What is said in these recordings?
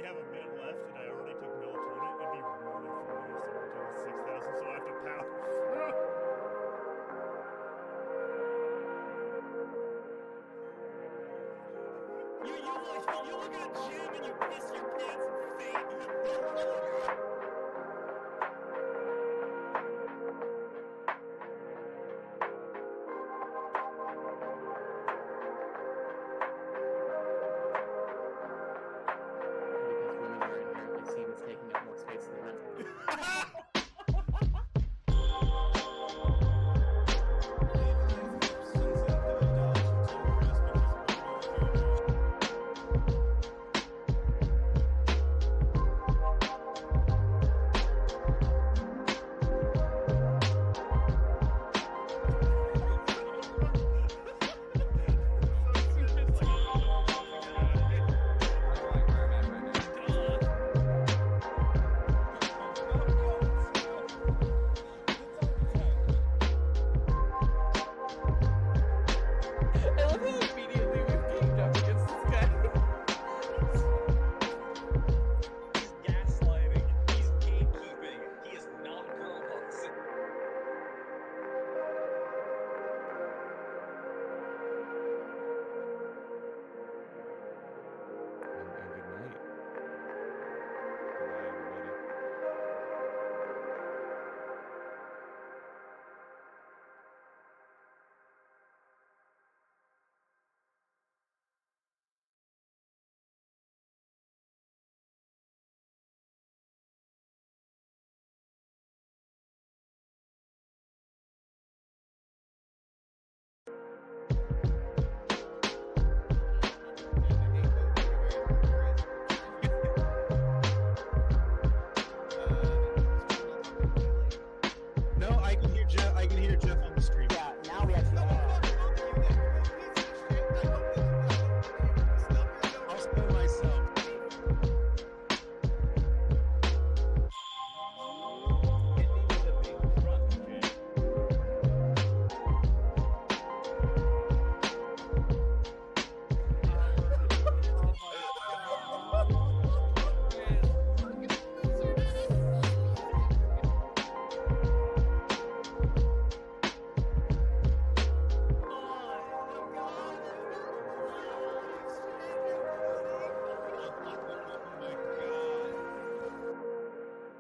have a minute left, and I already took melatonin. It'd be really funny if someone took 6,000, so I have to pound. You look at a gym and you piss your pants and faint. Because women are inherently seen as taking up more space than men.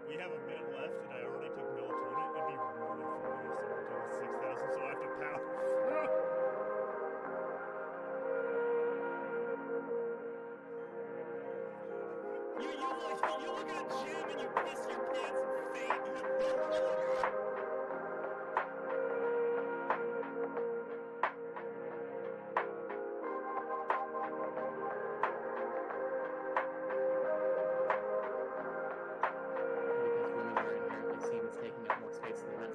We have a minute left, and I already took melatonin. It'd be really funny if someone took 6,000, so I have to pound. You look at a gym and you piss your pants and faint. Because women are inherently seen as taking up more space than men.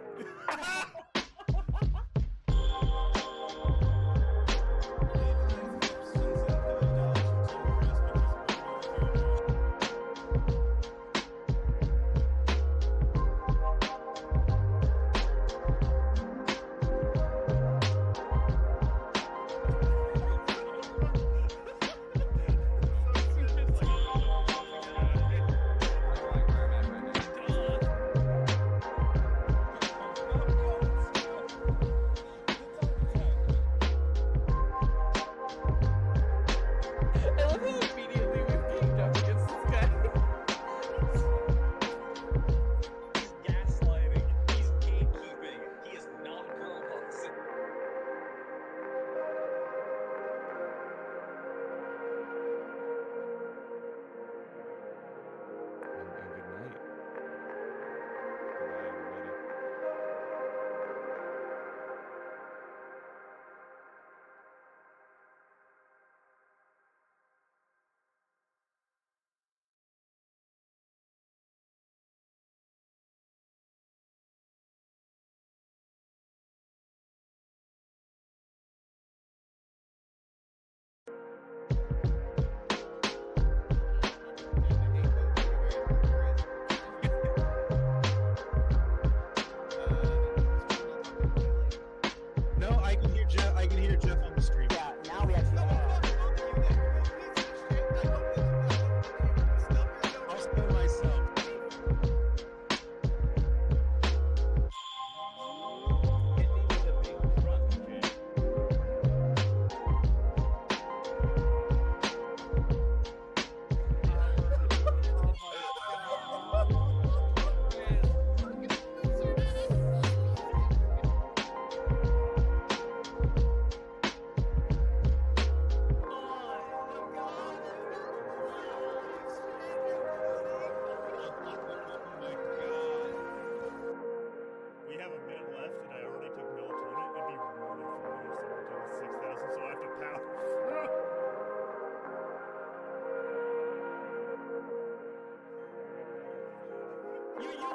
You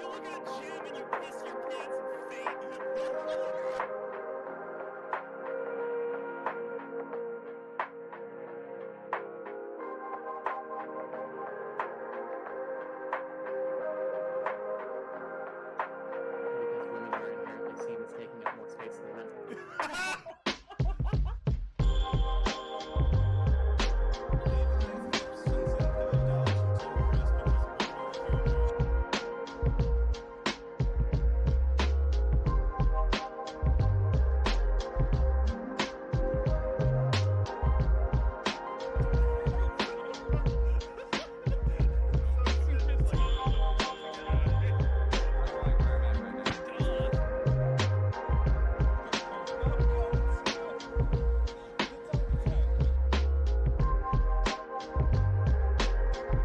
look at a gym and you piss your pants and faint. Because women are inherently seen as taking up more space than men.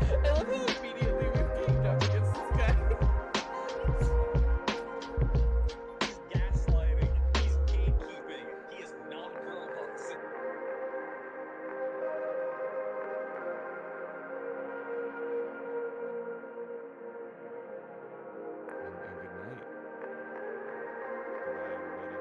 I love how immediately we've teamed up against this guy. He's gaslighting. He's gatekeeping. He is not girl boss. And good night. Goodbye, everybody.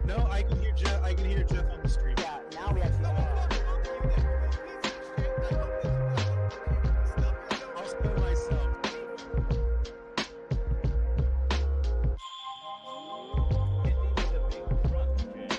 No, I can hear Jeff. I can hear Jeff on the stream. Yeah, now we actually I'll spill myself. Hit me with a big front, okay?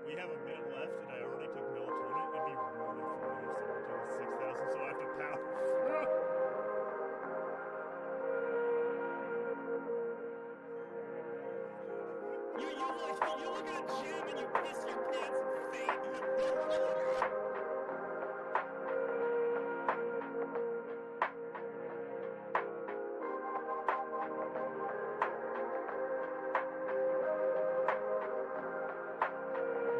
We have a minute left, and I already took melatonin. It'd be really funny if someone took 6,000, so I have to pound. You look at a gym and you piss your pants and faint.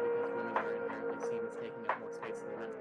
Because women are inherently seen as taking up more space than men.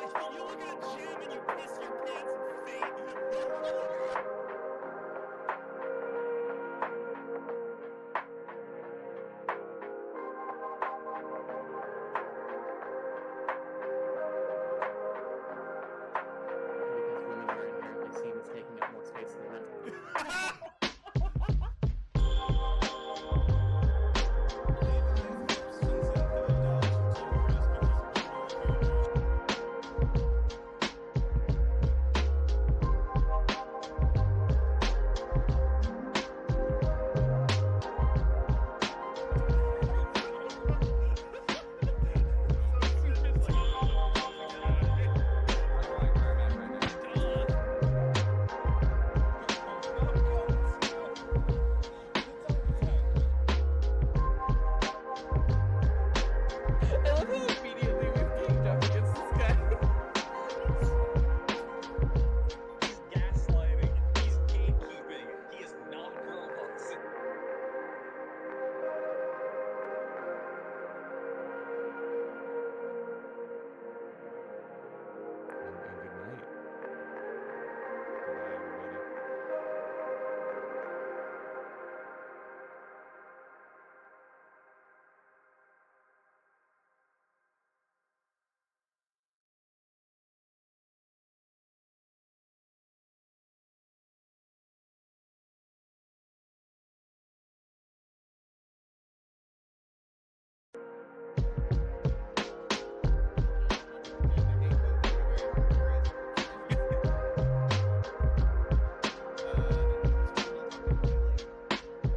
look at a gym and you piss your pants and fade. Because women are inherently seen as taking up more space than men. I love how immediately we've ganged up against this guy. He's gaslighting. He's gatekeeping. He is not girl bossing. And good night. Goodbye, everybody.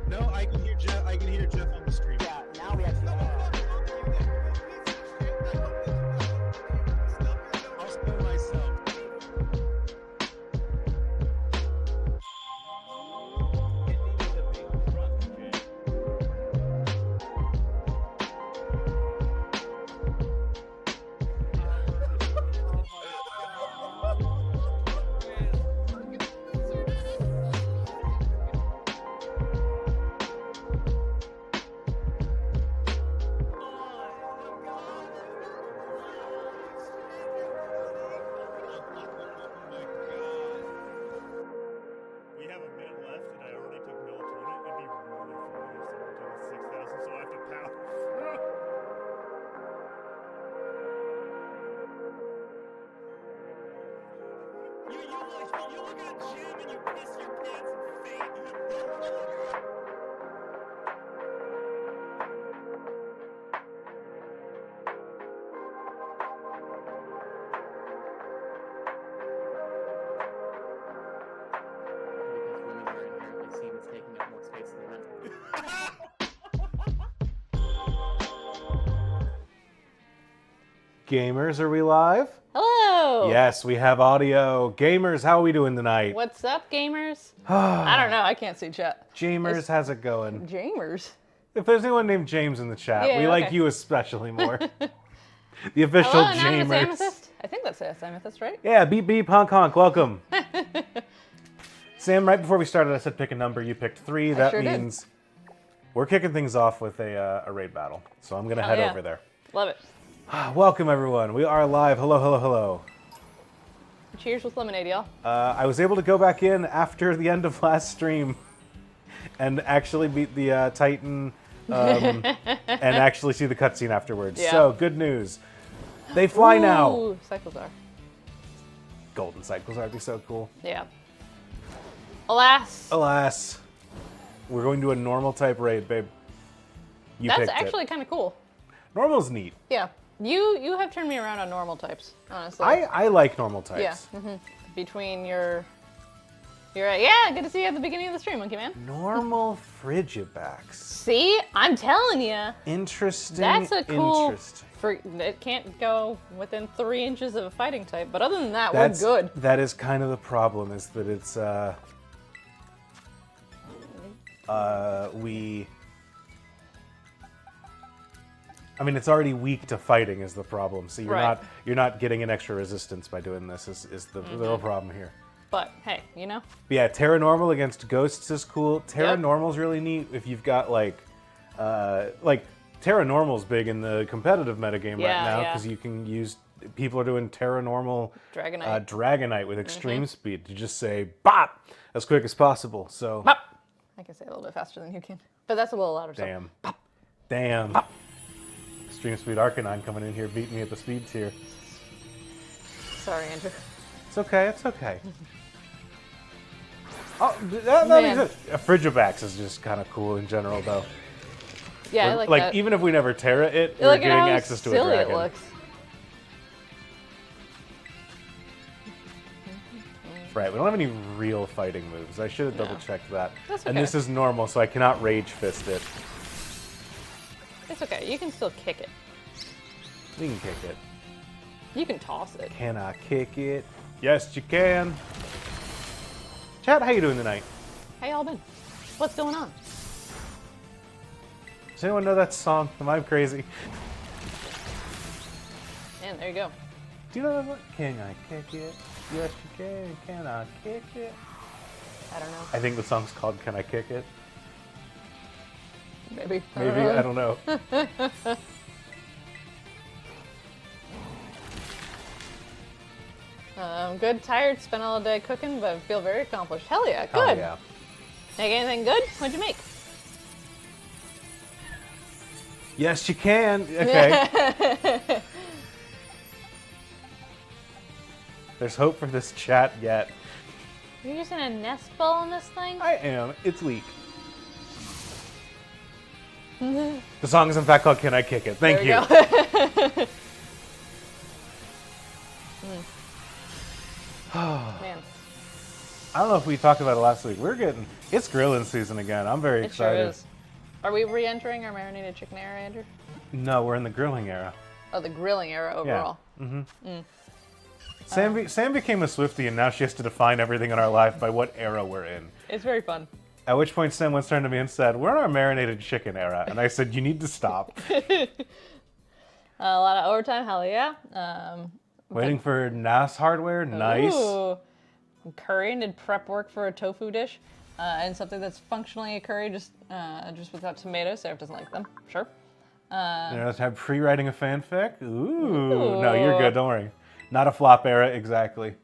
No, I can hear Jeff. I can hear Jeff on the stream. Yeah, now we actually I'll spill myself. We have a minute left, and I already took melatonin. It'd be really funny if someone took 6,000, so I have to pound. You look at a gym and you piss your pants and fade. because women are inherently seen as taking up more space than men. Gamers, are we live? Hello. Yes, we have audio. Gamers, how are we doing tonight? What's up, gamers? I don't know. I can't see chat. Jamers, how's it going? Jamers. If there's anyone named James in the chat, Yeah, we like okay. you especially more. The official Hello, Anonymous Jamers. Amethyst. I think that's Amethyst, right? Yeah, beep beep, honk honk, welcome. Sam, right before we started, I said pick a number. You picked 3. That sure did. means we're kicking things off with a raid battle. So I'm going to Hell head yeah. over there. Love it. Welcome, everyone. We are live. Hello, hello, hello. Cheers with lemonade, y'all. I was able to go back in after the end of last stream and actually beat the Titan and actually see the cutscene afterwards. Yeah. So, good news. They fly now. Ooh, cycles are. Golden cycles are be so cool. Yeah. Alas. Alas, we're going to a normal type raid, babe. You That's picked actually it. kind of cool. Normal's neat. Yeah. You have turned me around on normal types, honestly. I like normal types. Yeah. Between your yeah, good to see you at the beginning of the stream, Monkey Man. Normal Frigibacks. See, I'm telling you, Interesting. that's a cool. Interesting. It can't go within 3 inches of a fighting type, but other than that, That's we're good. That is kind of the problem, is that it's it's already weak to fighting is the problem. So you're not getting an extra resistance by doing this is the real problem here. But hey, you know, But yeah, Terra Normal against Ghosts is cool. Terra Yep. Normal's really neat if you've got like Terra Normal's big in the competitive metagame right Yeah, now yeah. because you can use people are doing Terranormal Dragonite. Dragonite with extreme speed to just say bop as quick as possible. So Bop. I can say it a little bit faster than you can, but that's a little louder. So. damn, damn. Bop. Extreme speed Arcanine coming in here, beating me at the speed tier. Sorry, Andrew. It's okay. It's okay. Oh, that Man. makes sense. Frigibax is just kind of cool in general, though. Yeah, I like that. Even if we never Terra it, I we're like getting how access to a silly dragon. it looks. Right, we don't have any real fighting moves. I should have double checked that. That's And okay. this is normal, so I cannot rage fist it. It's okay. You can still kick it. You can kick it. You can toss it. Can I kick it? Yes, you can. Chat, how you doing tonight? How y'all been? What's going on? Does anyone know that song? Am I crazy? And there you go. Do you know that one? Can I kick it? Yes, you can. Can I kick it? I don't know. I think the song's called Can I Kick It? Maybe. Maybe, I don't know. Good, tired, spent all day cooking, but feel very accomplished. Hell yeah, Oh, good. yeah. Make anything good? What'd you make? Yes, you can. Okay. There's hope for this chat yet. You're using a nest ball on this thing? I am. It's weak. The song is in fact called Can I Kick It? Thank you. Man, I don't know if we talked about it last week. It's grilling season again. I'm very it excited. sure is. Are we re-entering our marinated chicken era, Andrew? No, we're in the grilling era. Oh, the grilling era overall. Sam became a Swiftie, and now she has to define everything in our life by what era we're in. It's very fun. At which point Sam once turned to me and said, "We're in our marinated chicken era." And I said, "You need to stop." A lot of overtime, hell yeah. Waiting for NAS hardware, nice. Ooh. Curry, did prep work for a tofu dish. And something that's functionally a curry, just without tomatoes. Sarah doesn't like them. Sure. Let's have pre-writing a fanfic. Ooh. No, you're good. Don't worry. Not a flop era, exactly.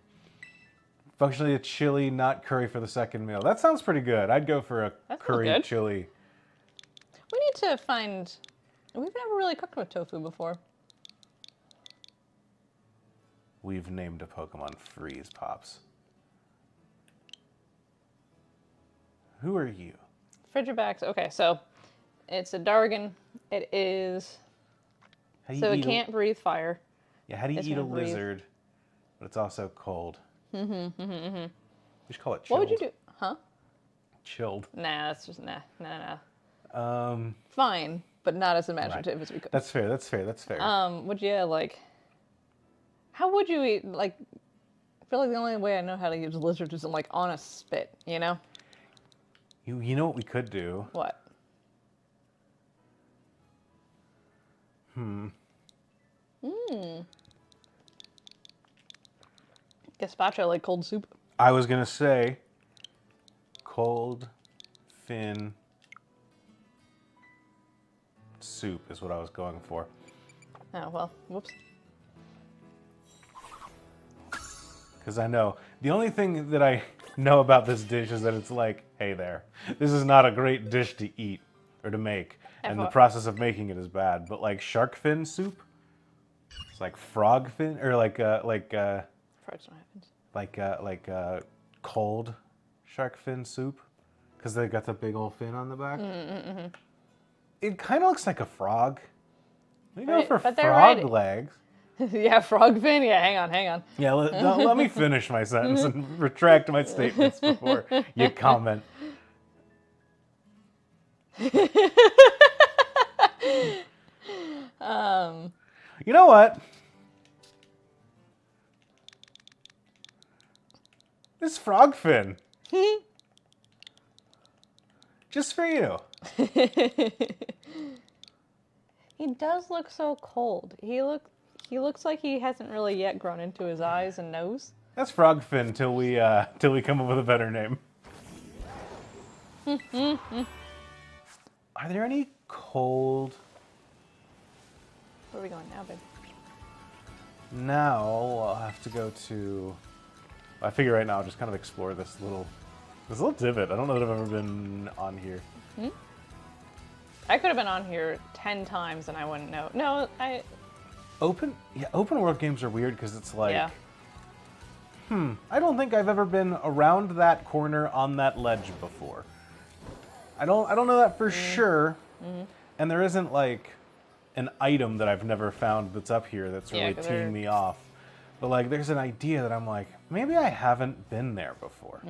Functionally a chili, not curry for the second meal. That sounds pretty good. I'd go for a That sounds curry good. chili. We need to find. We've never really cooked with tofu before. We've named a Pokemon Freeze Pops. Who are you? Frigibax. Okay, so it's a Dargon. It is. How do you So it eat can't breathe fire. Yeah, how do you it's eat a gonna breathe. lizard, but it's also cold? You should call it chilled. What would you do? Huh? Chilled. Nah, that's just nah. Um, Fine, but not as imaginative as we could. that's fair. That's fair. That's fair. Would you like? How would you eat? Like, I feel like the only way I know how to use a lizard is like on a spit. You know? You know what we could do? What? Gazpacho, like cold soup. I was gonna say cold fin soup is what I was going for. Oh well, whoops. Because I know the only thing that I know about this dish is that it's like, hey there, this is not a great dish to eat or to make, and the process of making it is bad. But like shark fin soup, it's like frog fin or like Frogs don't happen. cold shark fin soup, because they got the big old fin on the back. It kind of looks like a frog. We go Right, for but they're frog right. legs. Yeah, frog fin. Yeah, hang on. Yeah, let me finish my sentence and retract my statements before you comment. You know what? This frog fin. Just for you. He does look so cold. He looks like he hasn't really yet grown into his eyes and nose. That's frog fin till we come up with a better name. Are there any cold? Where are we going now, babe? now I'll have to go to. I figure right now I'll just kind of explore this little divot. I don't know that I've ever been on here. I could have been on here 10 times and I wouldn't know. No, Open world games are weird because it's like, yeah. I don't think I've ever been around that corner on that ledge before. I don't know that for sure. And there isn't like an item that I've never found that's up here that's really 'cause teeing me off. But like, there's an idea that I'm like, maybe I haven't been there before.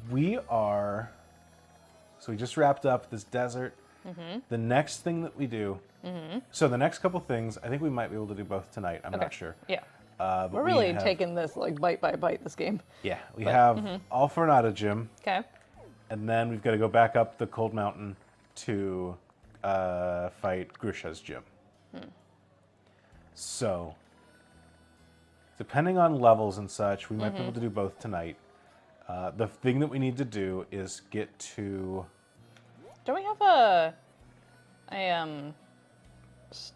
We just wrapped up this desert. The next thing that we do, so the next couple things, I think we might be able to do both tonight. I'm not sure. Yeah. But We're we really have- taking this like bite by bite this game. Yeah, we have All for Nada Gym, Okay. and then we've got to go back up the Cold Mountain to fight Grisha's gym. So, depending on levels and such, we might be able to do both tonight. The thing that we need to do is get to. Don't we have a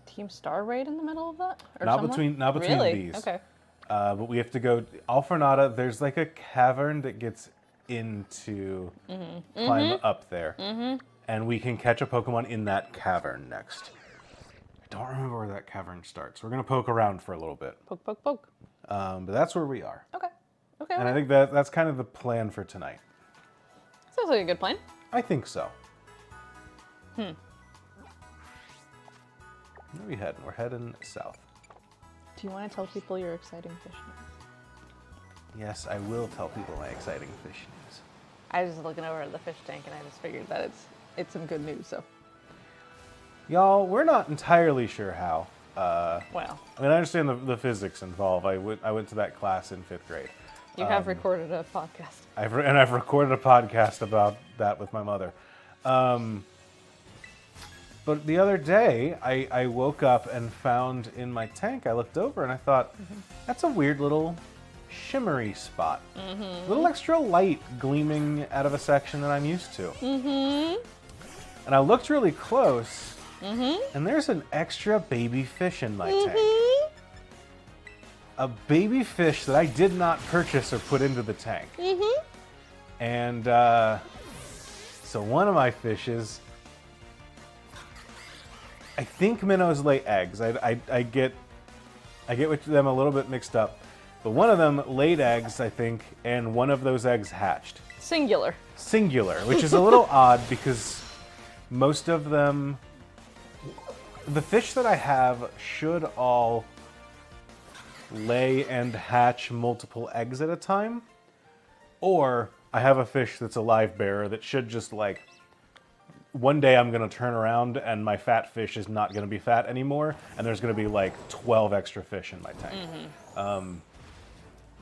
Team Star raid in the middle of that? Or Not somewhere? between Really? these. Okay. But we have to go All for Nada. There's like a cavern that gets into climb up there, and we can catch a Pokemon in that cavern next. I don't remember where that cavern starts. We're gonna poke around for a little bit, Poke, poke, poke. but that's where we are. Okay. Okay. And I think that's kind of the plan for tonight. Sounds like a good plan. I think so. Where are we heading? We're heading south. Do you want to tell people your exciting fish news? Yes, I will tell people my exciting fish news. I was just looking over at the fish tank and I just figured that it's some good news. So. Y'all, we're not entirely sure how. Well, I mean, I understand the physics involved. I went to that class in 5th grade. you have recorded a podcast. I've recorded a podcast about that with my mother. But the other day, I woke up and found in my tank, I looked over and I thought, that's a weird little shimmery spot. A little extra light gleaming out of a section that I'm used to. And I looked really close, and there's an extra baby fish in my tank. A baby fish that I did not purchase or put into the tank. And so one of my fishes, I think minnows lay eggs. I get with them a little bit mixed up. But one of them laid eggs, I think, and one of those eggs hatched. Singular. Singular, which is a little odd because most of them, the fish that I have should all lay and hatch multiple eggs at a time. Or I have a fish that's a live bearer that should just like, one day I'm going to turn around and my fat fish is not going to be fat anymore, and there's going to be like 12 extra fish in my tank.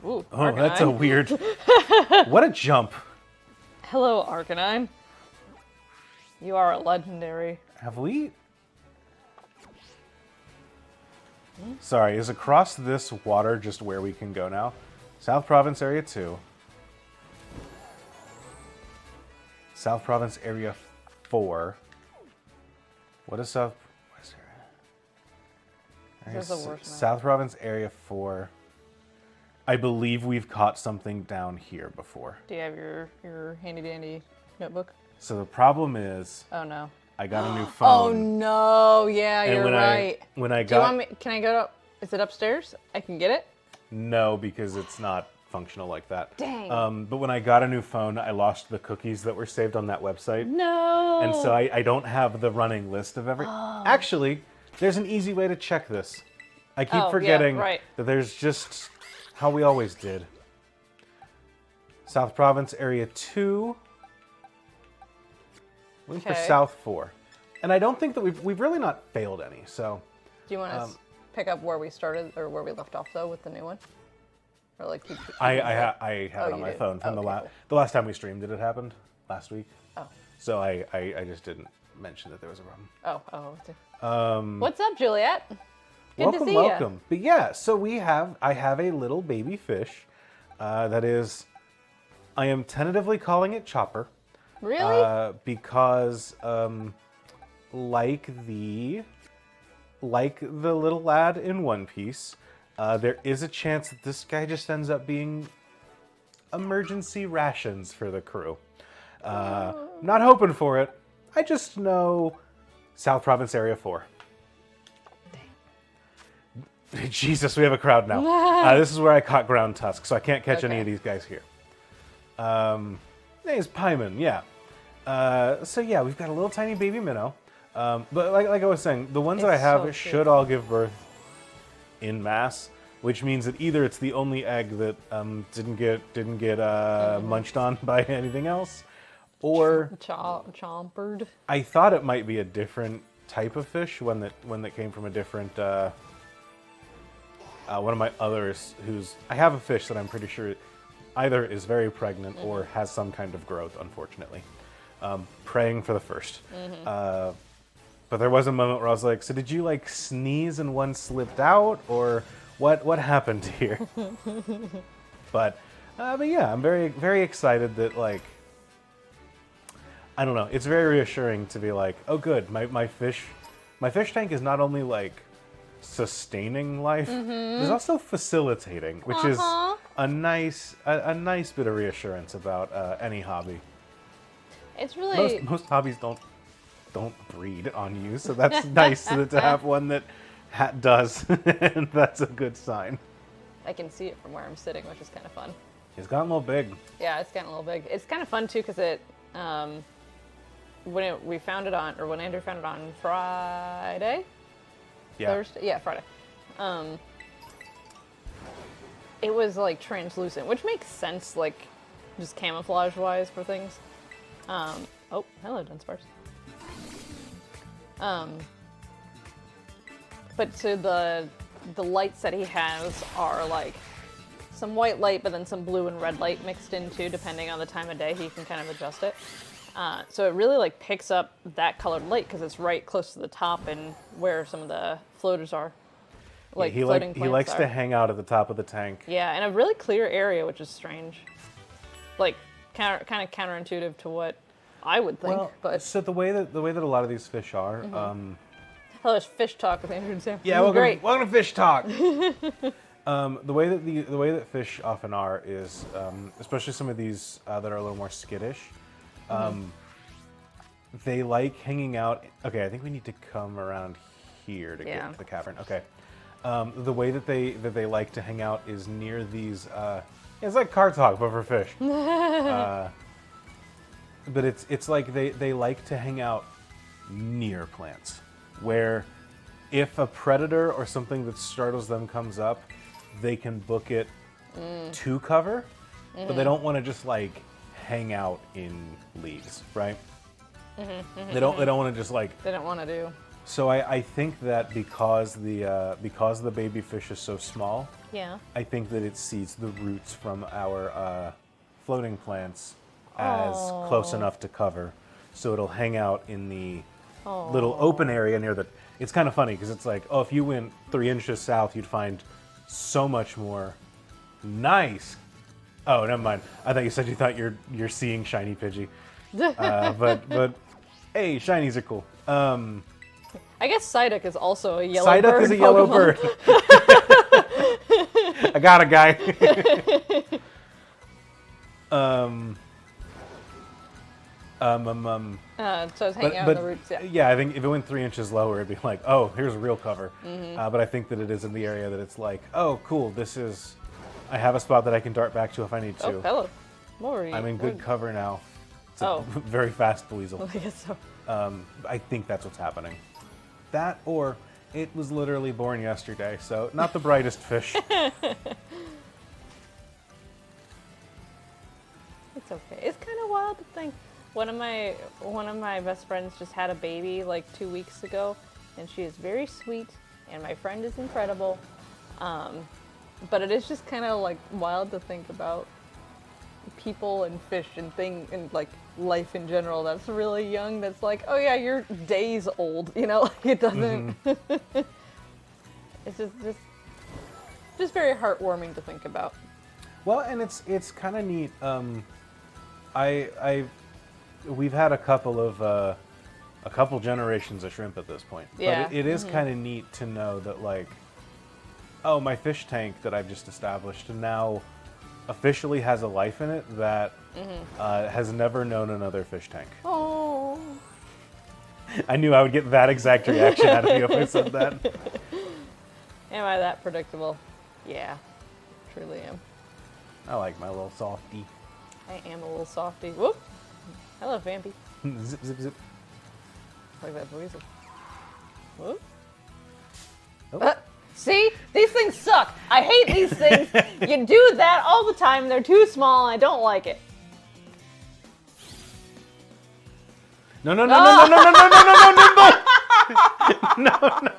Ooh, Oh, that's a Arcanine. weird. What a jump. Hello, Arcanine. You are a legendary. Have we? Sorry, is across this water just where we can go now? South Province Area 2. South Province Area 4. What is South? There's a worse map. South Province Area 4. I believe we've caught something down here before. Do you have your handy dandy notebook? So the problem is, Oh no. I got a new Oh phone. no, yeah, and you're when right. when I Do you got want me? Can I go? Is it upstairs? I can get it. no, because it's not functional like that. Dang. But when I got a new phone, I lost the cookies that were saved on that website. No. And so I don't have the running list of every. Actually, there's an easy way to check this. I keep Oh, yeah, forgetting right. that there's just how we always did. South Province Area 2. Looking for Okay. South 4. And I don't think that we've really not failed any, so. Do you want to pick up where we started or where we left off though with the new one? Or like keep. I have Oh, it on you my do? phone from Okay, cool. the last time we streamed it happened last week. Oh. So I just didn't mention that there was a problem. Oh. What's up, Juliet? Good Welcome, to see welcome. But yeah, so I have a little baby fish that is, I am tentatively calling it Chopper. Ya. Really? Because like like the little lad in One Piece, there is a chance that this guy just ends up being emergency rations for the crew. Not hoping for it. I just know South Province Area 4. Jesus, we have a crowd now. This is where I caught Ground Tusk, so I can't catch any of these guys here. Name's Paimon, yeah. So yeah, we've got a little tiny baby minnow. But like I was saying, the ones that I have so should all give birth in mass, which means that either it's the only egg that didn't get munched on by anything else, or Chompered. I thought it might be a different type of fish, one that came from a different one of my others. I have a fish that I'm pretty sure either is very pregnant or has some kind of growth. Unfortunately, praying for the first. But there was a moment where I was like, so did you like sneeze and one slipped out, or what happened here? but yeah, I'm very, very excited that, like, I don't know, it's very reassuring to be like, oh good, my fish tank is not only like sustaining life, it's also facilitating, which is a nice bit of reassurance about any hobby. It's really Most hobbies don't breed on you, so that's nice to have one that does, and that's a good sign. I can see it from where I'm sitting, which is kind of fun. It's gotten a little big. Yeah, it's gotten a little big. It's kind of fun too because it we found it on, or when Andrew found it on Friday. Yeah. Thursday? Yeah, Friday. It was like translucent, which makes sense, like just camouflage-wise for things. Oh, hello, Dunsparce. But so the lights that he has are like some white light, but then some blue and red light mixed in too, depending on the time of day. He can kind of adjust it. So it really like picks up that colored light because it's right close to the top and where some of the floaters are. Like he floating he plants likes are. to hang out at the top of the tank. Yeah, in a really clear area, which is strange. Like kind of counterintuitive to what I would think. Well, but so the way that a lot of these fish are. hello, it's Fish Talk with Andrew and Sam. Yeah, This is great. welcome to Fish Talk. The way that fish often are is, especially some of these that are a little more skittish, they like hanging out. Okay, I think we need to come around here to get to the cavern. Okay, the way that they like to hang out is near these. It's like car talk, but for fish. But it's like they like to hang out near plants, where if a predator or something that startles them comes up, they can book it to cover, but they don't want to just like hang out in leaves, right? They don't want to just like. They don't want to do. So I think that because the baby fish is so small, Yeah. I think that it sees the roots from our floating plants as close enough to cover, so it'll hang out in the little open area near the. It's kind of funny because it's like, oh, if you went 3 inches south, you'd find so much more nice. Oh, never mind. I thought you said you thought you're seeing shiny Pidgey, but hey, shinies are cool. I guess Psyduck is also a yellow Psyduck bird. is a yellow Pokemon. bird. I got a guy. So it's hanging out in the roots. Yeah. Yeah, I think if it went 3 inches lower, it'd be like, oh, here's a real cover. But I think that it is in the area that it's like, oh, cool, I have a spot that I can dart back to if I need to. Oh, hello. What were you? I'm in good cover now. It's Oh. a very fast Weasel. I guess so. I think that's what's happening. That, or it was literally born yesterday, so not the brightest fish. It's okay. It's kind of wild to think. One of my best friends just had a baby like 2 weeks ago, and she is very sweet, and my friend is incredible. But it is just kind of like wild to think about people and fish and and like life in general that's really young. That's like, oh yeah, you're days old. You know, like it doesn't. It's just very heartwarming to think about. Well, and it's kind of neat. We've had a couple of a couple generations of shrimp at this point. Yeah. But it is kind of neat to know that, like, oh, my fish tank that I've just established now officially has a life in it that has never known another fish tank. Oh. I knew I would get that exact reaction out of you if I said that. Am I that predictable? Yeah, truly am. I like my little softy. I am a little softy. Whoop. Hello, Vampy. Zip, zip, zip. Like that voice. Whoop. Oh. See? These things suck. I hate these things. You do that all the time. They're too small. I don't like it. No, no, no, no, no, no, no, no, no, no, Nimble! No, no.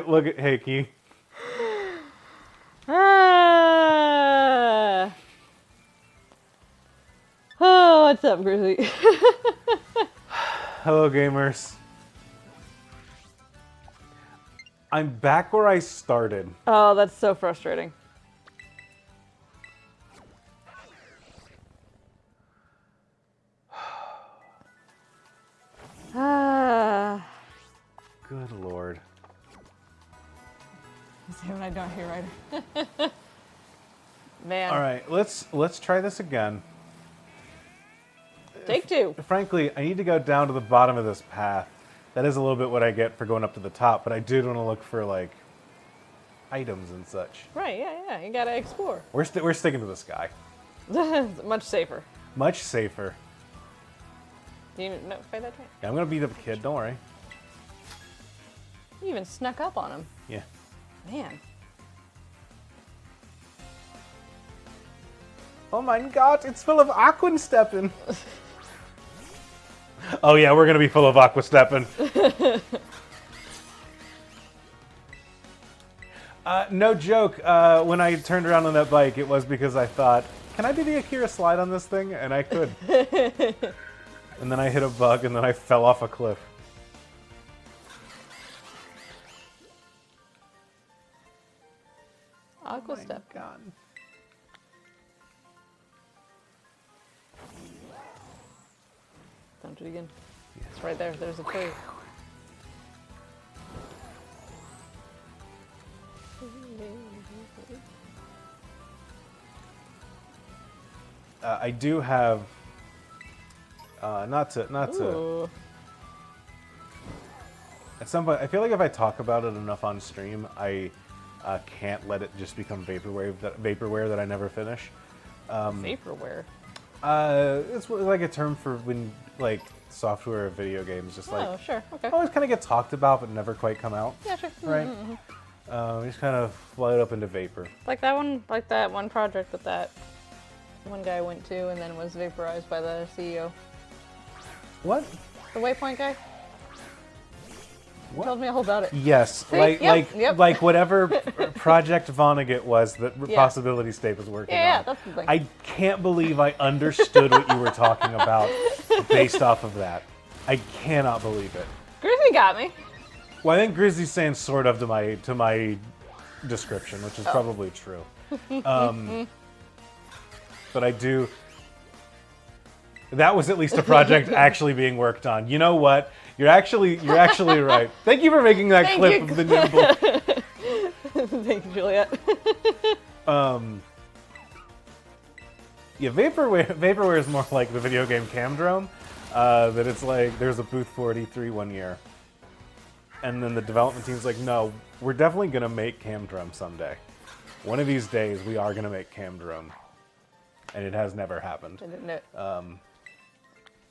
Look at, hey, Key. Oh, what's up, Grizzly? Hello, gamers. I'm back where I started. Oh, that's so frustrating. Good lord. See what I don't hear right. Man. All right, let's try this again. Take two. Frankly, I need to go down to the bottom of this path. That is a little bit what I get for going up to the top, but I did want to look for, like, items and such. Right, yeah. You gotta explore. We're sticking to the sky. Much safer. Much safer. Do you know, fight that train? Yeah, I'm gonna beat up a kid. Don't worry. You even snuck up on him. Yeah. Man. Oh my god, it's full of aquastepping. Oh yeah, we're gonna be full of aquastepping. No joke. When I turned around on that bike, it was because I thought, can I do the Akira slide on this thing? And I could. And then I hit a bug, and then I fell off a cliff. Aqua step. God. Don't do it again. It's right there. There's a tree. I do have not to Ooh. at some point. I feel like if I talk about it enough on stream, I can't let it just become vaporware that I never finish. Vaporware. It's like a term for when like software or video games just like Oh, sure. Okay. always kind of get talked about but never quite come out. Yeah, sure. Right. Just kind of float up into vapor. Like that one project that one guy went to and then was vaporized by the CEO. What? The Waypoint guy. He What? told me all about it. Yes, See? Yep. like whatever Project Vonnegut was that Yeah. Possibility State was working Yeah, on. that's the thing. I can't believe I understood what you were talking about based off of that. I cannot believe it. Grizzly got me. Well, I think Grizzly's saying sort of to my description, which is probably true. But I do. That was at least a project actually being worked on. You know what? You're actually right. Thank you for making that Thank clip you. of the nimble. Thank you, Juliet. Yeah, vaporware is more like the video game Camdrome. That it's like there's a booth for E3 one year, and then the development team's like, no, we're definitely gonna make Camdrome someday. One of these days, we are gonna make Camdrome, and it has never happened. I didn't know.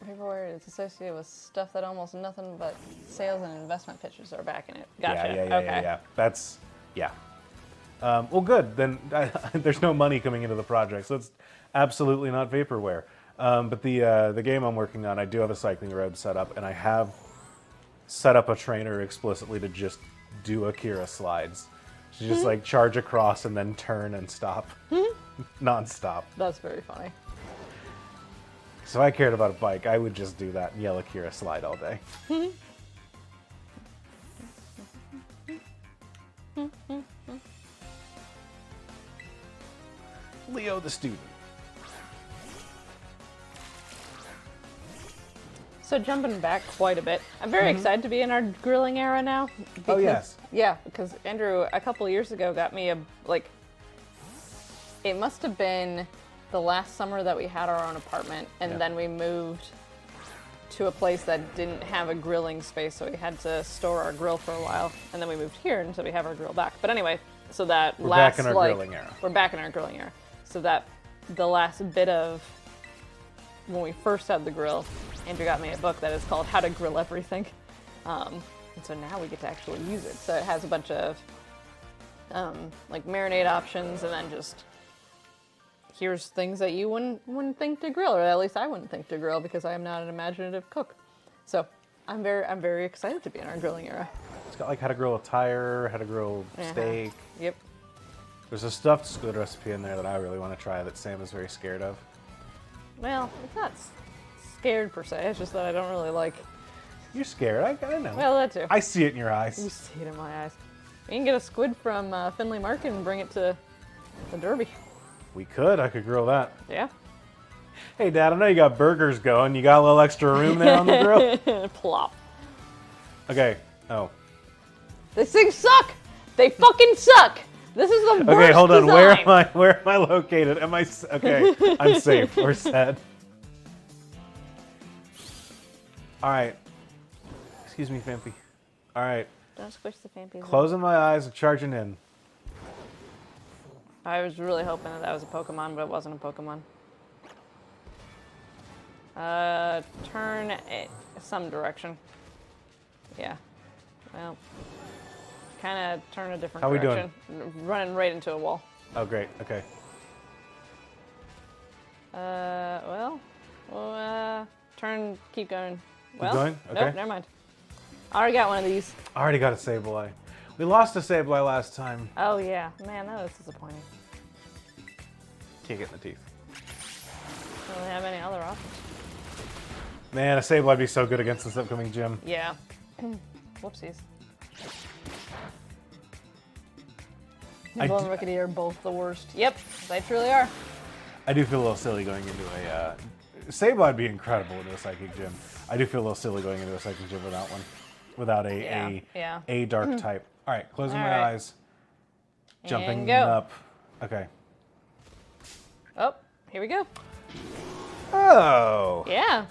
Vaporware is associated with stuff that almost nothing but sales and investment pitches are backing it. Gotcha. Yeah. That's well, good. Then there's no money coming into the project, so it's absolutely not vaporware. But the game I'm working on, I do have a cycling road set up, and I have set up a trainer explicitly to just do Akira slides. To just like charge across and then turn and stop, non-stop. That's very funny. So if I cared about a bike, I would just do that and yell Akira slide all day. Leo the student. So jumping back quite a bit, I'm very excited to be in our grilling era now. Oh, yes. Yeah, because Andrew a couple of years ago got me it must have been the last summer that we had our own apartment, and then we moved to a place that didn't have a grilling space, so we had to store our grill for a while, and then we moved here, and so we have our grill back. But anyway, so that We're last back in our grilling era. We're back in our grilling era. So that the last bit of when we first had the grill, Andrew got me a book that is called How to Grill Everything. And so now we get to actually use it. So it has a bunch of like marinade options, and then just here's things that you wouldn't think to grill, or at least I wouldn't think to grill because I am not an imaginative cook. So I'm very excited to be in our grilling era. It's got like how to grill a tire, how to grill steak. Yep. There's a stuffed squid recipe in there that I really want to try that Sam is very scared of. Well, it's not scared per se. It's just that I don't really like. You're scared. I know. Well, that too. I see it in your eyes. You see it in my eyes. You can get a squid from Findlay Market and bring it to the Derby. We could. I could grill that. Yeah. Hey, Dad, I know you got burgers going. You got a little extra room there on the grill? Plop. Okay. Oh. These things suck. They fucking suck. This is the worst Okay, hold on. design. Where am I located? Okay, I'm safe. We're set. All right. Excuse me, Fampy. All right. Don't squish the Fampy. Closing my eyes and charging in. I was really hoping that was a Pokemon, but it wasn't a Pokemon. Turn it some direction. Yeah. Well, kind of turn a different How we direction. Running right into a wall. Oh, great. Okay. Turn, keep going. Well, going? Okay. Nope, never mind. I already got one of these. I already got a Sableye. We lost a Sableye last time. Oh yeah, man, that was disappointing. Can't get in the teeth. Don't really have any other options. Man, a Sableye would be so good against this upcoming gym. Yeah. Whoopsies. Nimble and Rookidee are both the worst. Yep, they truly are. I do feel a little silly going into a... Sableye would be incredible into a Psychic Gym. I do feel a little silly going into a Psychic Gym without one. Without a dark type. All right, closing my eyes. Jumping And go. up. Okay. Oh, here we go. Oh! Yeah.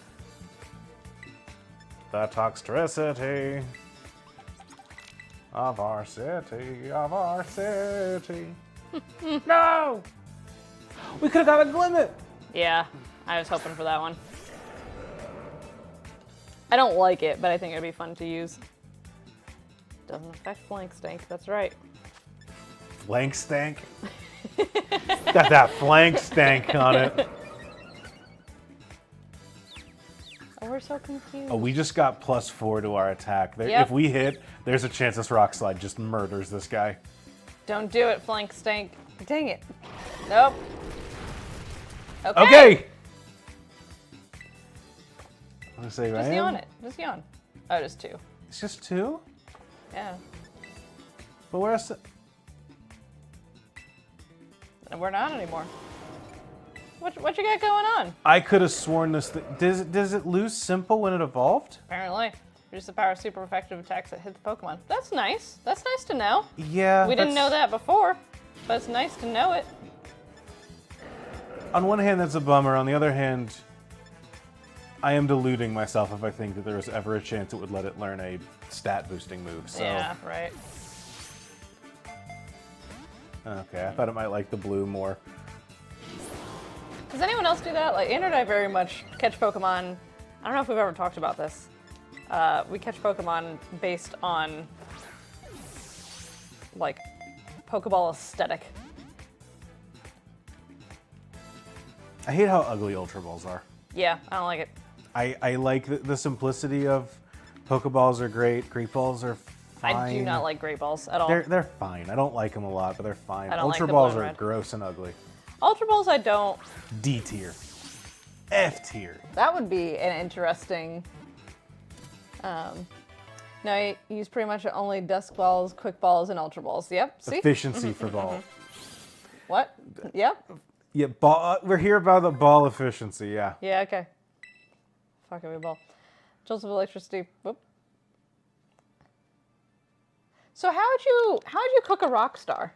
The toxicity of our city, No! We could have got a Glimmet! Yeah, I was hoping for that one. I don't like it, but I think it'd be fun to use. Doesn't affect flank stank, that's right. Flank stank? Got that flank stank on it. Oh, we're so confused. Oh, we just got +4 to our attack. Yep. If we hit, there's a chance this Rock Slide just murders this guy. Don't do it, flank stank. Dang it. Nope. Okay. Okay! I'm gonna say Just yawn it. Just yawn. Oh, just 2. It's just 2? Yeah. But where's the... And we're not anymore. What you got going on? I could have sworn this... Does it lose Simple when it evolved? Apparently. Reduce the power of super effective attacks that hit the Pokemon. That's nice. That's nice to know. Yeah. We didn't know that before, but it's nice to know it. On one hand, that's a bummer. On the other hand, I am deluding myself if I think that there was ever a chance it would let it learn a stat boosting move. So. Yeah, right. Okay, I thought it might like the blue more. Does anyone else do that? Like, Andrew and I very much catch Pokemon. I don't know if we've ever talked about this. We catch Pokemon based on, like, Pokeball aesthetic. I hate how ugly Ultra Balls are. Yeah, I don't like it. I like the simplicity of Pokeballs are great. Great Balls are fine. I do not like Great Balls at all. They're fine. I don't like them a lot, but they're fine. I don't like Ultra the Balls blue are and red. gross and ugly. Ultra Balls I don't. D tier. F tier. That would be an interesting... no, you use pretty much only Dusk Balls, Quick Balls, and Ultra Balls. Yep, see? Efficiency for ball. What? Yep. Yeah, we're here about the ball efficiency, yeah. Yeah, okay. Fuck it, we ball. Jolts of electricity. Whoop. So how'd you cook a rock star?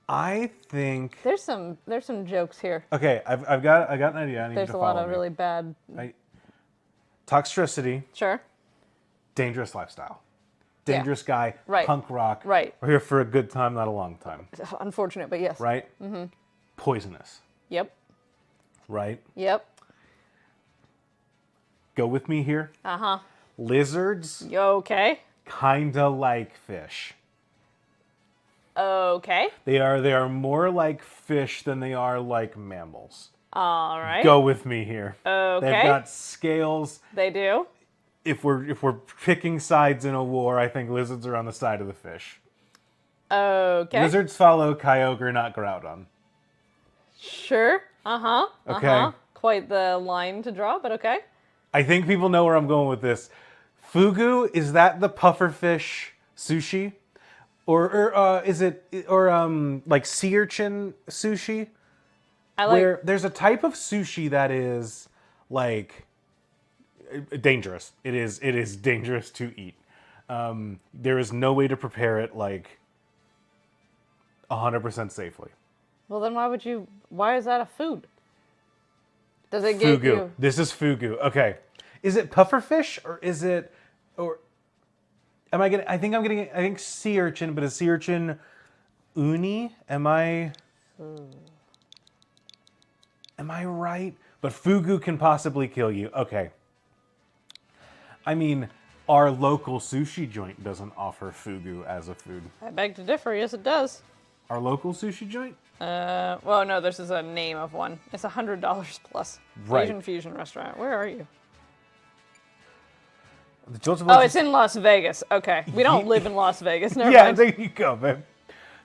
I think. There's some jokes here. Okay, I got an idea. I need There's you to a lot follow of me. really bad. Toxicity, Sure. dangerous lifestyle. Yeah. Dangerous guy, Right. punk rock. Right. We're here for a good time, not a long time. Unfortunate, but yes. Right? Poisonous. Yep. Right? Yep. Go with me here. Uh-huh. Lizards, You okay? kinda like fish. Okay. They are more like fish than they are like mammals. All right. Go with me here. Okay. They've got scales. They do. If we're picking sides in a war, I think lizards are on the side of the fish. Okay. Lizards follow Kyogre, not Groudon. Sure. Uh-huh. Okay. Uh-huh. Quite the line to draw, but okay. I think people know where I'm going with this. Fugu, is that the pufferfish sushi? Or is it like sea urchin sushi? I like Where there's a type of sushi that is like dangerous. It is dangerous to eat. There is no way to prepare it like 100% safely. Well, then why is that a food? Does it get Fugu. you? This is fugu. Okay. Is it pufferfish or is it am I getting? I think sea urchin, but is sea urchin uni? Am I right? But fugu can possibly kill you. Okay. I mean, our local sushi joint doesn't offer fugu as a food. I beg to differ. Yes, it does. Our local sushi joint? Well, no, this is a name of one. It's $100 plus. Right. Asian fusion restaurant. Where are you? The Jolts of Oh, it's in Las Vegas. Okay. We don't live in Las Vegas. Never Yeah, mind. there you go, babe.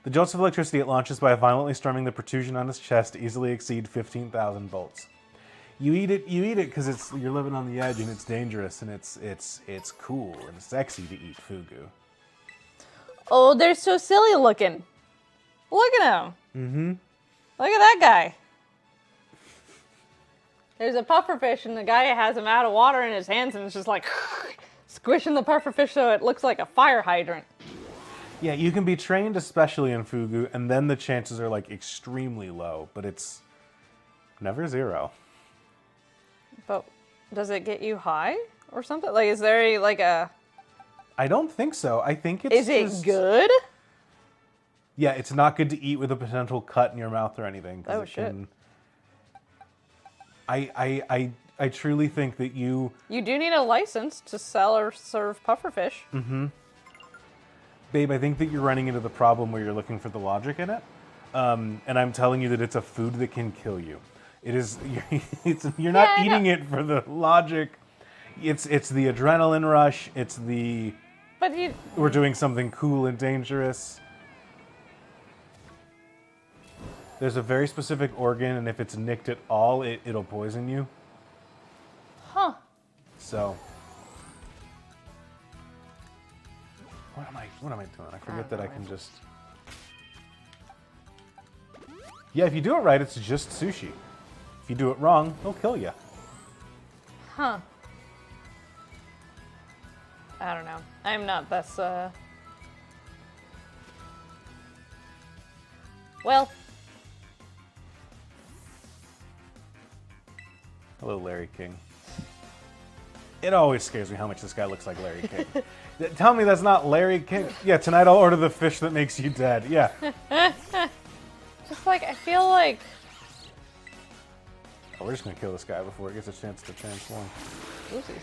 The jolts of electricity it launches by violently strumming the protrusion on his chest easily exceed 15,000 volts. You eat it because you're living on the edge and it's dangerous and it's cool and sexy to eat fugu. Oh, they're so silly looking. Look at them. Mm-hmm. Look at that guy. There's a pufferfish and the guy has him out of water in his hands and it's just like squishing the pufferfish so it looks like a fire hydrant. Yeah, you can be trained especially in fugu and then the chances are like extremely low, but it's never zero. But does it get you high or something? Like, is there like a... I don't think so. I think it's Is it just- good? Yeah, it's not good to eat with a potential cut in your mouth or anything. 'Cause Oh, it shit. Can... I truly think that you... You do need a license to sell or serve pufferfish. Babe, I think that you're running into the problem where you're looking for the logic in it. And I'm telling you that it's a food that can kill you. It is... You're not Yeah, I eating know. it for the logic. It's the adrenaline rush. It's the... But you... We're doing something cool and dangerous. There's a very specific organ, and if it's nicked at all, it'll poison you. Huh. So, what am I doing? I forget that I can just. Yeah, if you do it right, it's just sushi. If you do it wrong, it'll kill you. Huh. I don't know. I'm not this, Well, Hello, Larry King. It always scares me how much this guy looks like Larry King. Tell me that's not Larry King. Yeah, tonight I'll order the fish that makes you dead. Yeah. just like, I feel like... Oh, we're just gonna kill this guy before it gets a chance to transform. Oopsies.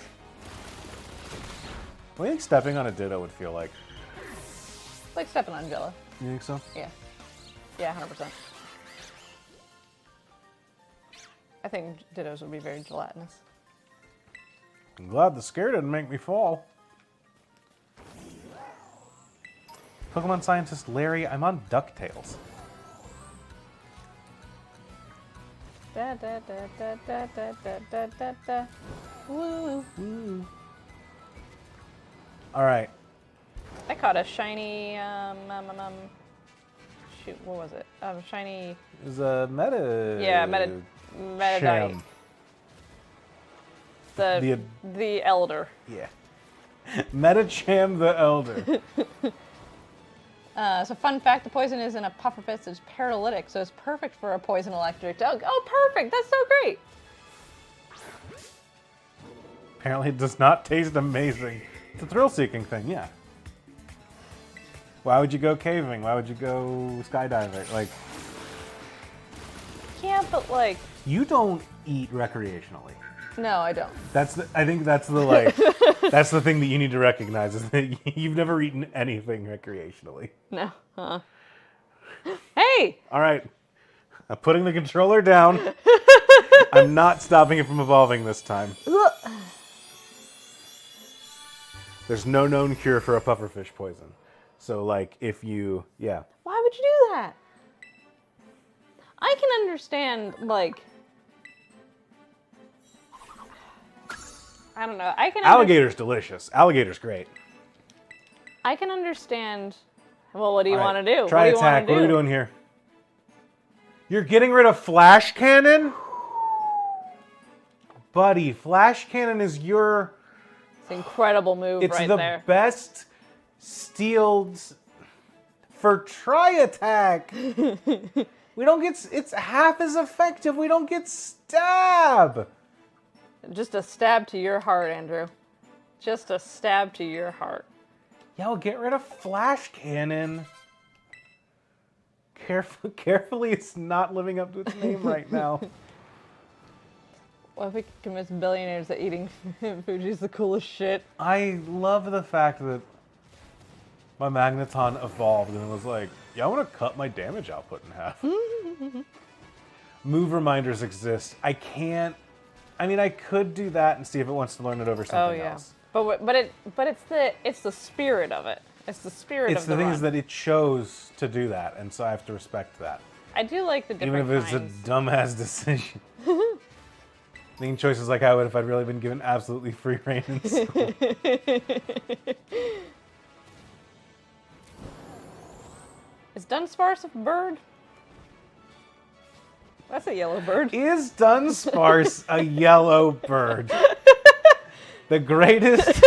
What do you think stepping on a Ditto would feel like? It's like stepping on Jello. You think so? Yeah. Yeah, 100%. I think Dittos would be very gelatinous. I'm glad the scare didn't make me fall. Pokemon scientist Larry, I'm on DuckTales. Da da da da da da da da da da. Woo. All right. I caught a shiny, shoot, what was it? Shiny, There's a meta. yeah, Metadite. Sham. The elder. Yeah. Metacham the Elder. So fun fact, the poison is in a pufferfish is paralytic, so it's perfect for a poison electric dog. Oh, perfect! That's so great! Apparently it does not taste amazing. It's a thrill-seeking thing, yeah. Why would you go caving? Why would you go skydiving? Like, Yeah, but like, you don't eat recreationally. no, I don't. I think that's the like that's the thing that you need to recognize is that you've never eaten anything recreationally. No. Hey! All right. I'm putting the controller down. I'm not stopping it from evolving this time. There's no known cure for a pufferfish poison. So, like, if you, yeah. Why would you do that? I can understand, like, I don't know. Alligator's delicious. Alligator's great. I can understand. Well, what do you All right, want to do? Try what do you attack. wanna What are we do? doing here? You're getting rid of flash cannon? Buddy, flash cannon is your... It's an incredible move It's right the there. best stealed for try attack. We don't get... It's half as effective. We don't get stab. Just a stab to your heart, Andrew. Just a stab to your heart. Yo, get rid of flash cannon. Carefully, it's not living up to its name right now. What if we could convince billionaires that eating Fuji's the coolest shit? I love the fact that my Magneton evolved and it was like, yeah, I want to cut my damage output in half. Move reminders exist. I can't. I mean, I could do that and see if it wants to learn it over something else. But it's the spirit of it. It's the spirit It's of the thing run. is that it chose to do that, and so I have to respect that. I do like the Even different if it's kinds. a dumbass decision. Making choices like I would if I'd really been given absolutely free reign in school. Is Dunsparce a bird? That's a yellow bird. Is Dunsparce a yellow bird? The greatest,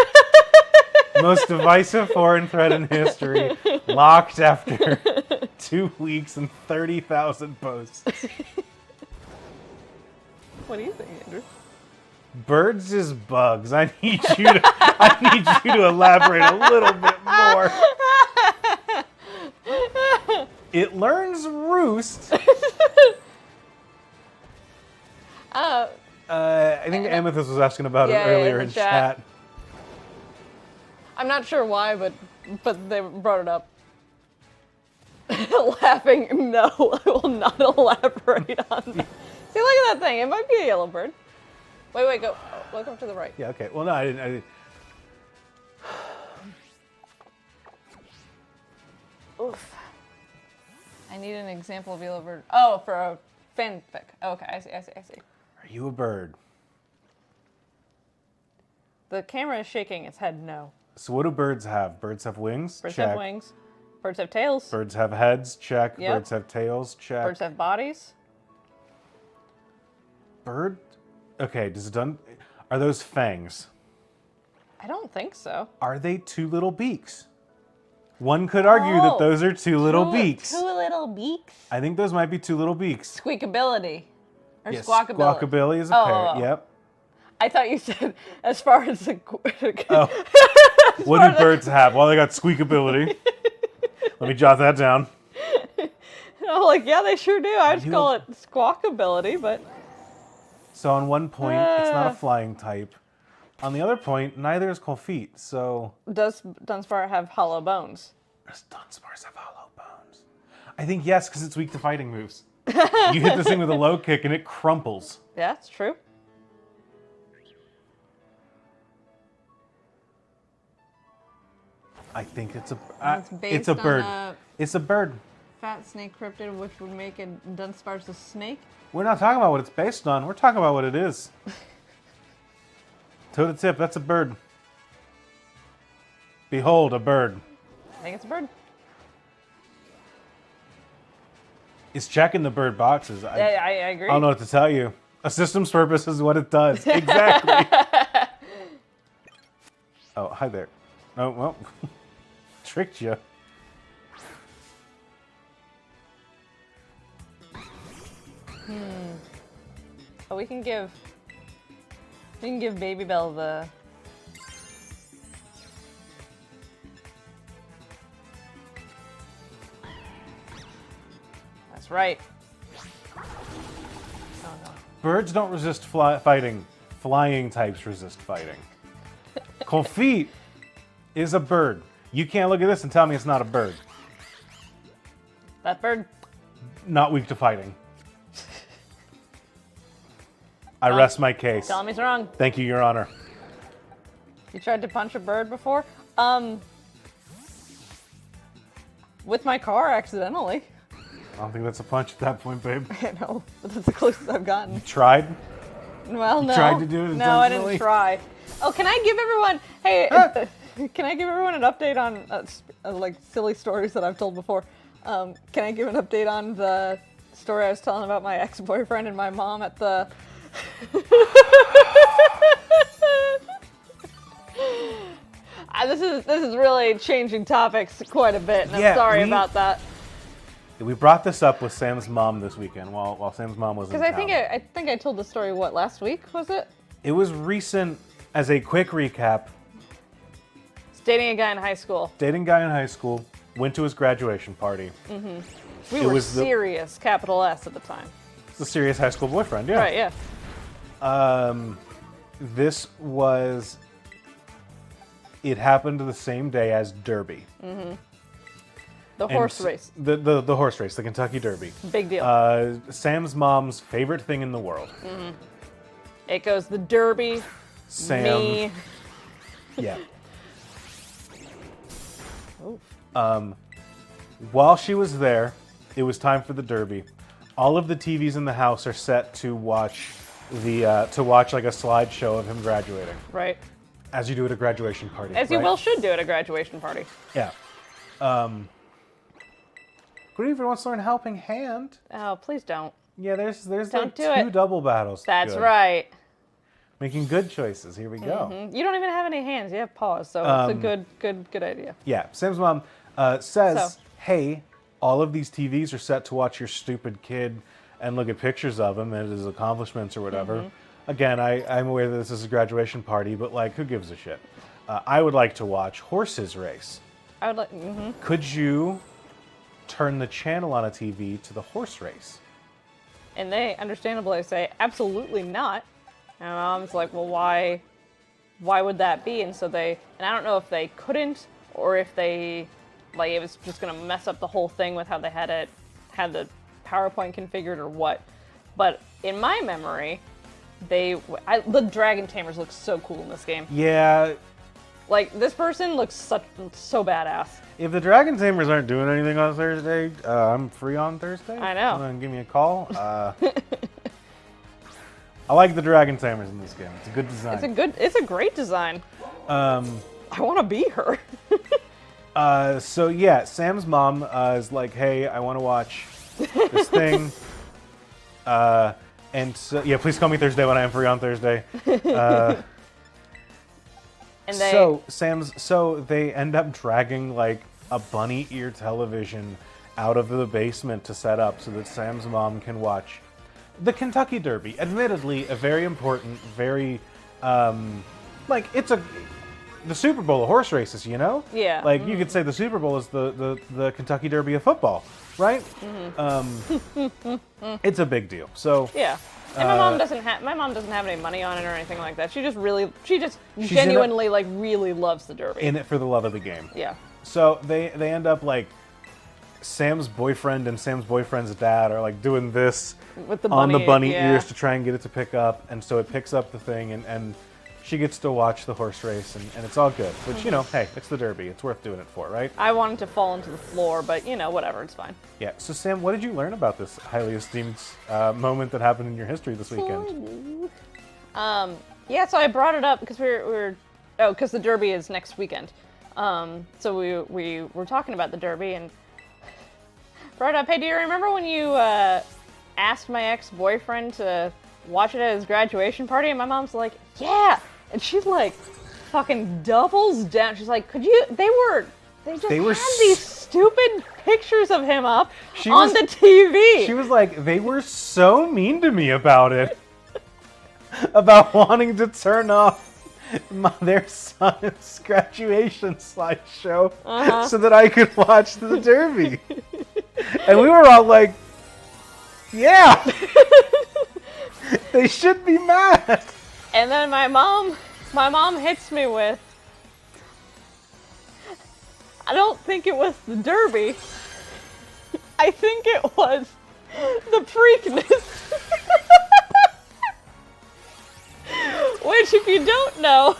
most divisive foreign threat in history, locked after 2 weeks and 30,000 posts. What do you think, Andrew? Birds is bugs. I need you to elaborate a little bit more. It learns roost. I think Amethyst was asking about it earlier in chat. I'm not sure why, but they brought it up. Laughing, no, I will not elaborate on that. See, look at that thing. It might be a yellow bird. Wait, go. Oh, look up to the right. Yeah, okay. Well, no, I didn't. Oof. I need an example of yellow bird. Oh, for a fanfic. Okay, I see. Are you a bird? The camera is shaking its head no. So what do birds have? Birds have wings? Birds Check. have wings. Birds have tails. Birds have heads? Check. Yep. Birds have tails? Check. Birds have bodies. Bird? Okay, are those fangs? I don't think so. Are they two little beaks? One could argue that those are two little beaks. Two little beaks. I think those might be two little beaks. Squeakability. Or Yes, squawkability. squawkability is a pair. Yep. I thought you said as far as the... Oh. What do birds have? Well, they got squeakability. Let me jot that down. I'm like, yeah, they sure do. I just call it squawkability, but... So on one point, it's not a flying type. On the other point, neither is Colfeet, so... Does Dunsparce have hollow bones? Does Dunsparce have hollow bones? I think yes, because it's weak to fighting moves. You hit this thing with a low kick and it crumples. Yeah, it's true. I think it's a... It's a bird. It's a bird. Fat snake cryptid, which would make a Dunsparce a snake? We're not talking about what it's based on. We're talking about what it is. Toe to tip, that's a bird. Behold, a bird. I think it's a bird. It's checking the bird boxes. I agree. I don't know what to tell you. A system's purpose is what it does. Exactly. hi there. Oh, well, tricked you. But we can give Baby Bell the. That's right. Oh no. Birds don't resist fighting. Flying types resist fighting. Confit is a bird. You can't look at this and tell me it's not a bird. That bird. Not weak to fighting. I rest my case. Tell me it's wrong. Thank you, Your Honor. You tried to punch a bird before? With my car, accidentally. I don't think that's a punch at that point, babe. I know, but that's the closest I've gotten. Tried? Well, no. tried to do it No, I intentionally? didn't try. Oh, can I give everyone? Hey, can I give everyone an update on like silly stories that I've told before? Can I give an update on the story I was telling about my ex-boyfriend and my mom at the? This is really changing topics quite a bit, and I'm sorry about that. We brought this up with Sam's mom this weekend while Sam's mom was in town. Because I think I told the story, what, last week, was it? It was recent. As a quick recap, Dating a guy in high school. dating guy in high school, went to his graduation party. We It were was the- serious, capital S at the time. It's a serious high school boyfriend, yeah. Right, yeah. It happened the same day as Derby. The horse race. The horse race, the Kentucky Derby. Big deal. Sam's mom's favorite thing in the world. It goes the Derby, Sam. me. Yeah. Oof. While she was there, it was time for the Derby. All of the TVs in the house are set to watch like a slideshow of him graduating, Right. as you do at a graduation party. As you right? well should do at a graduation party. Yeah. Griever wants to learn Helping Hand. Oh, please don't. Yeah, there's Don't like do two it. double battles. That's Good. right. Making good choices. Here we go. You don't even have any hands. You have paws, so it's a good idea. Yeah, Sam's mom says, So. hey, all of these TVs are set to watch your stupid kid and look at pictures of him and his accomplishments or whatever. Again, I'm aware that this is a graduation party, but like, who gives a shit? I would like to watch horses race. I would like. Could you turn the channel on a TV to the horse race? And they understandably say, absolutely not. And my mom's like, well, why would that be? And I don't know if they couldn't or if they, like, it was just going to mess up the whole thing with how they had the PowerPoint configured or what. But in my memory, the Dragon Tamers look so cool in this game. Yeah. Like, this person looks so badass. If the Dragon Tamers aren't doing anything on Thursday, I'm free on Thursday. I know. Give me a call. I like the Dragon Tamers in this game. It's a good design. It's a great design. I want to be her. So yeah, Sam's mom is like, hey, I want to watch this thing. And so, yeah, please call me Thursday when I am free on Thursday. And they, So they end up dragging like a bunny ear television out of the basement to set up so that Sam's mom can watch the Kentucky Derby. Admittedly, a very important, very the Super Bowl of horse races, you know? Yeah. Like you could say the Super Bowl is the Kentucky Derby of football, right? It's a big deal. So yeah. And my mom doesn't have any money on it or anything like that. She just genuinely like really loves the Derby. in it for the love of the game. Yeah. So they end up like Sam's boyfriend and Sam's boyfriend's dad are like doing this With the on the bunny, bunny yeah. ears to try and get it to pick up, and so it picks up the thing and she gets to watch the horse race and it's all good. Which, you know, hey, it's the Derby. It's worth doing it for, right? I wanted to fall into the floor, but you know, whatever, it's fine. Yeah. So Sam, what did you learn about this highly esteemed moment that happened in your history this weekend? Yeah, so I brought it up because because the Derby is next weekend. So we were talking about the Derby and brought up, hey, do you remember when you asked my ex-boyfriend to watch it at his graduation party? And my mom's like, yeah. And she's like fucking doubles down. She's like, they just They were had these stupid pictures of him up She on was- the TV. She was like, they were so mean to me about it. About wanting to turn off their son's graduation slideshow so that I could watch the Derby. And we were all like, yeah, they should be mad. And then my mom hits me with, I don't think it was the Derby. I think it was the Preakness. Which, if you don't know,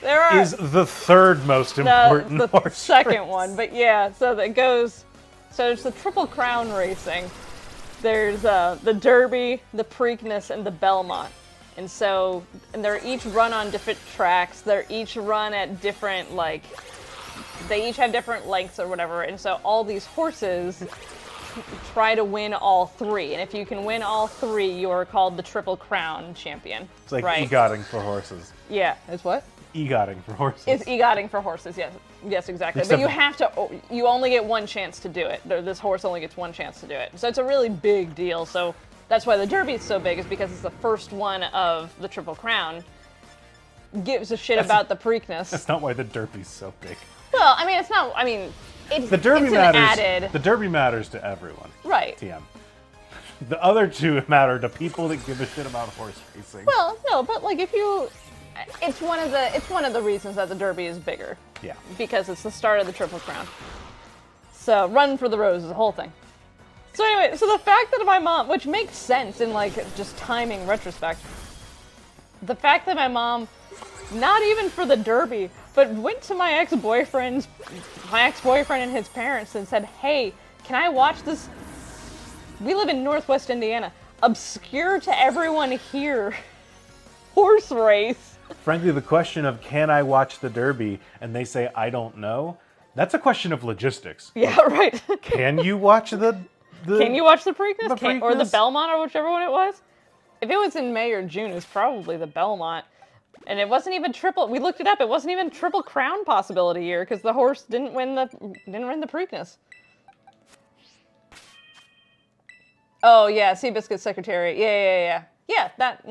there are... Is the third most important the horse second race. one, but yeah, so that goes... So there's the Triple Crown racing. There's the Derby, the Preakness, and the Belmont. And so, and they're each run on different tracks. They're each run at different, like... They each have different lengths or whatever, and so all these horses try to win all three. And if you can win all three, you are called the Triple Crown champion. It's like right? EGOTing for horses. Yeah. It's what? EGOTing for horses. It's EGOTing for horses, yes. Yes, exactly. Except but you have to, you only get one chance to do it. This horse only gets one chance to do it. So it's a really big deal. So that's why the Derby is so big, is because it's the first one of the Triple Crown. Gives a shit about the Preakness. That's not why the Derby's so big. Well, I mean, it's not, I mean, it's, The Derby it's matters. an added... The Derby matters to everyone. Right. TM. The other two matter to people that give a shit about horse racing. Well, no, but like if you... It's one of the reasons that the Derby is bigger. Yeah. Because it's the start of the Triple Crown. So, Run for the Roses, the whole thing. So anyway, so the fact that my mom, which makes sense in like just timing retrospect, the fact that my mom, not even for the Derby, but went to my ex-boyfriend and his parents and said, hey, can I watch this? We live in Northwest Indiana. Obscure to everyone here horse race. Frankly, the question of can I watch the Derby and they say I don't know, that's a question of logistics. Yeah, right. Can you watch the Can you watch the Preakness? The Or the Preakness? Belmont, or whichever one it was? If it was in May or June, it's probably the Belmont. And it wasn't even we looked it up, it wasn't even Triple Crown possibility year, because the horse didn't win the Preakness. Oh yeah, Seabiscuit Secretariat. Yeah. Yeah, that,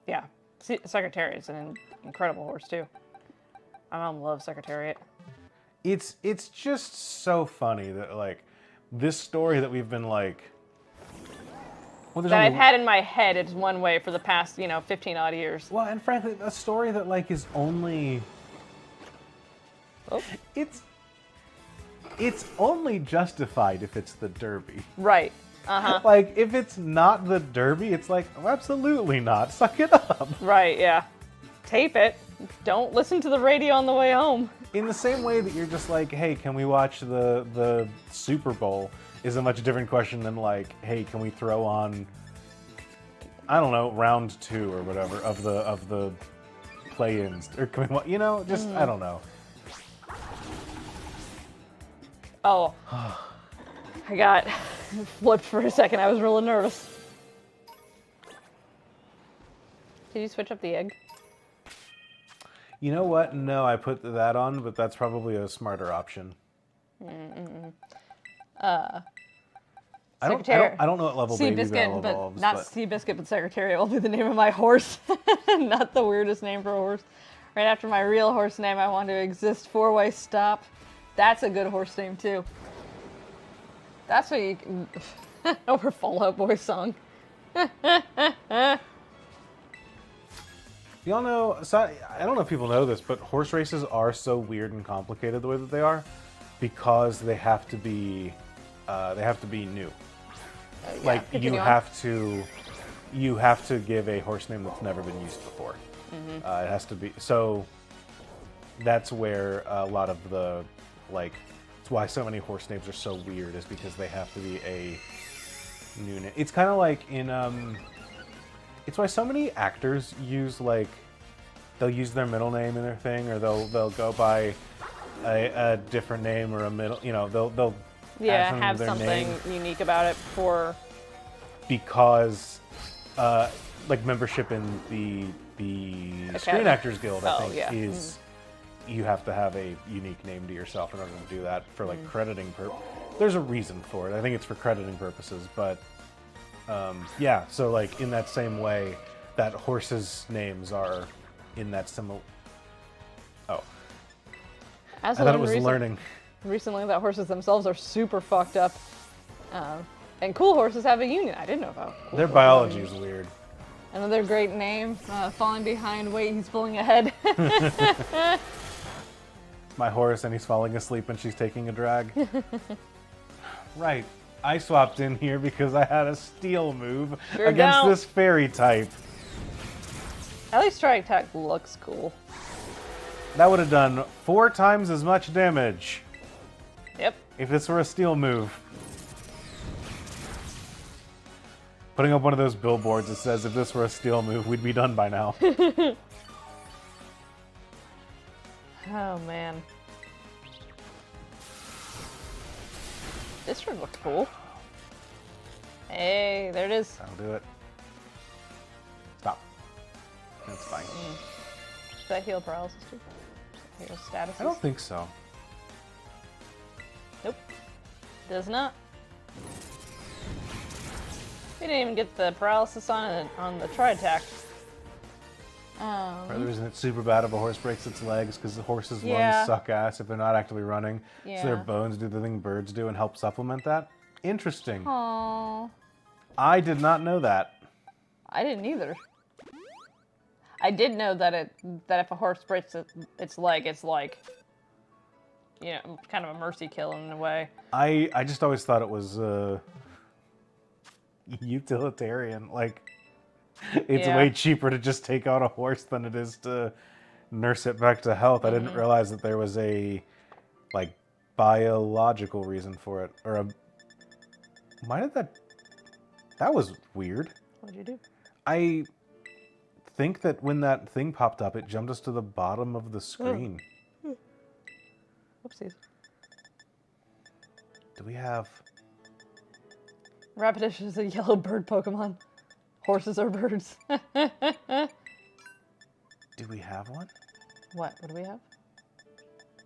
Yeah, Secretariat's an incredible horse too. My mom loves Secretariat. It's just so funny that like this story that we've been like That I've had in my head is one way for the past, 15 odd years. Well, and frankly, a story that like is only it's only justified if it's the Derby. Right. Uh-huh. Like if it's not the Derby, it's like, oh, absolutely not. Suck it up. Right, yeah. Tape it. Don't listen to the radio on the way home. In the same way that you're just like, hey, can we watch the Super Bowl? Is a much different question than like, hey, can we throw on, I don't know, round 2 or whatever of the play-ins, or can we, just I don't know. Oh, I got flipped for a second. I was really nervous. Did you switch up the egg? You know what? No, I put that on, but that's probably a smarter option. I don't know what level Baby Bell evolves. Not Seabiscuit, but Secretariat will be the name of my horse. Not the weirdest name for a horse. Right after my real horse name, I want to exist 4-way stop. That's a good horse name too. That's what you can... Over Fall Out Boy song. Y'all know, so I don't know if people know this, but horse races are so weird and complicated the way that they are because they have to be new. Like you have to give a horse name that's never been used before. It has to be, so that's where a lot of the, like, it's why so many horse names are so weird, is because they have to be a new name. It's kind of like in, it's why so many actors use, like, they'll use their middle name in their thing, or they'll go by a different name or a middle, they'll add have to their something name unique about it for... because like membership in the Screen Academy. Actors Guild, I Oh, think, yeah. is you have to have a unique name to yourself in order to do that for like crediting. There's a reason for it. I think it's for crediting purposes, but yeah. So like in that same way, that horses' names are in that similar. Oh, As I thought it was learning. recently that horses themselves are super fucked up. And cool horses have a union. I didn't know about cool Their horses biology have a is union. weird. Another great name, falling behind, wait, he's pulling ahead. My horse, and he's falling asleep and she's taking a drag. Right. I swapped in here because I had a steel move Sure against don't. this fairy type. At least Strike Attack looks cool. That would have done 4 times as much damage Yep. if this were a steel move. Putting up one of those billboards that says if this were a steel move, we'd be done by now. Oh man. This should look cool. Hey, there it is. That'll do it. Stop. That's fine. Does that heal paralysis too? Heal statuses? I don't think so. Nope. Does not. We didn't even get the paralysis on the tri-attack. Part of the reason it's super bad if a horse breaks its legs because the horse's Yeah. lungs suck ass if they're not actively running. So their Yeah. bones do the thing birds do and help supplement that. Interesting. Aww. I did not know that. I didn't either. I did know that if a horse breaks its leg, it's like, you know, kind of a mercy kill in a way. I just always thought it was utilitarian. Like, it's Yeah. way cheaper to just take out a horse than it is to nurse it back to health. I didn't realize that there was a, like, biological reason for it. Or a... Why did that... That was weird. What'd you do? I think that when that thing popped up, it jumped us to the bottom of the screen. Whoopsies. Do we have... Rapidash is a yellow bird Pokemon. Horses are birds. Do we have one? What? What do we have?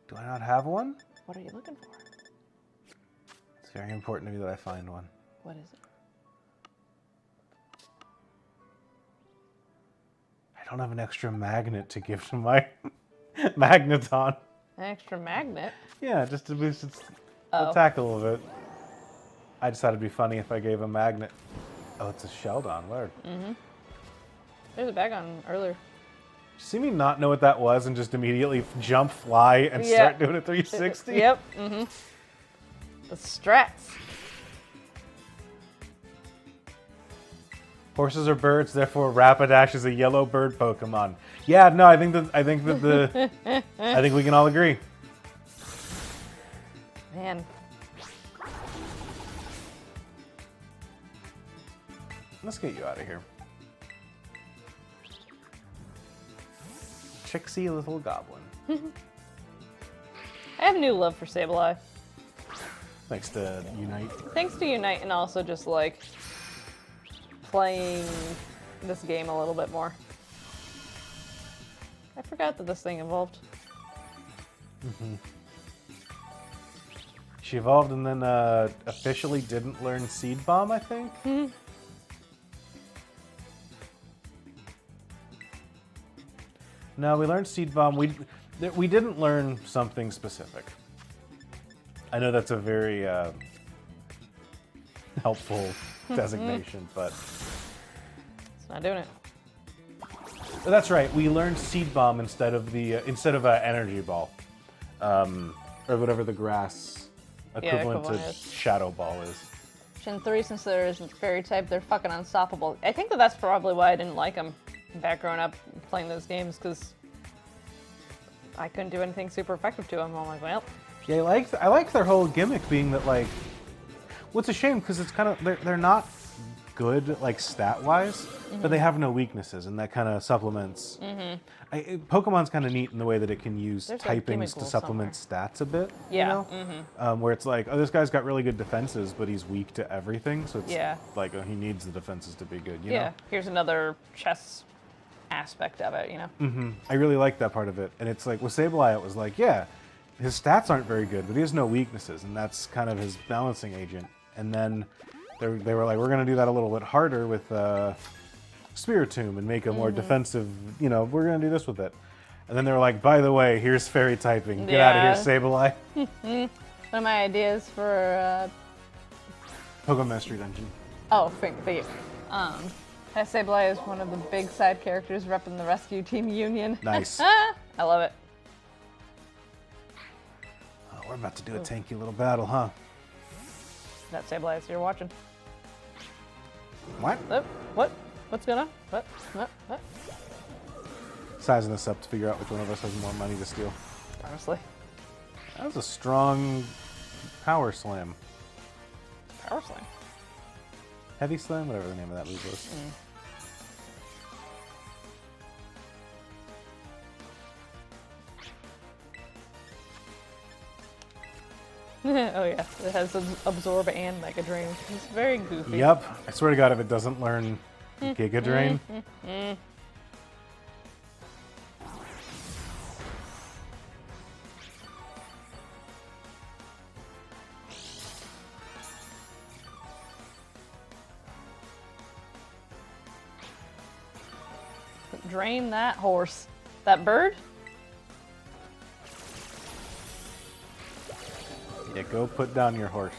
Do I not have one? What are you looking for? It's very important to me that I find one. What is it? I don't have an extra magnet to give to my Magneton. An extra magnet? Yeah, just to boost its Oh. attack a little bit. I just thought it'd be funny if I gave a magnet. Oh, it's a Sheldon. Word. There's a bag on earlier. See me not know what that was and just immediately jump, fly, and Yeah. start doing a 360? Yep. The strats. Horses are birds, therefore Rapidash is a yellow bird Pokemon. Yeah, no, I think that the I think we can all agree. Man. Let's get you out of here. Tricksy little goblin. I have new love for Sableye. Thanks to Unite. Thanks to Unite and also just like playing this game a little bit more. I forgot that this thing evolved. She evolved and then officially didn't learn Seed Bomb, I think. No, we learned Seed Bomb. We didn't learn something specific. I know that's a very helpful designation, but It's not doing it. that's right. We learned Seed Bomb instead of Energy Ball, or whatever the grass equivalent to equivalent is. Shadow Ball is. Gen 3, since there isn't fairy type, they're fucking unstoppable. I think that's probably why I didn't like them back growing up playing those games, because I couldn't do anything super effective to them. I'm like, well, Yeah, I like their whole gimmick being that, like, what's a shame because it's kind of they're not good, like stat-wise, but they have no weaknesses, and that kind of supplements. Pokemon's kind of neat in the way that it can use There's a typings gimmick to rule supplement stats a bit. Yeah. You know? Where it's like, oh, this guy's got really good defenses, but he's weak to everything, so it's Yeah. like, oh, he needs the defenses to be good. You Yeah. know? Here's another chess aspect of it, you know? I really like that part of it, and it's like with Sableye, it was like, yeah, his stats aren't very good, but he has no weaknesses, and that's kind of his balancing agent. And then they were like, we're going to do that a little bit harder with Spiritomb and make a more defensive, you know, we're going to do this with it. And then they were like, by the way, here's fairy typing. Get out of here, Sableye. One of my ideas for Pokemon Mastery Dungeon. thank you. Sableye is one of the big side characters repping the rescue team union. Nice. I love it. Oh, we're about to do a tanky little battle, huh? That Sableye you're watching. What? Oh, what? What's going on? What? Sizing this up to figure out which one of us has more money to steal. Honestly. That was a strong power slam. Power slam. Heavy slam? Whatever the name of that move was. Oh yeah, it has Absorb and Mega Drain. It's very goofy. Yep. I swear to God, if it doesn't learn Giga Drain. Drain that horse. That bird? Yeah, go put down your horse.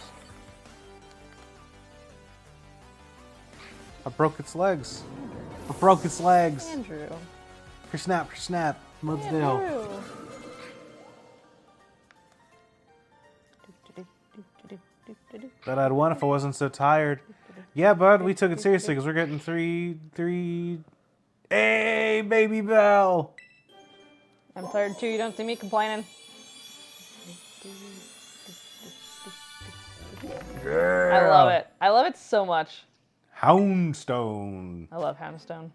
I broke its legs. I broke its legs. Andrew. Snap, Mudsdale. Andrew. Bet I'd won if I wasn't so tired. Yeah, bud, we took it seriously because we're getting three. Hey, baby Bell. I'm tired too. You don't see me complaining. I love it. I love it so much. Houndstone. I love Houndstone.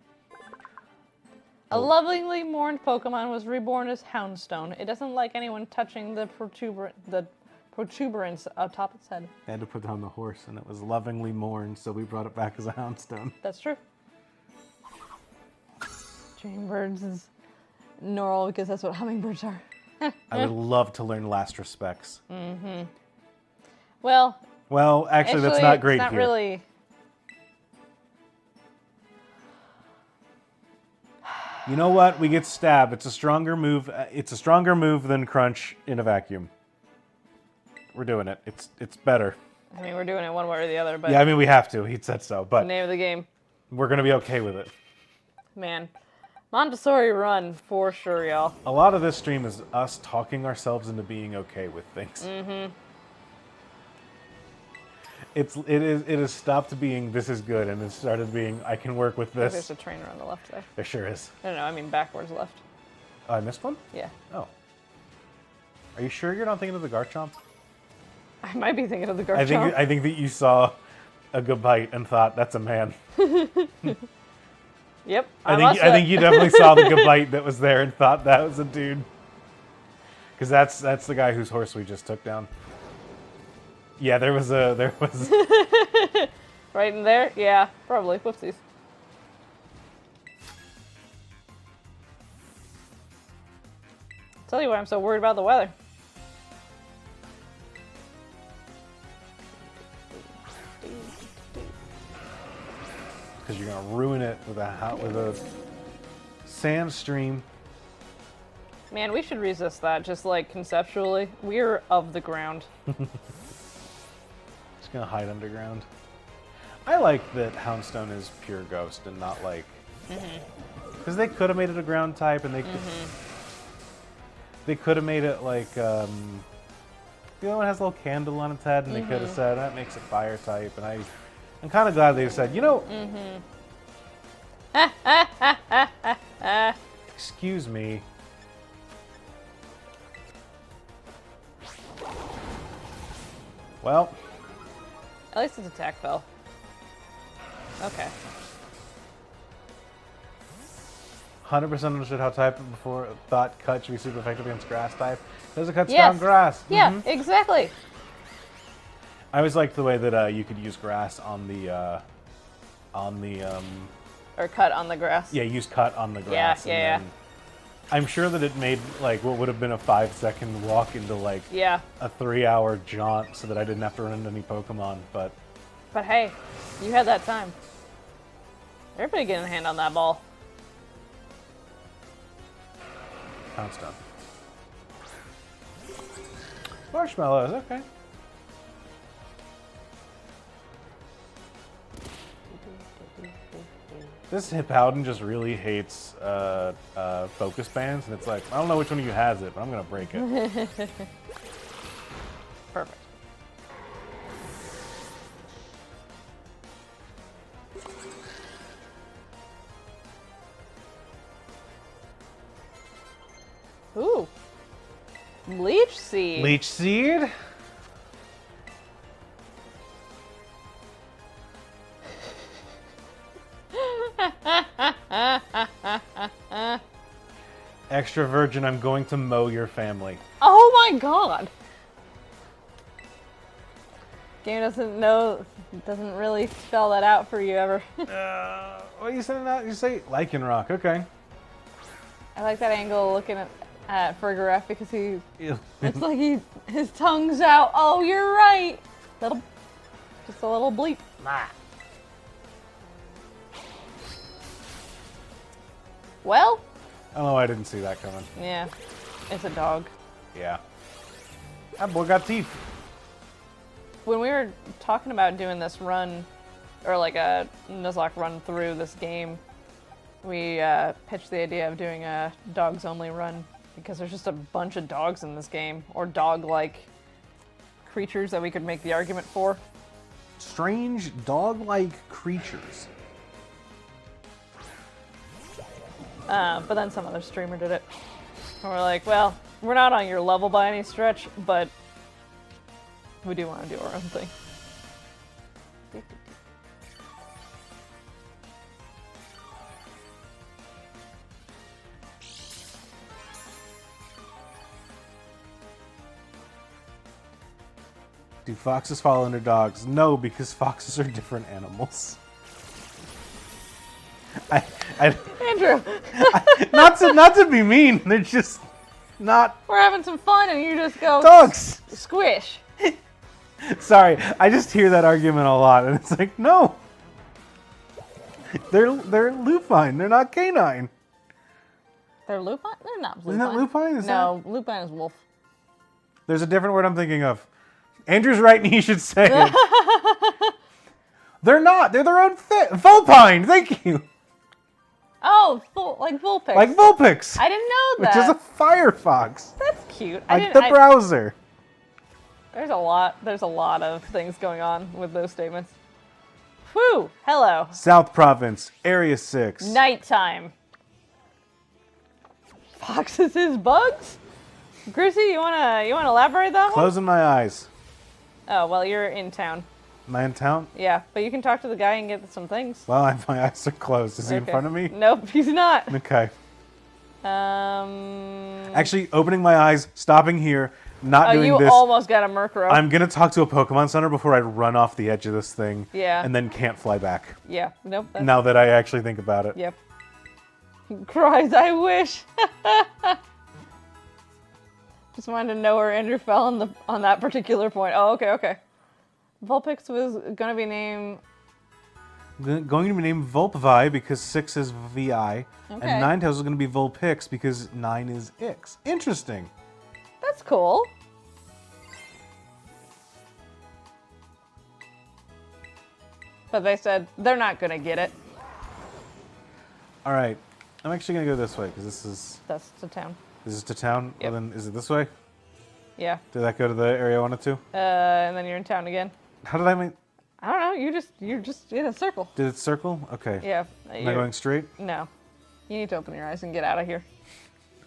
A lovingly mourned Pokemon was reborn as Houndstone. It doesn't like anyone touching the protuberance atop its head. They had to put down the horse, and it was lovingly mourned, so we brought it back as a Houndstone. That's true. Dreambirds is Normal because that's what hummingbirds are. I would love to learn last respects. Well, actually that's not great it's not here. really. You know what? We get Stab. It's a stronger move. It's a stronger move than Crunch in a vacuum. We're doing it. It's better. I mean, we're doing it one way or the other, but Yeah, I mean we have to. He said so, the but name of the game, we're gonna be okay with it. man. Montessori run for sure, y'all. A lot of this stream is us talking ourselves into being okay with things. It has stopped being this is good and it started being I can work with There's this. a trainer on the left there. There sure is. No, I mean backwards left. Oh, I missed one? Yeah. Oh. Are you sure you're not thinking of the Garchomp? I might be thinking of the Garchomp. I think that you saw a good bite and thought that's a man. Yep. I think you definitely saw the good bite that was there and thought that was a dude. Because that's the guy whose horse we just took down. Yeah, there was right in there? Yeah, probably. Whoopsies. Tell you why I'm so worried about the weather. because you're gonna ruin it with a sand stream. Man, we should resist that, just like conceptually. We're of the ground. Just gonna hide underground. I like that Houndstone is pure ghost and not like, because they could have made it a ground type, and they could have made it like the other one has a little candle on its head, and they could have said that makes it fire type, and I'm kind of glad they said, you know, excuse me. Well, At least its attack fell. Okay. 100% understood how type before thought cut should be super effective against grass type. Because it cuts Yes. down grass. Yeah, Mhm. exactly. I always liked the way that you could use grass on the Or cut on the grass. yeah, use cut on the grass. yeah. And then I'm sure that it made like what would have been a 5-second walk into like Yeah. a 3-hour jaunt, so that I didn't have to run into any Pokemon. But But hey, you had that time. Everybody getting a hand on that ball. Pound Stone. Marshmallows, okay. This Hippowdon just really hates focus bands, and it's like, I don't know which one of you has it, but I'm gonna break it. Perfect. Ooh. Leech seed. Leech Seed? Extra virgin, I'm going to mow your family. Oh my god. Game doesn't really spell that out for you ever. What you saying that? You say Lycanroc, okay. I like that angle looking at Fergaref because he Ew. it's like his tongue's out. Oh, you're right. Just a little bleep. Well, I don't know why I didn't see that coming. yeah, it's a dog. Yeah. That boy got teeth. When we were talking about doing this run, or like a Nuzlocke run through this game, we pitched the idea of doing a dogs only run because there's just a bunch of dogs in this game, or dog-like creatures that we could make the argument for. Strange dog-like creatures. But then some other streamer did it. And we're like, well, we're not on your level by any stretch, but we do want to do our own thing. Do foxes fall under dogs? No, because foxes are different animals. Andrew, not to be mean, they're just not we're having some fun and you just go dogs. squish. Sorry, I just hear that argument a lot, and it's like, no, they're lupine. They're not canine. They're lupine? They're not lupine. Isn't that lupine? No, lupine is wolf. There's a different word I'm thinking of. Andrew's right, and he should say it. They're not. They're their own thing. Vulpine. Thank you. Oh, like Vulpix. Like Vulpix, I didn't know which that. is a firefox. That's cute. Like the browser. There's a lot of things going on with those statements. Whew, hello. South Province, Area 6. Nighttime. Foxes is bugs? Grucy, you wanna elaborate that one? Closing my eyes. Oh, well, you're in town. Am I in town? Yeah, but you can talk to the guy and get some things. Well, my eyes are closed. Is he in Okay. front of me? Nope, he's not. Okay. Um. Actually, opening my eyes, stopping here, not Oh, doing you this. almost got a Murkrow. I'm gonna talk to a Pokemon Center before I run off the edge of this thing. Yeah. And then can't fly back. Yeah. Nope. That's, Now that I actually think about it. Yep. Cries, I wish. Just wanted to know where Andrew fell on that particular point. Oh, okay. Vulpix was gonna be named. Going to be named Vulpvi because 6 is VI. Okay. And Ninetales is going to be Vulpix because 9 is Ix. Interesting. That's cool. But they said they're not gonna get it. All right. I'm actually going to go this way because That's the town. this is to town. Yep. Well, then, is it this way? Yeah. Did that go to the area I wanted to? And then you're in town again. How did I make... I don't know. You're just in a circle. Did it circle? Okay. Yeah. Am I you're- going straight? No. You need to open your eyes and get out of here.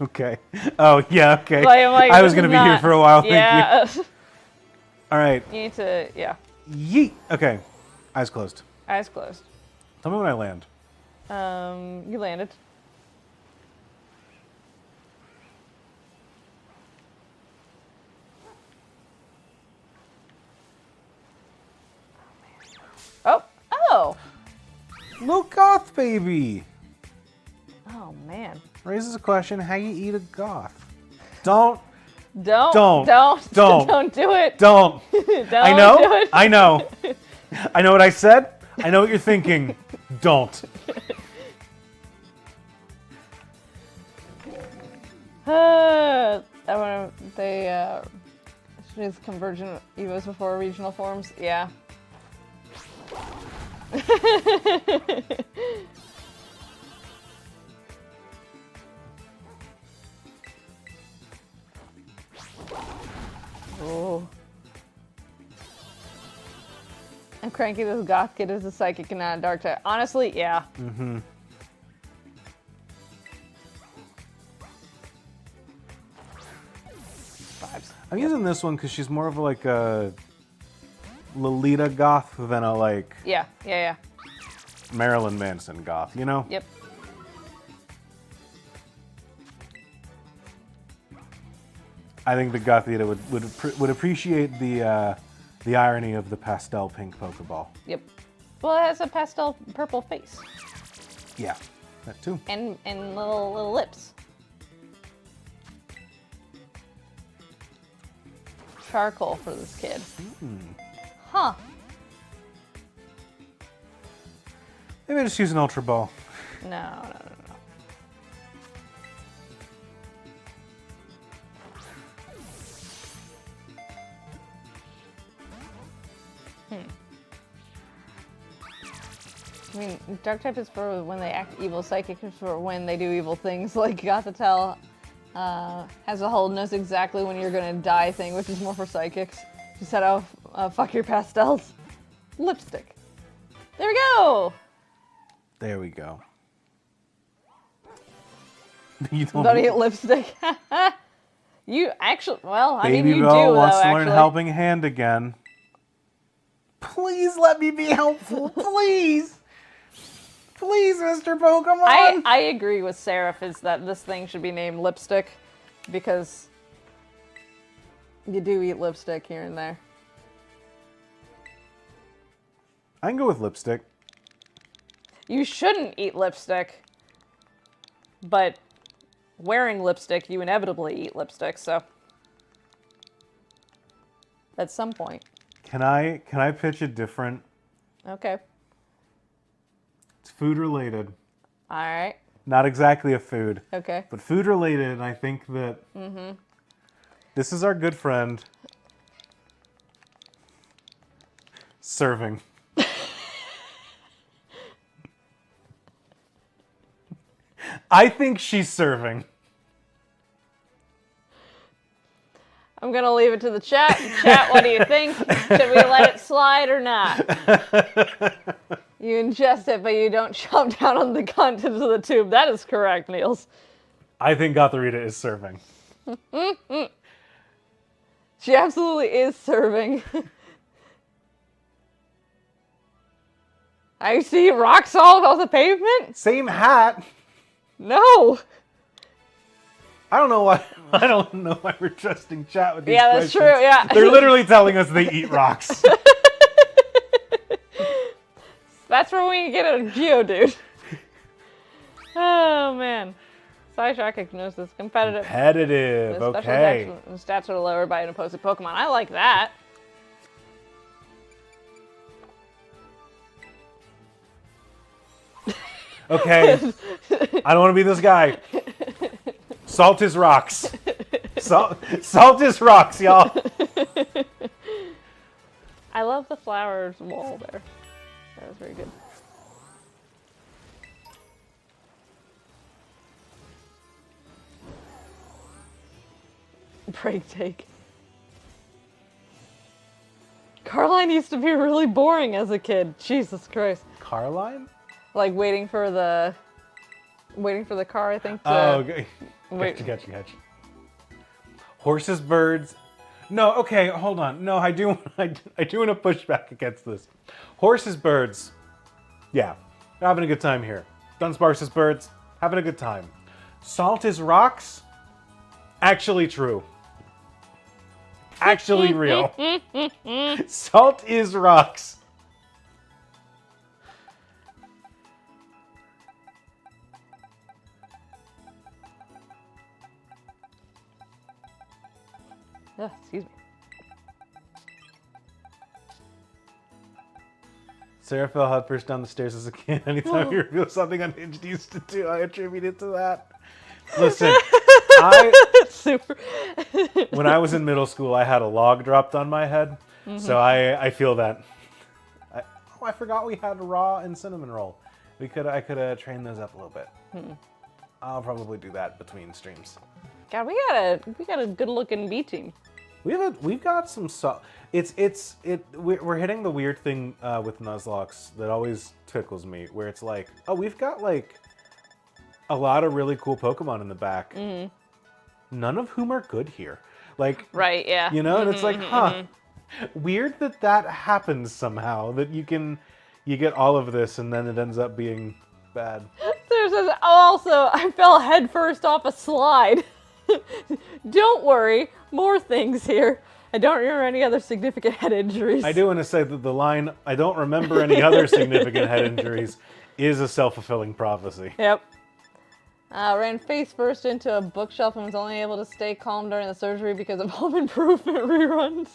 Okay. Oh, yeah, okay. Like, I was this going to is be here not- for a while. Thank Yeah. you. All right. You need to, yeah. Yeet. Okay. Eyes closed. Eyes closed. Tell me when I land. You landed. Oh! Little goth baby. Oh, man. Raises a question, how you eat a goth? Don't Don't do it. Don't. Don't I know. do it. I know. I know what I said. I know what you're thinking. Don't. They use convergent evos before regional forms. Yeah. Oh. I'm cranky. This goth kid is a psychic and not a dark type. Honestly, yeah. Mm-hmm. Vibes. I'm using this one because she's more of like a Lolita goth than a like Yeah. Marilyn Manson goth, you know? Yep. I think the Gothita would appreciate the irony of the pastel pink Pokeball. Yep. Well, it has a pastel purple face Yeah, that too. and little lips. Charcoal for this kid. Huh. Maybe I just use an Ultra Ball. No. I mean, dark type is for when they act evil. Psychic is for when they do evil things. Like Gothitelle has a whole knows exactly when you're gonna die thing, which is more for psychics. She said, "Oh, fuck your pastels." Lipstick. There we go. There we go. You Don't eat lipstick. You actually, well, I mean, Baby you Bell do wants though. to learn Actually, Helping Hand again. Please let me be helpful, please. Please, Mr. Pokemon. I agree with Seraph is that this thing should be named Lipstick because you do eat lipstick here and there. I can go with lipstick. You shouldn't eat lipstick, but wearing lipstick, you inevitably eat lipstick, so at some point. Can I pitch a different? Okay. It's food related. All right. Not exactly a food, Okay. but food related. And I think that this is our good friend serving. I think she's serving. I'm gonna leave it to the chat. Chat, what do you think? Should we let it slide or not? You ingest it, but you don't chomp down on the contents of the tube. That is correct, Niels. I think Gotharita is serving. She absolutely is serving. I see rocks all over the pavement? Same hat. No. I don't know why. I don't know why we're trusting chat with these Yeah, that's questions. true, yeah. They're literally telling us they eat rocks. That's where we get a Geodude. Oh, man. Psyshock knows this competitive. Competitive, The special okay. stats are lowered by an opposing Pokemon. I like that. Okay. I don't want to be this guy. Salt is rocks. Salt is rocks, y'all. I love the flowers wall there. That was very good. Break take. Carline used to be really boring as a kid. Jesus Christ. Carline? Like waiting for the car, I think. To, Oh, okay. Wait. Gotcha. Horses, birds. No, okay, hold on. No, I do want to push back against this. Horses, birds. Yeah. Having a good time here. Dunsparce's birds, having a good time. Salt is rocks? Actually true. Actually real. Salt is rocks. Excuse me. Sarah fell headfirst down the stairs as a kid. Anytime you reveal something unhinged used to do, I attribute it to that. Listen, Super. when I was in middle school, I had a log dropped on my head. So I feel that. I forgot we had raw and cinnamon roll. I could have trained those up a little bit. I'll probably do that between streams. God, we got a good looking B team. We've got some we're hitting the weird thing with Nuzlocke that always tickles me, where it's like, oh, we've got like a lot of really cool Pokemon in the back, none of whom are good here. Like, right, yeah. You know, and it's like, weird that happens somehow, that you get all of this and then it ends up being bad. There's also, I fell headfirst off a slide. Don't worry, more things here. I don't remember any other significant head injuries. I do want to say that the line, I don't remember any other significant head injuries, is a self-fulfilling prophecy. Yep. Ran face first into a bookshelf and was only able to stay calm during the surgery because of home improvement reruns.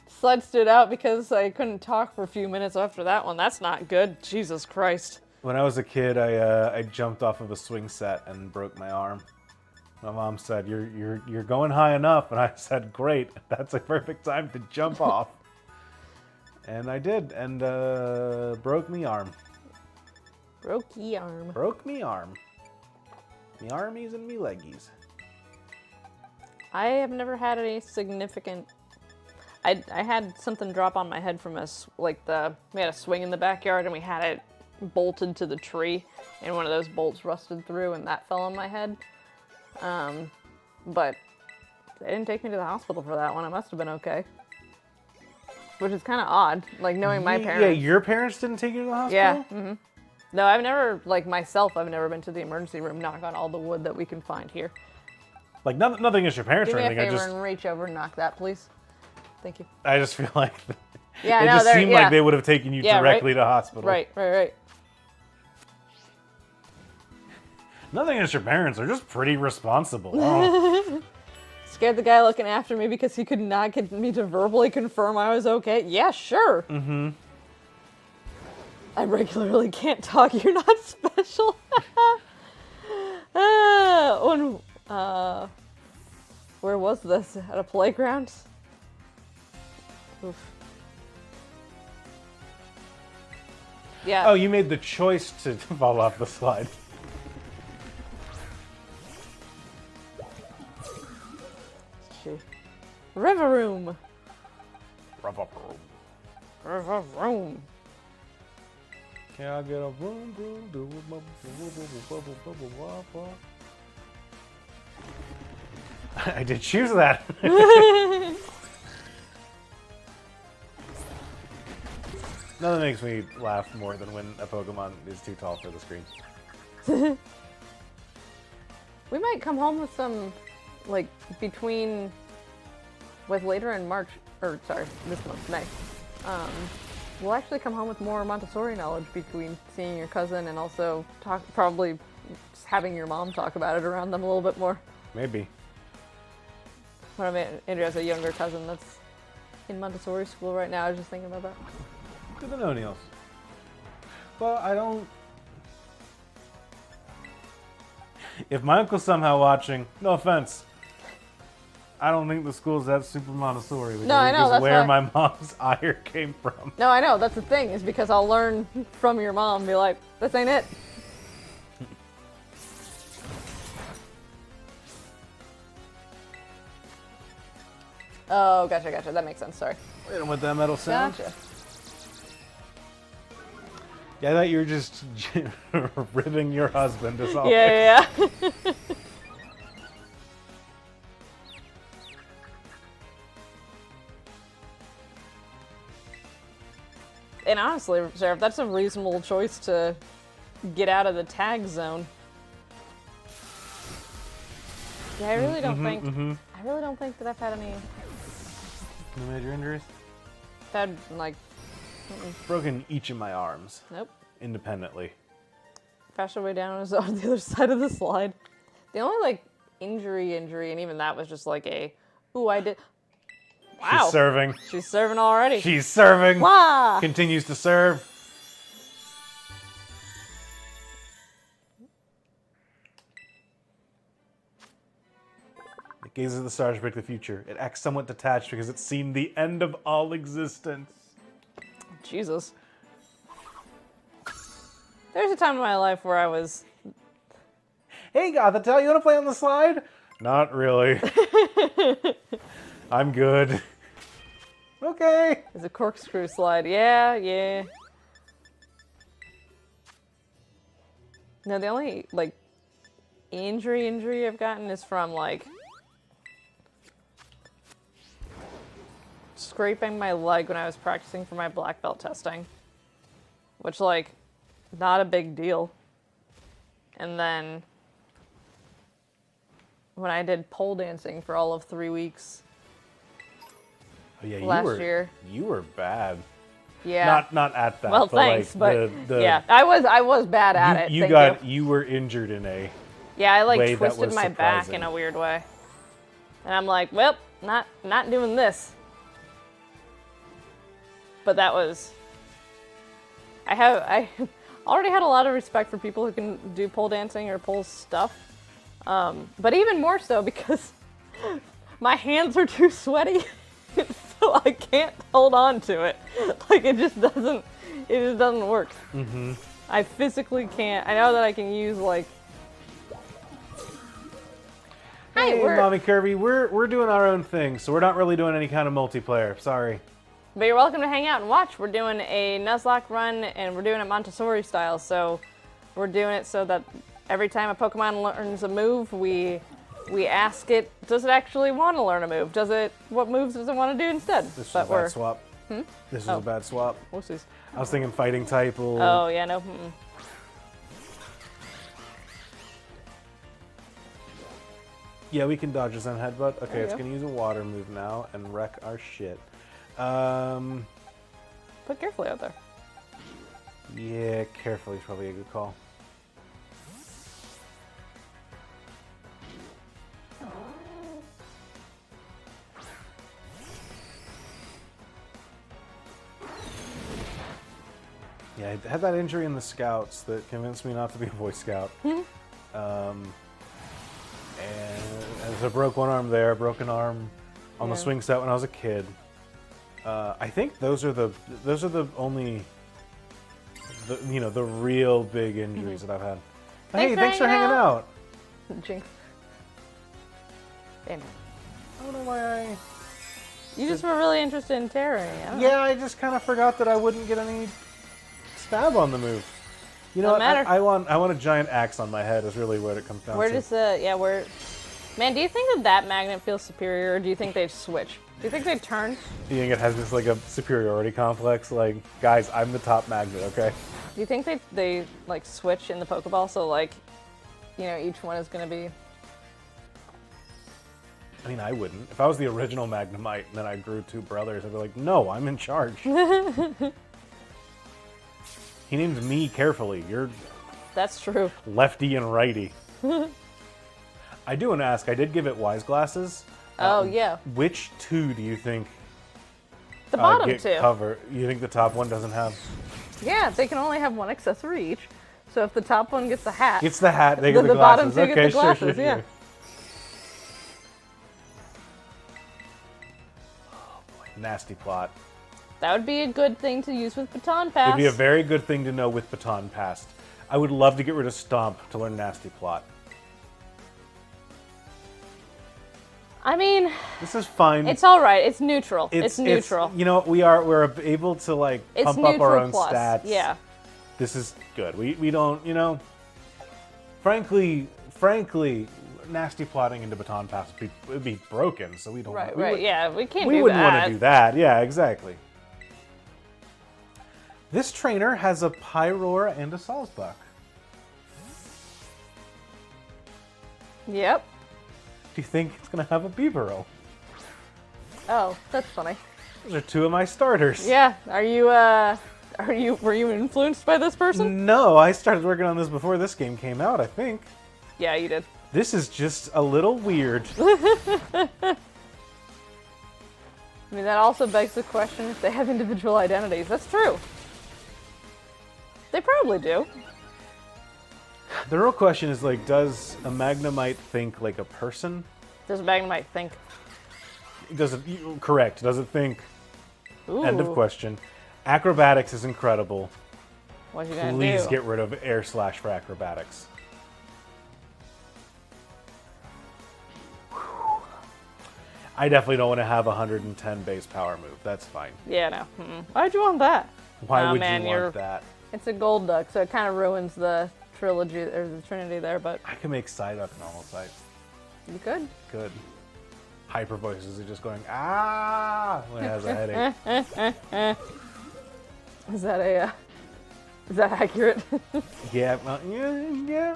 Sled stood out because I couldn't talk for a few minutes after that one. That's not good. Jesus Christ. When I was a kid, I jumped off of a swing set and broke my arm. My mom said, "You're going high enough," and I said, "Great, that's a perfect time to jump off." And I did, and broke me arm. Broke ye arm. Broke me arm. Me armies and me leggies. I have never had any significant. I had something drop on my head from we had a swing in the backyard and we had it bolted to the tree, and one of those bolts rusted through and that fell on my head. But they didn't take me to the hospital for that one. I must have been okay. Which is kind of odd, like knowing my parents. Yeah, your parents didn't take you to the hospital? Yeah. Mm-hmm. No, I've never, I've never been to the emergency room, knock on all the wood that we can find here. Like, nothing against your parents Do or me a anything. favor and reach over and knock that, please. Thank you. I just feel like Yeah, it no, just seemed like they would have taken you directly to hospital. Right. Nothing against your parents. They're just pretty responsible. Oh. Scared the guy looking after me because he could not get me to verbally confirm I was okay. Yeah, sure. Mm-hmm. I regularly can't talk. You're not special. Where was this? At a playground? Oof. Yeah. Oh, you made the choice to fall off the slide. River room. River room. Can I get a room? I did choose that. Nothing makes me laugh more than when a Pokemon is too tall for the screen. We might come home with some, later in March, this month, May. We'll actually come home with more Montessori knowledge between seeing your cousin and also probably just having your mom talk about it around them a little bit more. Maybe. Andrew has a younger cousin that's in Montessori school right now. I was just thinking about that. To the no-neals. Well, I don't... If my uncle's somehow watching, no offense, I don't think the school's that super Montessori. No, I know, that's where why. my mom's ire came from. No, I know, that's the thing, is because I'll learn from your mom and be like, this ain't it. Oh, gotcha, that makes sense, sorry. Hit him with that metal sound. Gotcha. Yeah, I thought you were just ribbing your husband as always. Yeah. And honestly, Sheriff, that's a reasonable choice to get out of the tag zone. Yeah, I really don't think. I really don't think that I've had any. No major injuries? I've had like. Broken each of my arms Nope. independently. Faster way down is on the other side of the slide. The only like injury, and even that was just like a. Ooh, I did. Wow. She's serving. She's serving already. She's serving. Wah! Continues to serve. It gazes at the stars to predict the future. It acts somewhat detached because it's seen the end of all existence. Jesus. There's a time in my life where I was. Hey, Gothitelle, you want to play on the slide? Not really. I'm good. Okay. It's a corkscrew slide. Yeah. No, the only, like, injury I've gotten is from, like, scraping my leg when I was practicing for my black belt testing. Which, like, not a big deal. And then when I did pole dancing for all of 3 weeks Oh, yeah, last year. You were bad. Yeah. Not at that. Well, but thanks, like but yeah, I was bad at it. Thank you. You were injured in a. Yeah, I like way that twisted was my back surprising. in a weird way, and I'm like, well, not doing this. But that was. I already had a lot of respect for people who can do pole dancing or pole stuff, but even more so because my hands are too sweaty. So I can't hold on to it. Like it just doesn't work. Mm-hmm. I physically can't. I know that I can use like. Hey, Mommy Kirby, we're doing our own thing, so we're not really doing any kind of multiplayer. Sorry. But you're welcome to hang out and watch. We're doing a Nuzlocke run, and we're doing it Montessori style. So we're doing it so that every time a Pokemon learns a move, we ask it, does it actually want to learn a move? What moves does it want to do instead? This was a bad swap. This was a bad swap. Whoopsies. I was thinking fighting type will... Oh, yeah, no. Mm-mm. Yeah, we can dodge his own headbutt. Okay, it's go. going to use a water move now and wreck our shit. Put carefully out there. Yeah, carefully is probably a good call. Yeah, I had that injury in the Scouts that convinced me not to be a Boy Scout. And so I broke one arm there, broke an arm on the swing set when I was a kid. I think those are the only, the real big injuries that I've had. Thanks for hanging out. Jinx. Damn it. I don't know why You just were really interested in terroring. I just kind of forgot that I wouldn't get any stab on the move. You know, Doesn't matter. I want a giant axe on my head is really what it comes down to. Man, do you think that magnet feels superior, or do you think they'd switch? Do you think they'd turn? Do you think it has this like a superiority complex? Like, guys, I'm the top magnet, okay? Do you think they like switch in the Pokeball, so like, each one is gonna be... I mean, I wouldn't. If I was the original Magnemite and then I grew two brothers, I'd be like, no, I'm in charge. He named me carefully. You're That's true. lefty and righty. I do want to ask, I did give it wise glasses. Oh, yeah. Which two do you think The bottom get two. cover? You think the top one doesn't have? Yeah, they can only have one accessory each. So if the top one gets the hat, It's the hat, they get the bottom glasses. two get the glasses, sure. yeah. Oh boy, nasty plot. that would be a good thing to use with Baton Pass. It'd be a very good thing to know with Baton Passed. I would love to get rid of Stomp to learn Nasty Plot. I mean, This is fine. it's all right. It's neutral. It's neutral. We're able to like It's pump neutral up our own plus. stats. Yeah. This is good. We don't, frankly, Nasty Plotting into Baton Pass would be broken, so we don't Right. we would- Yeah, we can't We do wouldn't that. want to do that. Yeah, exactly. This trainer has a Pyroar and a Salzbuck. Yep. Do you think it's going to have a Bibarel? Oh, that's funny. Those are two of my starters. Yeah. Were you influenced by this person? No, I started working on this before this game came out, I think. Yeah, you did. This is just a little weird. I mean, that also begs the question if they have individual identities. That's true. They probably do. The real question is, like, does a Magnemite think like a person? Does Magnemite think? Does it, correct, does it think? Ooh. End of question. Acrobatics is incredible. What's you gonna Please do? get rid of air slash for acrobatics. I definitely don't want to have 110 base power move. That's fine. Yeah, no. Why'd you want that? Why Aw, would man, you want that? It's a gold duck, so it kind of ruins the trilogy or the trinity there, but I can make Psyduck normal type. you could. Good. Hyper voices are just going, ah, when it has a headache. Is that accurate? Yeah, well, yeah.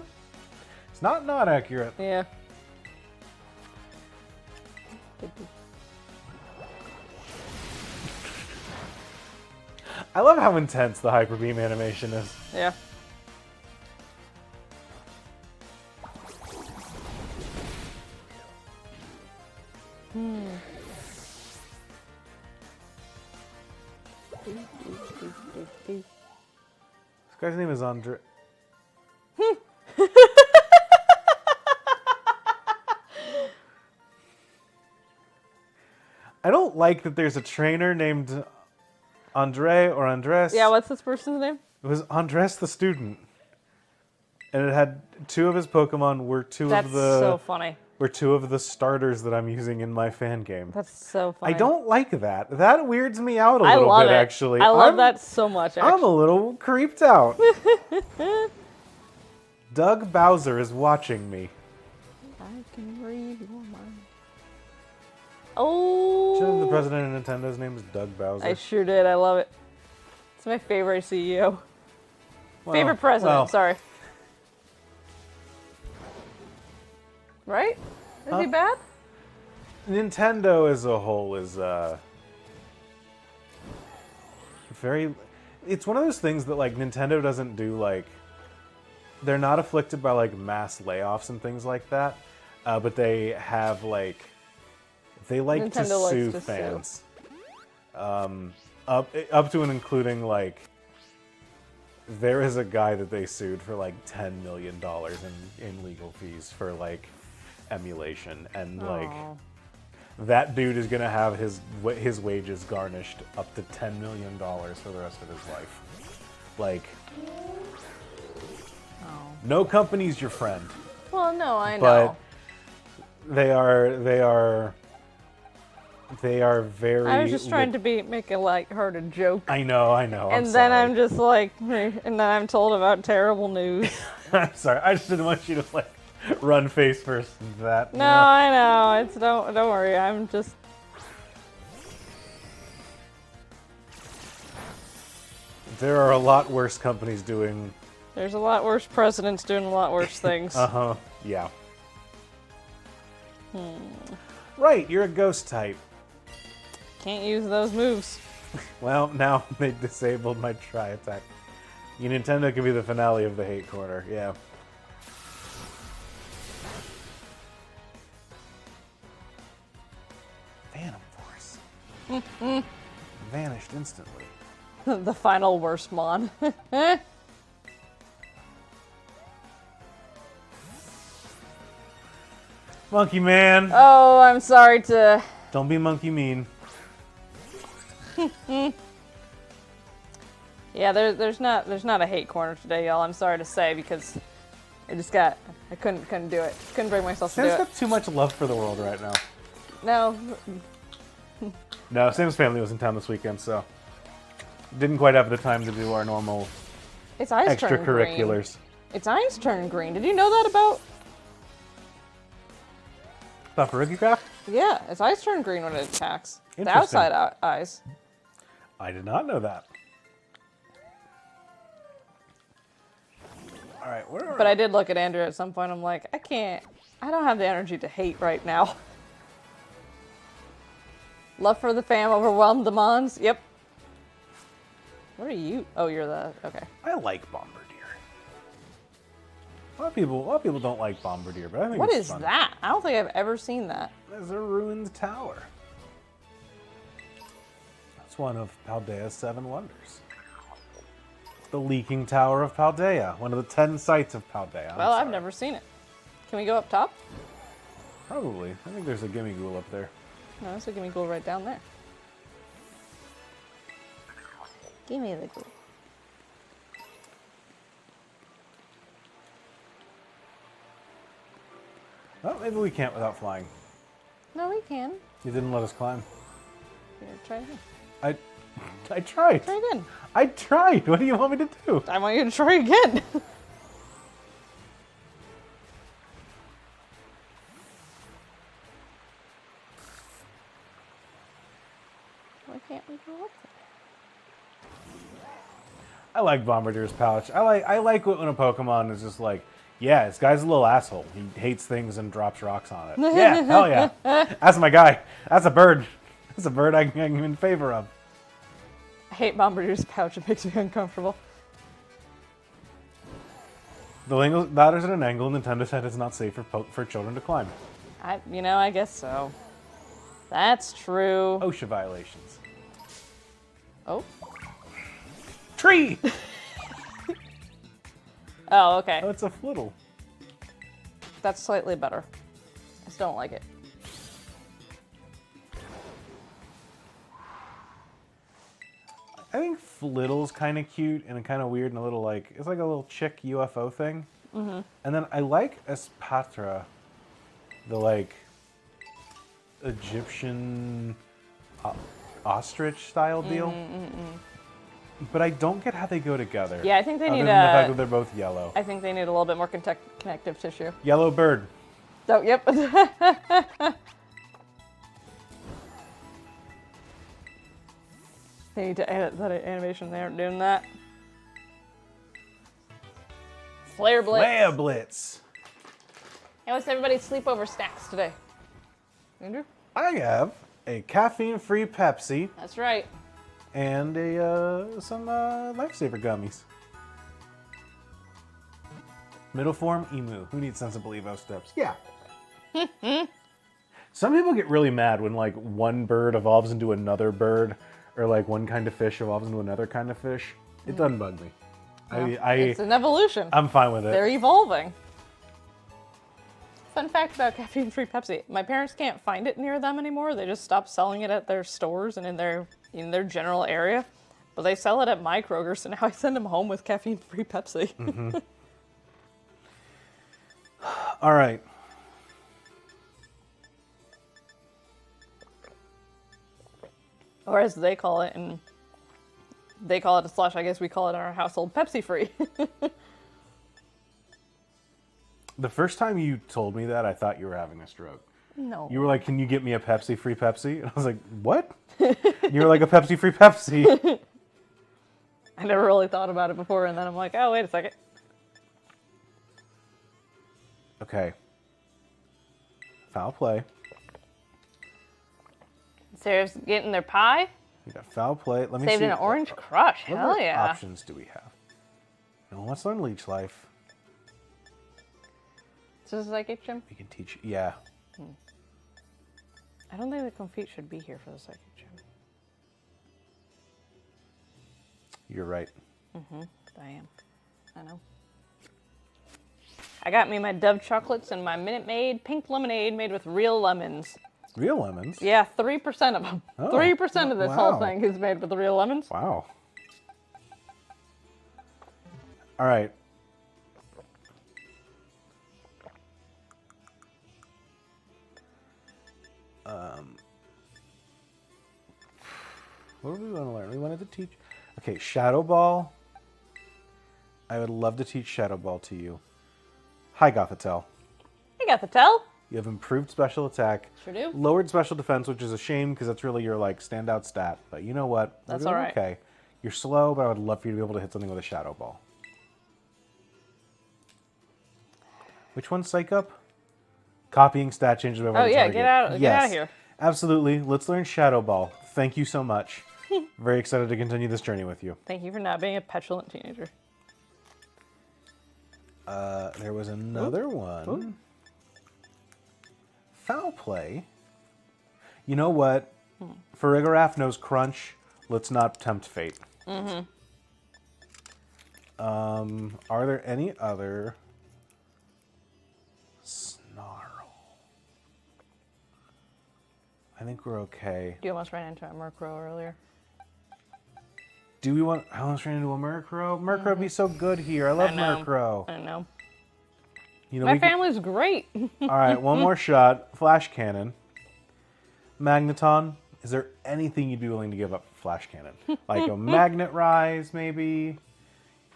It's not accurate. Yeah. I love how intense the Hyper Beam animation is. Yeah. This guy's name is Andre. I don't like that there's a trainer named Andre or Andres. Yeah, what's this person's name? It was Andres the student. And it had two of his Pokemon were two That's of the so funny. were two of the starters that I'm using in my fan game. That's so funny. I don't like that. That weirds me out a I little love bit it. actually. I love I'm- that so much, I'm actually. a little creeped out. Doug Bowser is watching me. I can read your mind. Oh. Do you know the president of Nintendo's name is Doug Bowser? I sure did. I love it. It's my favorite CEO. Well, Favorite president, well, sorry. Right? Is he bad? Nintendo as a whole is very. It's one of those things that like Nintendo doesn't do like. They're not afflicted by like mass layoffs and things like that, but they have like. They like Nintendo to likes sue to fans. Up to and including like. There is a guy that they sued for like $10 million in legal fees for like emulation, and like Aw. that dude is gonna have his wages garnished up to $10 million for the rest of his life. Like, no company's your friend, Well, no, I know. but they are very. I was just trying to make a lighthearted joke. I know. and I'm then sorry. I'm just like, and then I'm told about terrible news. I'm sorry. I just didn't want you to like run face first into that. No, I know. It's don't worry. I'm just. There are a lot worse companies doing. There's a lot worse presidents doing a lot worse things. Yeah. Right, you're a ghost type. Can't use those moves. Well, now they disabled my tri-attack. Nintendo could be the finale of the hate corner, yeah. Phantom Force. Vanished instantly. The final worst mon. Monkey Man! Oh, I'm sorry to. Don't be monkey mean. Yeah, there's not a hate corner today, y'all. I'm sorry to say, because I couldn't do it. Couldn't bring myself to do Sam's it. got too much love for the world right now. No, No, Sam's family was in town this weekend, so didn't quite have the time to do our normal its eyes turn green. extracurriculars. Its eyes turn green. Did you know that about? Thought for Rookie Craft? Yeah, its eyes turn green when it attacks. The Interesting. outside eyes. I did not know that. All right, where are But I did look at Andrew at some point. I'm like, I don't have the energy to hate right now. Love for the fam overwhelmed the Mons. Yep. What are you? Oh, you're the, okay. I like Bombardier. A lot of people don't like Bombardier, but I think What it's is fun. that? I don't think I've ever seen that. There's a ruined tower. That's one of Paldea's 7 wonders. The Leaking Tower of Paldea, one of the 10 sites of Paldea. Well, I've never seen it. Can we go up top? Probably. I think there's a gimme ghoul up there. No, so give me ghoul right down there. Give me the ghoul. Oh, maybe we can't without flying. No, we can. You didn't let us climb. Here, try again. I tried. Try again. I tried. What do you want me to do? I want you to try again. Why can't we go up there? I like Bombardier's pouch. I like it when a Pokemon is just like, yeah, this guy's a little asshole. He hates things and drops rocks on it. Yeah, hell yeah. That's my guy. That's a bird. That's a bird I'm in favor of. I hate Bombardier's pouch. It makes me uncomfortable. The ladder's at an angle. Nintendo said it's not safe for children to climb. I guess so. That's true. OSHA violations. Oh. Tree! Oh, okay. Oh, it's a flittle. That's slightly better. I just don't like it. I think Flittle's kind of cute and kind of weird and a little like, it's like a little chick UFO thing. Mm-hmm. And then I like Espatra, the like Egyptian ostrich style deal. But I don't get how they go together. Yeah, I think they other need than the fact that they're both yellow. I think they need a little bit more connective tissue. Yellow bird. So, yep. They need to edit that animation. They aren't doing that. Flare Blitz. Flare Blitz. Hey, what's everybody's sleepover snacks today? Andrew? I have a caffeine-free Pepsi That's right. and some Lifesaver gummies. Middle form, emu. Who needs sensible Evo steps? Yeah. Some people get really mad when like one bird evolves into another bird, or like one kind of fish evolves into another kind of fish. It doesn't bug me. It's an evolution. I'm fine with it. They're evolving. Fun fact about caffeine-free Pepsi. My parents can't find it near them anymore. They just stopped selling it at their stores and in their general area. But they sell it at my Kroger, so now I send them home with caffeine-free Pepsi. Mm-hmm. All right. Or as they call it, and they call it a slush, I guess we call it in our household Pepsi-free. The first time you told me that, I thought you were having a stroke. No. You were like, "Can you get me a Pepsi-free Pepsi?" And I was like, "What?" You were like, "A Pepsi-free Pepsi." I never really thought about it before, and then I'm like, oh, wait a second. Okay. Foul play. Sarah's getting their pie. We got foul play. Let me Saved see. in an orange crush. What Hell other yeah. options do we have? No, let's learn Leech Life. Is this a psychic gym? We can teach. Yeah. I don't think the Confit should be here for the psychic gym. You're right. I am. I know. I got me my Dove chocolates and my Minute Maid pink lemonade made with real lemons. Real lemons. Yeah, 3% of them. Oh, 3% of this whole wow. thing is made with real lemons. Wow. All right. What do we want to learn? We wanted to teach. Okay, Shadow Ball. I would love to teach Shadow Ball to you. Hi, Gothitelle. I got the tell. You have improved special attack. Sure do. Lowered special defense, which is a shame because that's really your like standout stat. But you know what? We're That's doing all right. Okay. You're slow, but I would love for you to be able to hit something with a Shadow Ball. Which one's Psych Up? Copying stat changes by Oh the yeah, target. get out of Yes, here. absolutely. Let's learn Shadow Ball. Thank you so much. Very excited to continue this journey with you. Thank you for not being a petulant teenager. There was another one. Ooh. Foul play. You know what? Farigarath knows crunch. Let's not tempt fate. Mm-hmm. Are there any other? Snarl. I think we're okay. You almost ran into a Murkrow earlier. Do we want? I almost ran into a Murkrow. Murkrow would be so good here. I love I know. Murkrow. I know. You know, My we could- family's great. All right, one more shot. Flash cannon. Magneton. Is there anything you'd be willing to give up for Flash cannon? Like a Magnet Rise, maybe?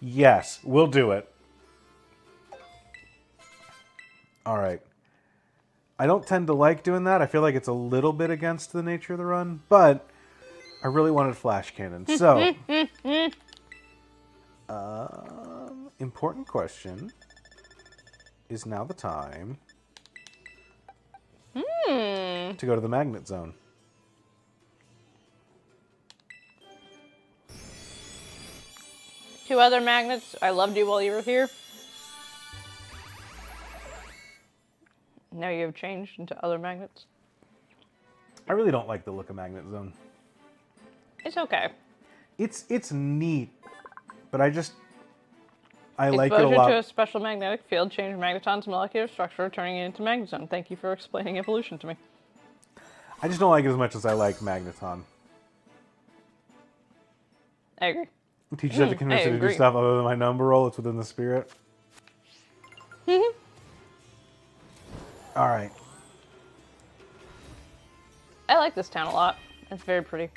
Yes, we'll do it. All right. I don't tend to like doing that. I feel like it's a little bit against the nature of the run, but I really wanted Flash cannon. So, important question. Is now the time to go to the Magnet Zone. Two other magnets. I loved you while you were here. Now you have changed into other magnets. I really don't like the look of Magnet Zone. It's okay. It's neat, but I like it a Exposure lot. to a special magnetic field changed Magneton's molecular structure, turning it into Magnezone. Thank you for explaining evolution to me. I just don't like it as much as I like Magneton. I agree. Teachers have to convince I you to do agree. stuff other than my number roll. It's within the spirit. All right. I like this town a lot. It's very pretty.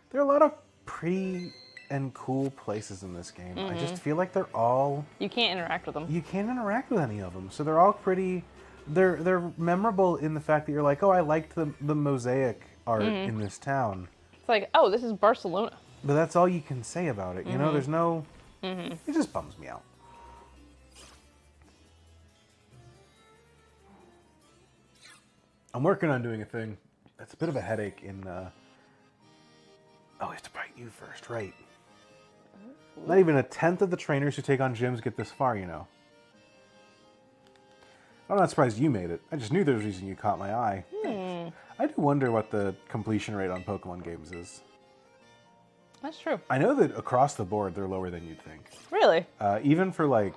There are a lot of pretty and cool places in this game. I just feel like they're all... You can't interact with them. You can't interact with any of them. So they're all pretty... They're memorable in the fact that you're like, oh, I liked the mosaic art in this town. It's like, oh, this is Barcelona. But that's all you can say about it. You know, there's no... It just bums me out. I'm working on doing a thing that's a bit of a headache in... Oh, we have to bite you first, right? Not even a tenth of the trainers who take on gyms get this far, you know. I'm not surprised you made it. I just knew there was a reason you caught my eye. I do wonder what the completion rate on Pokemon games is. That's true. I know that across the board they're lower than you'd think. Really? Even for like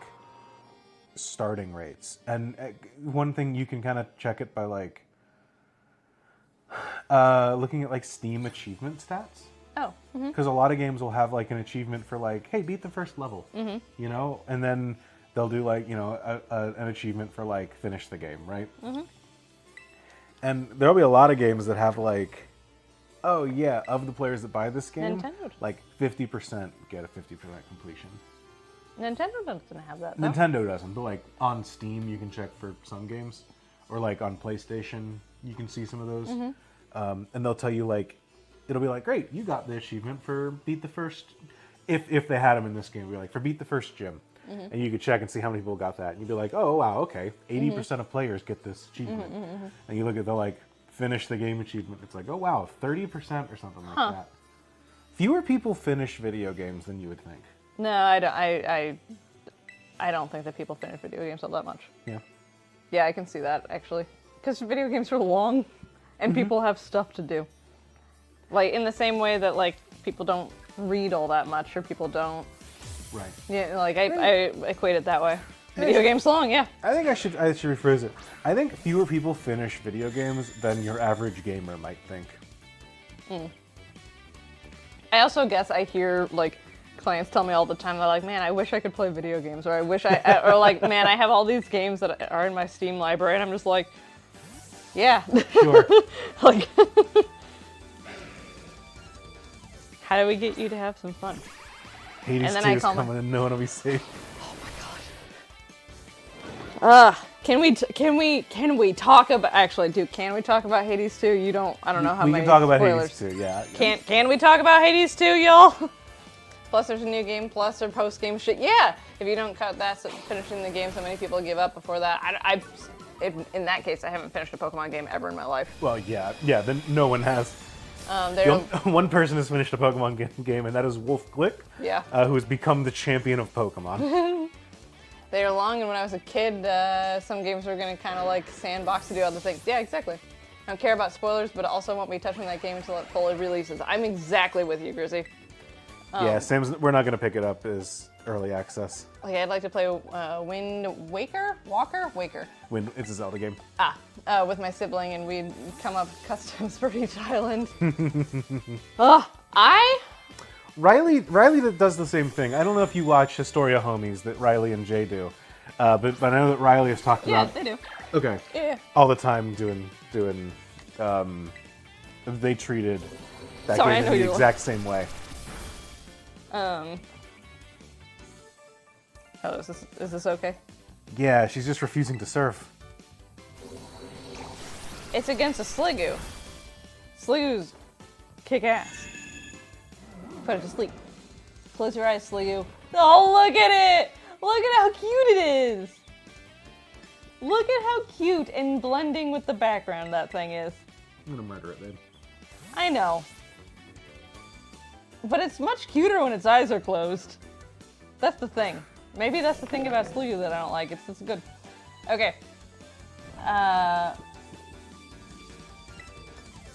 starting rates. And one thing you can kind of check it by like looking at like Steam achievement stats. Oh. Because a lot of games will have like an achievement for like, hey, beat the first level, you know, and then they'll do like, you know, an achievement for like finish the game, right? And there'll be a lot of games that have like, oh yeah, of the players that buy this game, Nintendo. like 50% get a 50% completion. Nintendo doesn't have that, though. Nintendo doesn't, but like on Steam you can check for some games, or like on PlayStation you can see some of those, and they'll tell you like, it'll be like, great, you got the achievement for beat the first, if they had them in this game, it'd be like, for beat the first gym. And you could check and see how many people got that. And you'd be like, oh, wow, okay. 80% of players get this achievement. And you look at the, like, finish the game achievement. It's like, oh, wow, 30% or something like that. Fewer people finish video games than you would think. No, I don't think that people finish video games all that much. Yeah. Yeah, I can see that, actually. Because video games are long, and people have stuff to do. Like, in the same way that, like, people don't read all that much, or people don't... Right. Yeah, like, I equate it that way. Video games long, yeah. I think I should rephrase it. I think fewer people finish video games than your average gamer might think. I also guess I hear, like, clients tell me all the time, they're like, man, I wish I could play video games, or I wish or like, man, I have all these games that are in my Steam library, and I'm just like, yeah. Sure. Like, how do we get you to have some fun? Hades And then 2 I is call coming and no one will be safe. Can we talk about, actually, dude, can we talk about Hades 2? I don't know how we many can talk about spoilers. Hades 2, yeah. Can we talk about Hades 2, y'all? Plus there's a new game, plus there's post-game shit. Yeah, If you don't count that finishing the game, so many people give up before that. In that case, I haven't finished a Pokemon game ever in my life. Well, yeah, then no one has. One person has finished a Pokemon game, and that is Wolf Glick, Yeah. Who has become the champion of Pokemon. They are long, and when I was a kid, some games were going to kind of like sandbox to do other things. Yeah, exactly. I don't care about spoilers, but also won't be touching that game until it fully releases. I'm exactly with you, Grizzy. Yeah, we're not going to pick it up as early access. Okay, I'd like to play Wind Waker? It's a Zelda game. With my sibling, and we'd come up with customs for each island. Riley that does the same thing. I don't know if you watch Historia Homies that Riley and Jay do, but I know that Riley has talked Yeah, about. they do. Okay. Yeah. All the time doing. They treated that Sorry, I game know in the you- exact same way. Oh, is this okay? Yeah, she's just refusing to surf. It's against a Sliggoo. Sliggoo's kick ass. Put it to sleep. Close your eyes, Sliggoo. Oh, look at it! Look at how cute it is! Look at how cute and blending with the background that thing is. I'm gonna murder it, babe. I know. But it's much cuter when its eyes are closed. That's the thing. Maybe that's the thing about Sliggoo that I don't like. It's good. Okay.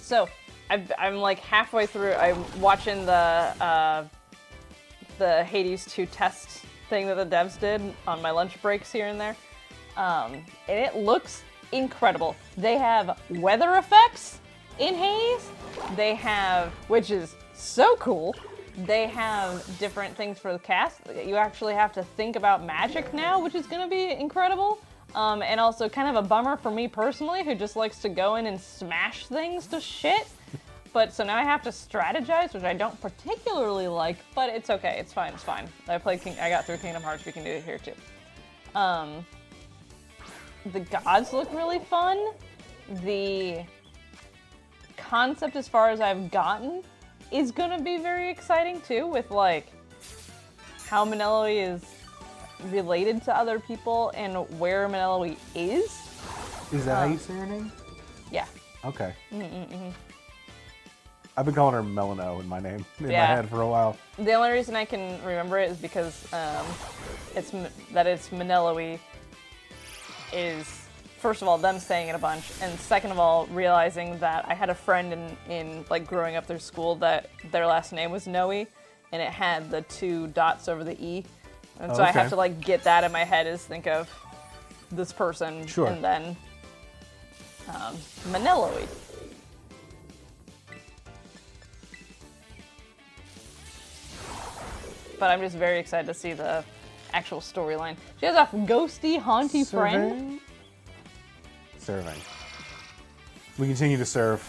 So, I'm like halfway through. I'm watching the Hades 2 test thing that the devs did on my lunch breaks here and there. And it looks incredible. They have weather effects in Hades. They have, which is so cool. They have different things for the cast. You actually have to think about magic now, which is going to be incredible. And also kind of a bummer for me personally, who just likes to go in and smash things to shit. But so now I have to strategize, which I don't particularly like, but it's okay. It's fine. It's fine. I got through Kingdom Hearts. We can do it here too. The gods look really fun. The concept, as far as I've gotten, is gonna be very exciting too, with like how Manelli is related to other people and where Manelli is. Is that how you say her name? Yeah. Okay. I've been calling her Melano in my Yeah. head for a while. The only reason I can remember it is because it's Manelli is, first of all, them saying it a bunch, and second of all, realizing that I had a friend in like growing up through school that their last name was Noe, and it had the 2 dots over the E, and so I have to like get that in my head as think of this person, Sure. and then Manelli. But I'm just very excited to see the actual storyline. She has a ghosty, haunty friend. Serving. We continue to serve.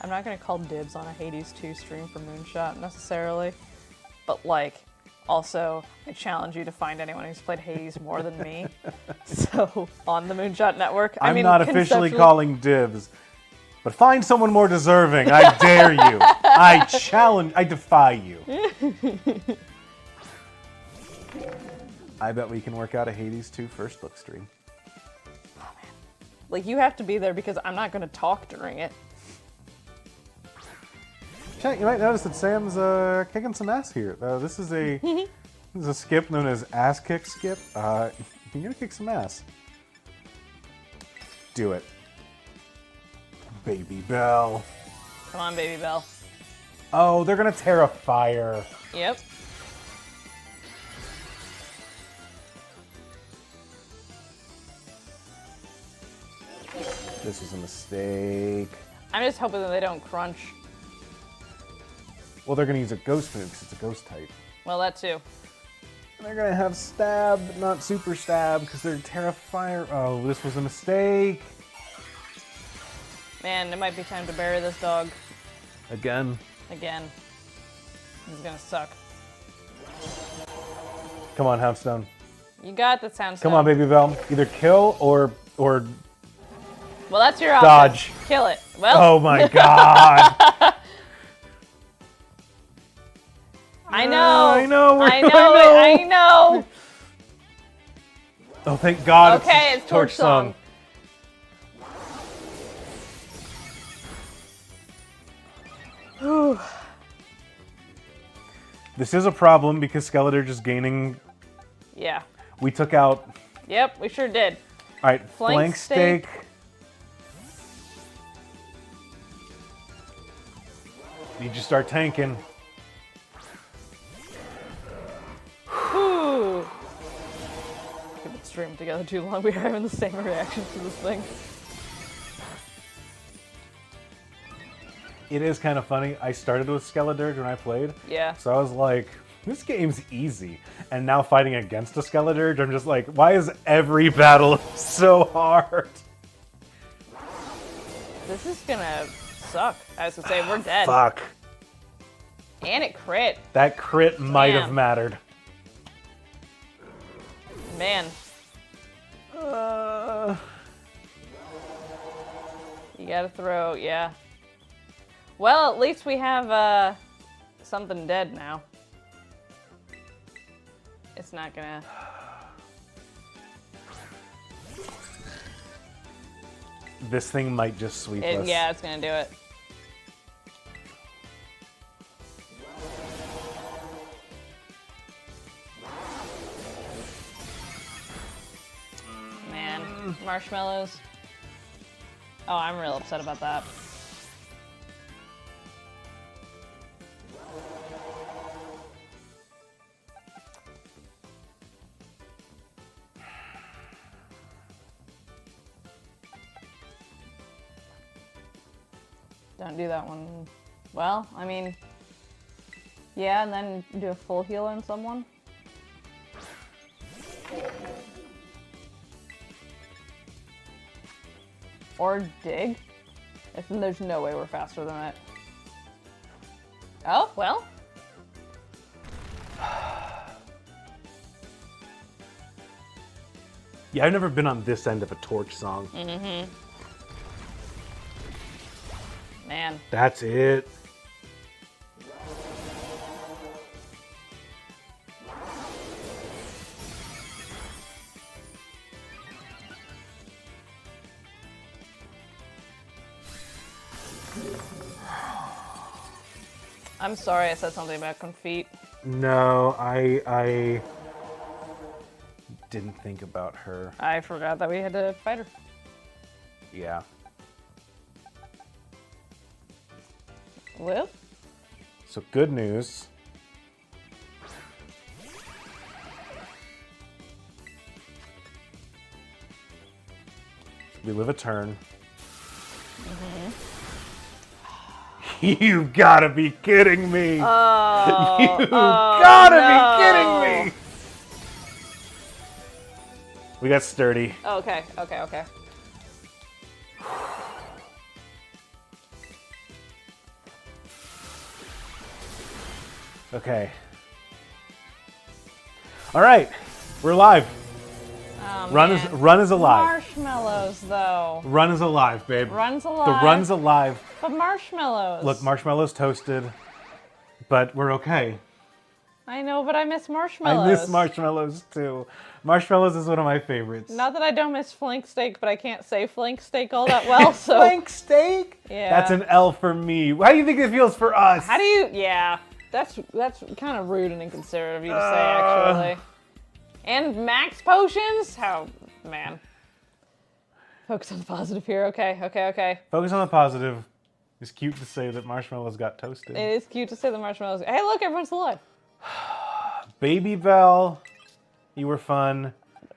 I'm not gonna call dibs on a Hades 2 stream for Moonshot necessarily, but like, also, I challenge you to find anyone who's played Hades more than me. So, on the Moonshot Network, I'm not officially calling dibs, but find someone more deserving. I dare you. I challenge, I defy you. I bet we can work out a Hades 2 first look stream. Like, you have to be there because I'm not gonna talk during it. Chat, you might notice that Sam's kicking some ass here. This is a skip known as Ass Kick Skip. You're gonna kick some ass. Do it. Baby Bell. Come on, Baby Bell. Oh, they're gonna tear a fire. Yep. This was a mistake. I'm just hoping that they don't crunch. Well, they're gonna use a ghost move because it's a ghost type. Well, that too. They're gonna have stab, but not super stab because they're Terra Fire. Oh, this was a mistake. Man, it might be time to bury this dog. Again. Again. This is gonna suck. Come on, Houndstone. You got the sound. Come on, Baby Bell. Either kill or Well, that's your option. Dodge. Kill it. Well. Oh my god. I know. I know. I know. Oh, thank God. Okay, it's Torch Song. This is a problem because Skeletor is gaining. Yeah. We took out. Yep, we sure did. All right, Flank steak. Need you start tanking. Whew. We've been streaming together too long. We're having the same reaction to this thing. It is kind of funny. I started with Skeletor when I played. Yeah. So I was like, this game's easy. And now fighting against a Skeletor, I'm just like, why is every battle so hard? This is gonna suck. I was gonna say, we're dead. Fuck. And it crit. That crit might have Damn. mattered. Man. You gotta throw, yeah. Well, at least we have something dead now. It's not gonna... This thing might just sweep us. Yeah, it's gonna do it. Man, marshmallows. Oh, I'm real upset about that. Don't do that one. Well, I mean, yeah, and then do a full heal on someone. Or dig. There's no way we're faster than that. Oh, well. Yeah, I've never been on this end of a Torch Song. Mm-hmm. Man. That's it. I'm sorry I said something about confit. No, I didn't think about her. I forgot that we had to fight her. Yeah. Well. So good news. We live a turn. Mm-hmm. You gotta be kidding me! Oh, You gotta be kidding me! We got sturdy. Okay, okay, okay. Okay. All right, we're alive. Oh, Run man. is alive. Marshmallows, though. Run is alive, babe. Run's alive. The run's alive. But marshmallows. Look, marshmallows toasted, but we're okay. I know, but I miss marshmallows. I miss marshmallows too. Marshmallows is one of my favorites. Not that I don't miss flank steak, but I can't say flank steak all that well, so. Flank steak? Yeah. That's an L for me. How do you think it feels for us? How do you, yeah. That's kind of rude and inconsiderate of you to say, actually. And max potions? How, man. Focus on the positive here. Okay, okay, okay. Focus on the positive. It's cute to say that marshmallows got toasted. It is cute to say the marshmallows. Hey, look, everyone's alive. Baby Bell, you were fun.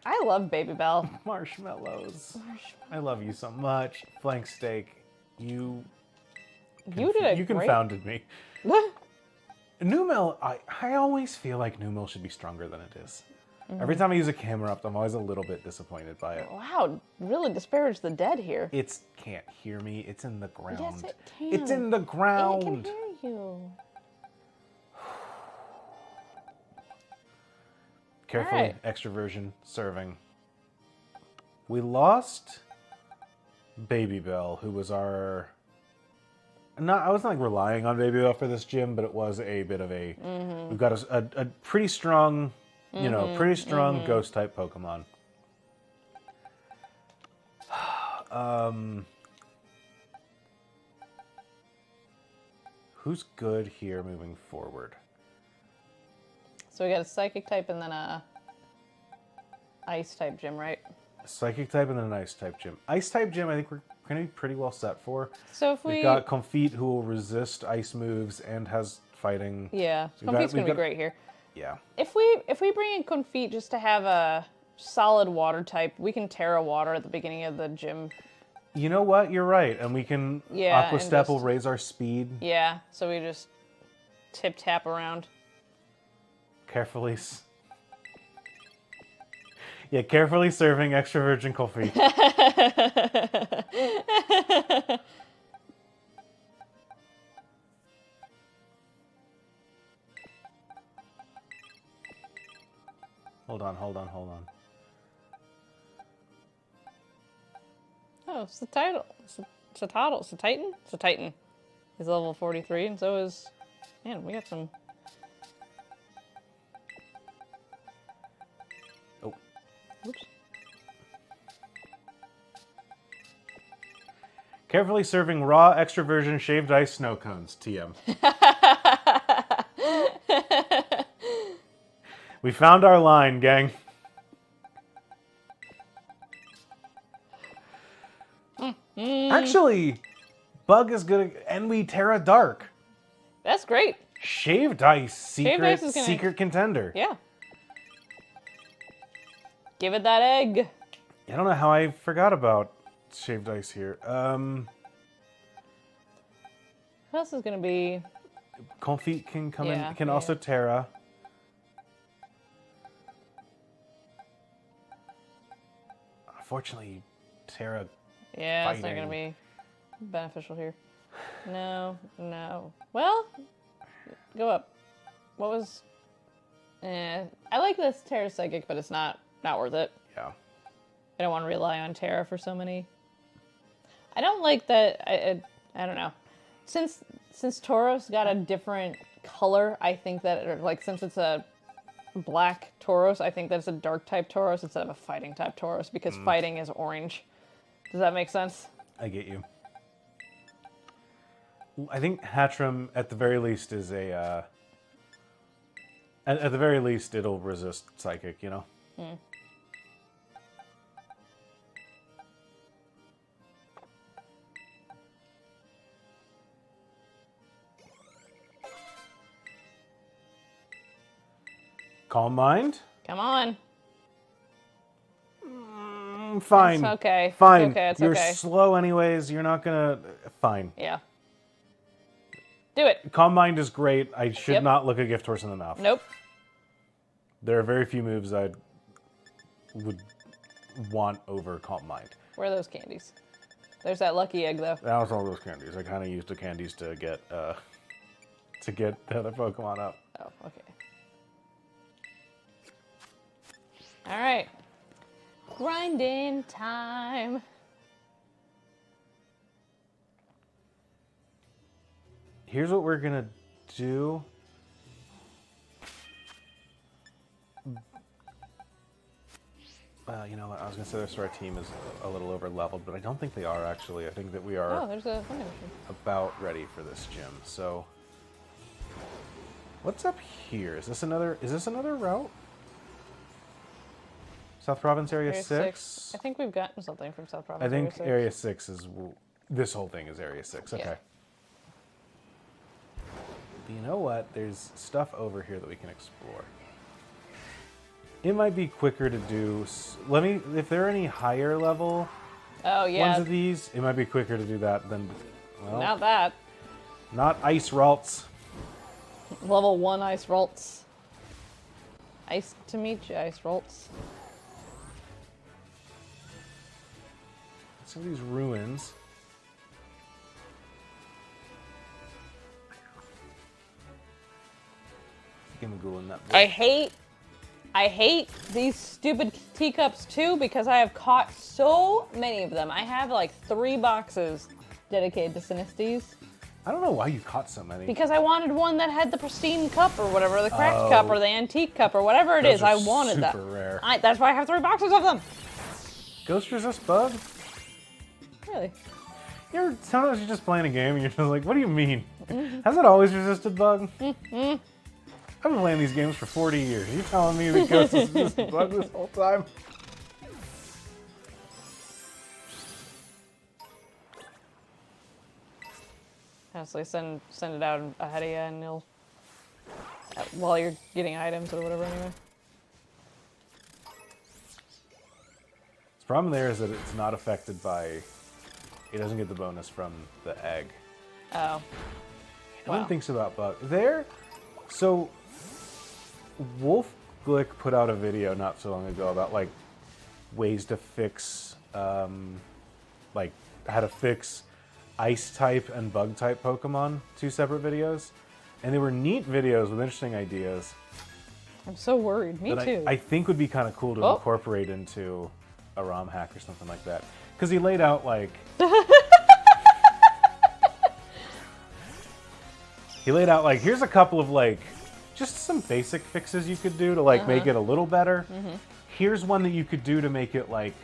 I love Baby Bell. Marshmallows. I love you so much. Flank steak, you You did a you great... confounded me. Numel, I always feel like Numel should be stronger than it is. Mm-hmm. Every time I use a camera up, I'm always a little bit disappointed by it. Wow, really disparage the dead here. It can't hear me. It's in the ground. Yes, it can. It's in the ground. It can hear you. Carefully, Alright. extroversion, serving. We lost Babybel, who was our... I wasn't like relying on Babybel for this gym, but it was a bit of a... We've got a pretty strong, pretty strong ghost-type Pokemon. Who's good here moving forward? So we got a Psychic type and then a Ice type gym, right? Psychic type and then an Ice type gym. Ice type gym, I think we're going to be pretty well set for. So if We've got Comfeet, who will resist ice moves and has fighting. Yeah, Comfeet's going to be great here. Yeah. If we bring in Comfeet just to have a solid water type, we can Terra Water at the beginning of the gym. You know what? You're right. And we can... Aqua and Step will just- raise our speed. Yeah, so we just tip-tap around. Carefully... Yeah, carefully serving extra virgin Comfeet. Hold on. Oh, it's the title. It's a title. It's a Titan? It's a Titan. He's level 43, and so is... Man, we got some... Oh. Oops. Carefully serving raw extra virgin shaved ice snow cones. TM. We found our line, gang. Actually, Bug is good, and we Terra Dark. That's great. Shaved ice, secret, Ice is gonna- secret contender. Yeah. Give it that egg. I don't know how I forgot about shaved ice here. Who else is going to be... Comfeet can come Yeah, in, can yeah. also Terra. Unfortunately, Terra... Yeah, it's not going to Fighting. be beneficial here. No. Well, go up. What was... I like this Terra Psychic, but it's not worth it. Yeah. I don't want to rely on Terra for so many. I don't like that. I don't know. Since Tauros got a different color, I think that since it's a black Tauros, I think that it's a dark type Tauros instead of a fighting type Tauros because fighting is orange. Does that make sense? I get you. I think Hatchram, at the very least, is a... At the very least, it'll resist Psychic, you know? Calm Mind? Come on. Fine. It's okay. Fine. It's okay. It's You're okay. slow anyways. You're not gonna... Fine. Yeah. Do it. Calm Mind is great. I should Yep. not look a gift horse in the mouth. Nope. There are very few moves I would want over Calm Mind. Where are those candies? There's that lucky egg, though. That was all those candies. I kind of used the candies to get the other Pokemon up. Oh, okay. All right. Grinding time. Here's what we're gonna do. Well, you know what? I was gonna say this, our team is a little over leveled, but I don't think they are actually. I think that we are Oh, there's a vending machine. about ready for this gym. So, what's up here? Is this another route? South Province Area Area 6? I think we've gotten something from South Province. I think Area Area 6 is... This whole thing is Area 6. Okay. Yeah. But you know what? There's stuff over here that we can explore. It might be quicker to do... If there are any higher level Oh, yeah. ones of these, it might be quicker to do that than... Well, Not that. not Ice Ralts. Level 1 Ice Rolts. Ice to meet you, Ice Rolts. Some of these ruins. Give me Ghoul in that book. I hate I hate these stupid teacups too because I have caught so many of them. I have like 3 boxes dedicated to Sinistes. I don't know why you caught so many. Because I wanted one that had the pristine cup or whatever, the cracked cup or the antique cup or whatever it Those is. are I wanted that. super rare. That's why I have 3 boxes of them. Ghost resist bug? Really? Sometimes you're just playing a game and you're just like, what do you mean? Has it always resisted bug? I've been playing these games for 40 years. Are you telling me that Ghost has resisted bug this whole time? Honestly, send it out ahead of you and you'll... while you're getting items or whatever anyway. The problem there is that it's not affected by... It doesn't get the bonus from the egg. Oh. No one thinks about bug. So, Wolf Glick put out a video not so long ago about like ways to fix, like how to fix ice type and bug type Pokemon. 2 separate videos, and they were neat videos with interesting ideas. I'm so worried. Me that too. I think would be kind of cool to incorporate into a ROM hack or something like that. Because he laid out like. He laid out like, here's a couple of like, just some basic fixes you could do to like make it a little better. Here's one that you could do to make it like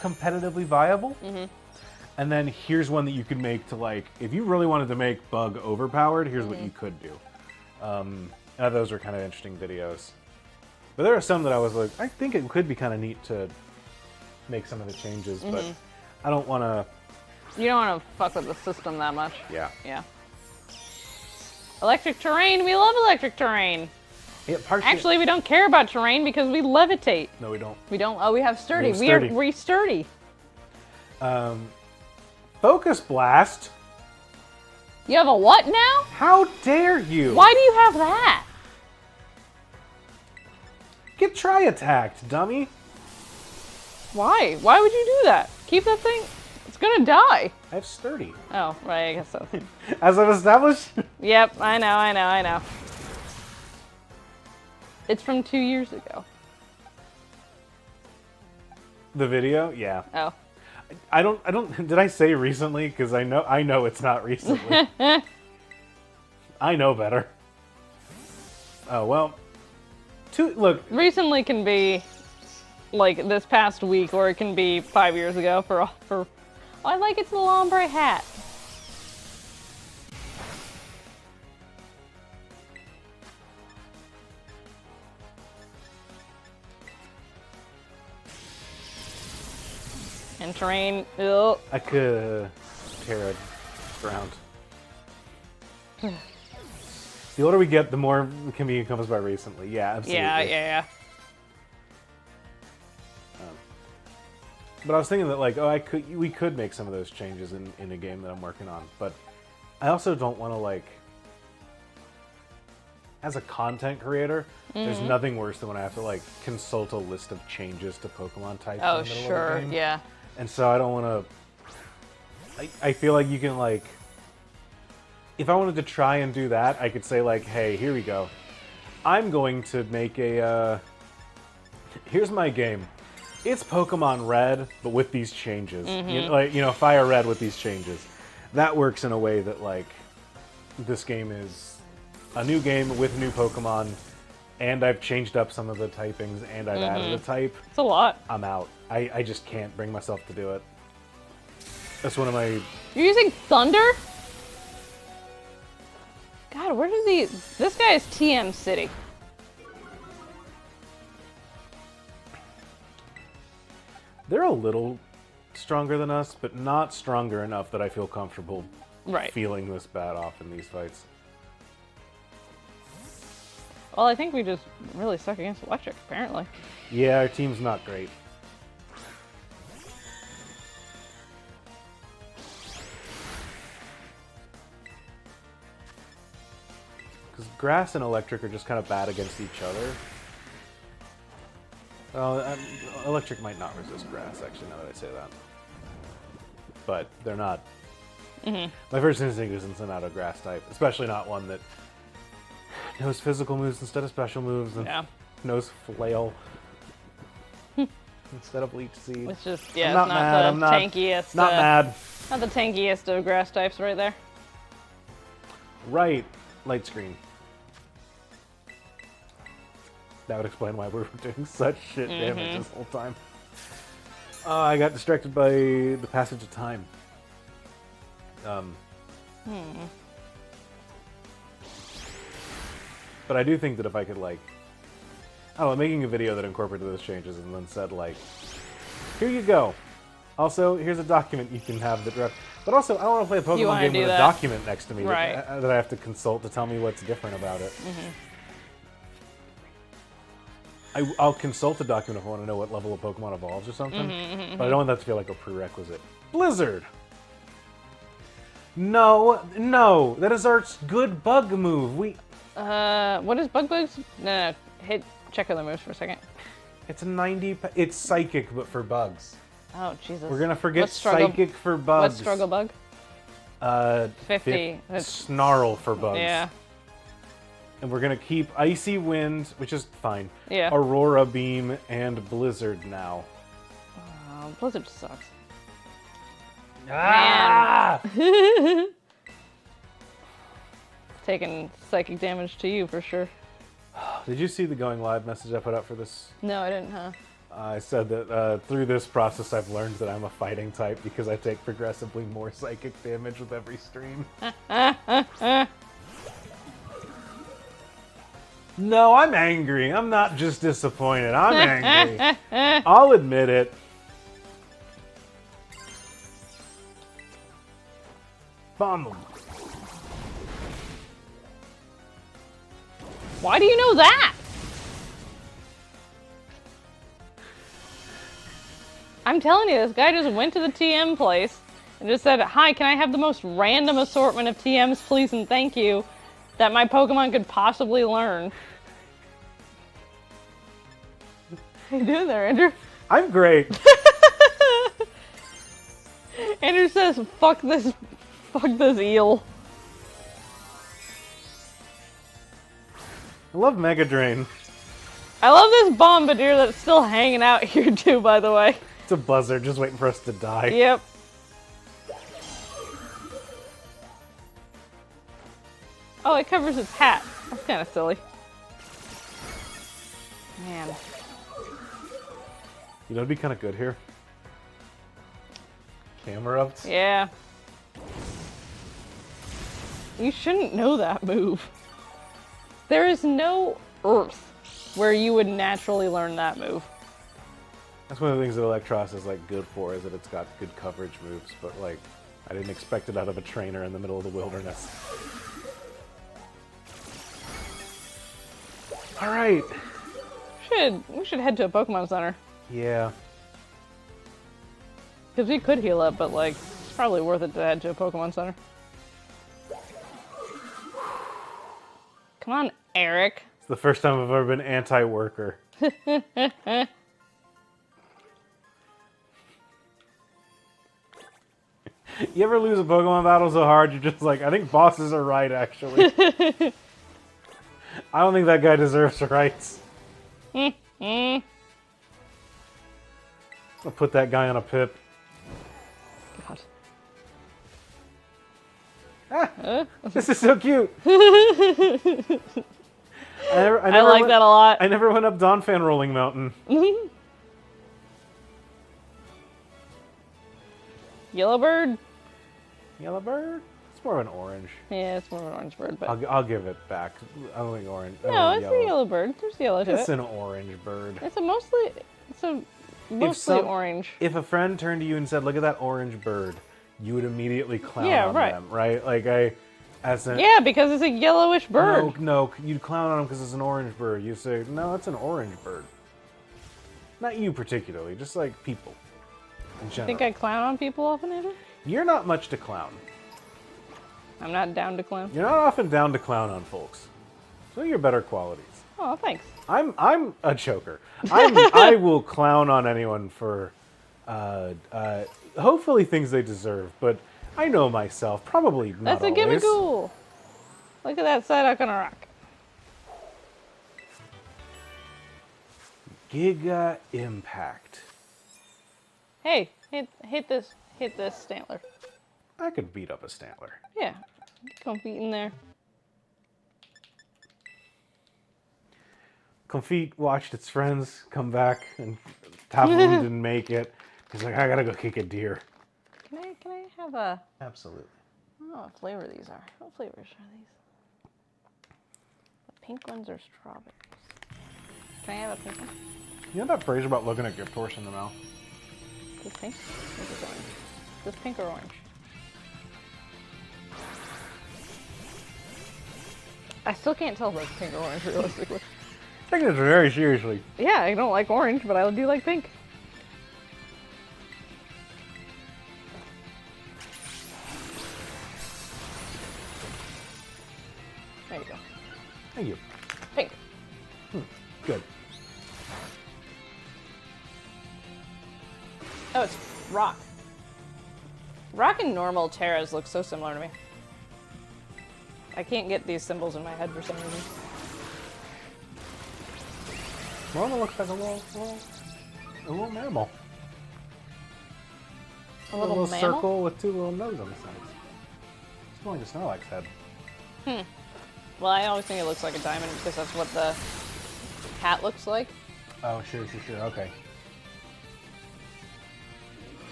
competitively viable. And then here's one that you could make to like, if you really wanted to make bug overpowered, here's what you could do. Those are kind of interesting videos. But there are some that I was like, I think it could be kind of neat to make some of the changes, but I don't want to. You don't want to fuck with the system that much. Yeah. Yeah. Electric terrain. We love electric terrain. Yeah, Actually, we don't care about terrain because we levitate. No, we don't. We don't. Oh, we have sturdy. We're sturdy. Focus Blast. You have a what now? How dare you? Why do you have that? Get Tri-Attacked, dummy. Why? Why would you do that? Keep that thing. It's gonna die. I have Sturdy. Oh, right. I guess so. As I've established. Yep. I know. It's from 2 years ago. The video? Yeah. Oh. I don't, did I say recently? Because I know it's not recently. I know better. Oh, well. Look. Recently can be like this past week, or it can be 5 years ago for I like its little ombre hat. And terrain, ugh. I could tear it ground. The older we get, the more can be encompassed by recently. Yeah, absolutely. Yeah. But I was thinking that like, we could make some of those changes in a game that I'm working on. But I also don't want to like, as a content creator, there's nothing worse than when I have to like consult a list of changes to Pokemon types Oh, in the middle sure, of the game. yeah. And so I don't want to. I feel like you can like, if I wanted to try and do that, I could say like, hey, here we go. I'm going to make a. Here's my game. It's Pokemon Red, but with these changes. Fire Red with these changes. That works in a way that like, this game is a new game with new Pokemon, and I've changed up some of the typings, and I've added a type. It's a lot. I'm out. I just can't bring myself to do it. That's one of my... You're using Thunder? God, where did these... This guy is TM City. They're a little stronger than us, but not stronger enough that I feel comfortable feeling this bad off in these fights. Well, I think we just really suck against electric, apparently. Yeah, our team's not great. Because grass and electric are just kind of bad against each other. Well, electric might not resist grass, actually, now that I say that. But they're not... My first instinct is it's not a grass type, especially not one that knows physical moves instead of special moves. And Nose flail. Instead of leech seed. It's just, I'm yeah, not it's not mad, the I'm not- tankiest. Not mad. Not the tankiest of grass types right there. Right. Light screen. That would explain why we were doing such shit damage this whole time. I got distracted by the passage of time. But I do think that if I could, like, I don't know, making a video that incorporated those changes and then said, like, here you go. Also, here's a document you can have that direct. But also, I don't want to play a You Pokemon wanna game do with a that. document next to me Right. that I have to consult to tell me what's different about it. I'll consult a document if I want to know what level of Pokemon evolves or something, but I don't want that to feel like a prerequisite. Blizzard! No, that is our good bug move. What is Bug Bugs? No, check other moves for a second. It's a 90, it's Psychic, but for bugs. Oh, Jesus. We're gonna forget What's struggle- Psychic for bugs. What's Struggle Bug? 50. That's- Snarl for bugs. Yeah. And we're gonna keep Icy Wind, which is fine. Yeah. Aurora Beam and Blizzard now. Blizzard sucks. Ah! Taking psychic damage to you for sure. Did you see the going live message I put out for this? No, I didn't, huh? I said that through this process I've learned that I'm a fighting type because I take progressively more psychic damage with every stream. No, I'm angry. I'm not just disappointed. I'm angry. I'll admit it. Bomb them. Why do you know that? I'm telling you, this guy just went to the TM place and just said, "Hi, can I have the most random assortment of TMs, please, and thank you, that my Pokemon could possibly learn." How you doing there, Andrew? I'm great. Andrew says, fuck this eel. I love Mega Drain. I love this Bombardier that's still hanging out here too, by the way. It's a buzzard just waiting for us to die. Yep. Oh, it covers its hat. That's kind of silly. Man. You know, it'd be kind of good here. Camera ups. Yeah. You shouldn't know that move. There is no Earth where you would naturally learn that move. That's one of the things that Electros is like good for, is that it's got good coverage moves, but like I didn't expect it out of a trainer in the middle of the wilderness. All right. We should head to a Pokemon Center. Yeah. Because we could heal up, but like, it's probably worth it to head to a Pokemon Center. Come on, Eric. It's the first time I've ever been anti-worker. You ever lose a Pokemon battle so hard you're just like, I think bosses are right, actually. I don't think that guy deserves rights. I'll put that guy on a pip. God. This is so cute. I I never like went, that a lot. I never went up Donphan Rolling Mountain. Yellowbird? Yellow bird? It's more of an orange. Yeah, it's more of an orange bird, but... I'll give it back. I don't think orange. I No, don't it's think a yellow bird. There's yellow to It's it. an orange bird. It's a mostly orange. If a friend turned to you and said, "Look at that orange bird," you would immediately clown Yeah, on right. them, right? Like Yeah, because it's a yellowish bird. No, you'd clown on them because it's an orange bird. You say, "No, it's an orange bird." Not you particularly, just like people in I general. think I clown on people often, Andrew? You're not much to clown. I'm not down to clown. You're not often down to clown on folks. So you're better qualities. Oh, thanks. I'm a choker. I will clown on anyone for hopefully things they deserve, but I know myself, probably not That's a always. Gimmicool. Look at that Psyduck on a rock. Giga Impact. Hey, hit this Stantler. I could beat up a Stantler. Yeah, Comfort in there. Comfort watched its friends come back, and Taboon didn't make it. He's like, I gotta go kick a deer. Can I have a? Absolutely. I don't know what flavor these are. What flavors are these? The pink ones are strawberries. Can I have a pink one? You know that phrase about looking a gift horse in the mouth? Is this pink? Or is this orange? Is this pink or orange? I still can't tell if it's pink or orange, realistically. I think this very seriously. Yeah, I don't like orange, but I do like pink. There you go. Thank you. Pink. Good. Oh, it's rock. Rock and normal Terras look so similar to me. I can't get these symbols in my head for some reason. Well, it looks like a little mammal. A little mammal? Circle with two little noses on the sides. It's going to Snorlax's head. Well, I always think it looks like a diamond because that's what the hat looks like. Oh, sure. Okay.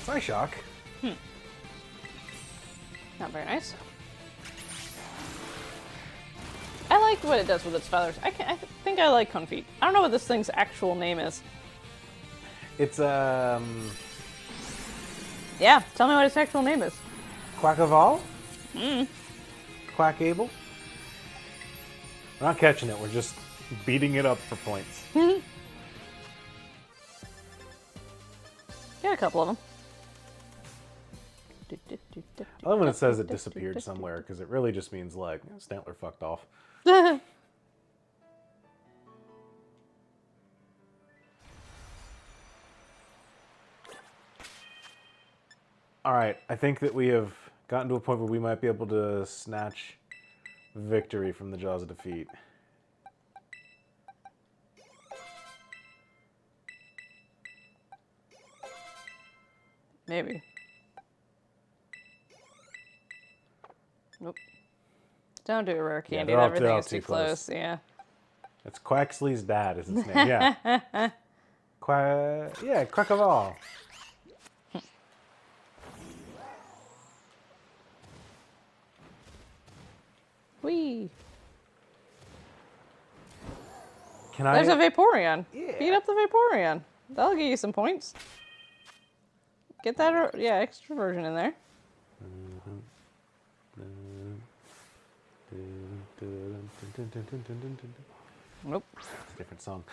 Psyshock. Not very nice. I like what it does with its feathers. I think I like Comfort. I don't know what this thing's actual name is. It's Yeah, tell me what its actual name is. Quackaval? Quackable? We're not catching it, we're just beating it up for points. Got a couple of them. I love when it says it disappeared somewhere, because it really just means, like, Stantler fucked off. Alright, I think that we have gotten to a point where we might be able to snatch victory from the jaws of defeat. Maybe. Nope. Don't do a rare candy. they're all- Everything they're all is too too close. close. Yeah. It's Quaxley's dad is its name, yeah. Quackaval. Whee! Can I... There's a Vaporeon. Yeah. Beat up the Vaporeon. That'll get you some points. Get that, extra version in there. Nope. It's a different song.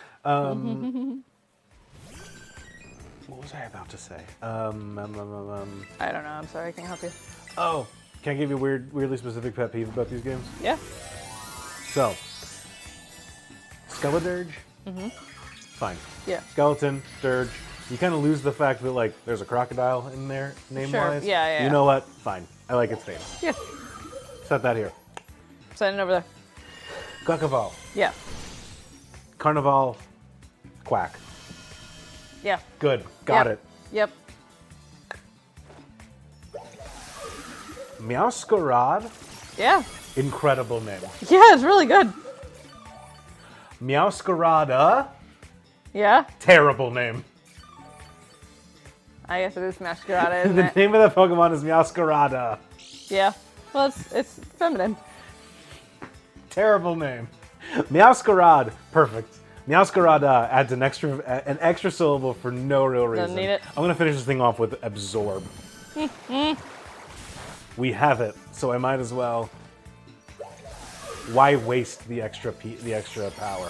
What was I about to say? I don't know. I'm sorry. I can't help you. Oh, can I give you a weirdly specific pet peeve about these games? Yeah. So, Skeledirge, fine. Yeah. Skeleton, Dirge, you kind of lose the fact that, like, there's a crocodile in there, name-wise. Sure. Yeah. You know what? Fine. I like its name. Yeah. Set that here. Send it over there. Quackaval, Yeah. Carnival, Quack. Yeah. Good. Got it. Yep. Meowscarad, Yeah. incredible name. Yeah, it's really good. Meowscarada, Yeah. terrible name. I guess it is Masquerada, isn't The it? name of the Pokemon is Meowscarada. Yeah. Well, it's feminine. Terrible name. Meowscarad, perfect. Meowscarada adds an extra syllable for no real reason. Doesn't need it. I'm gonna finish this thing off with absorb. We have it, so I might as well. Why waste the extra power?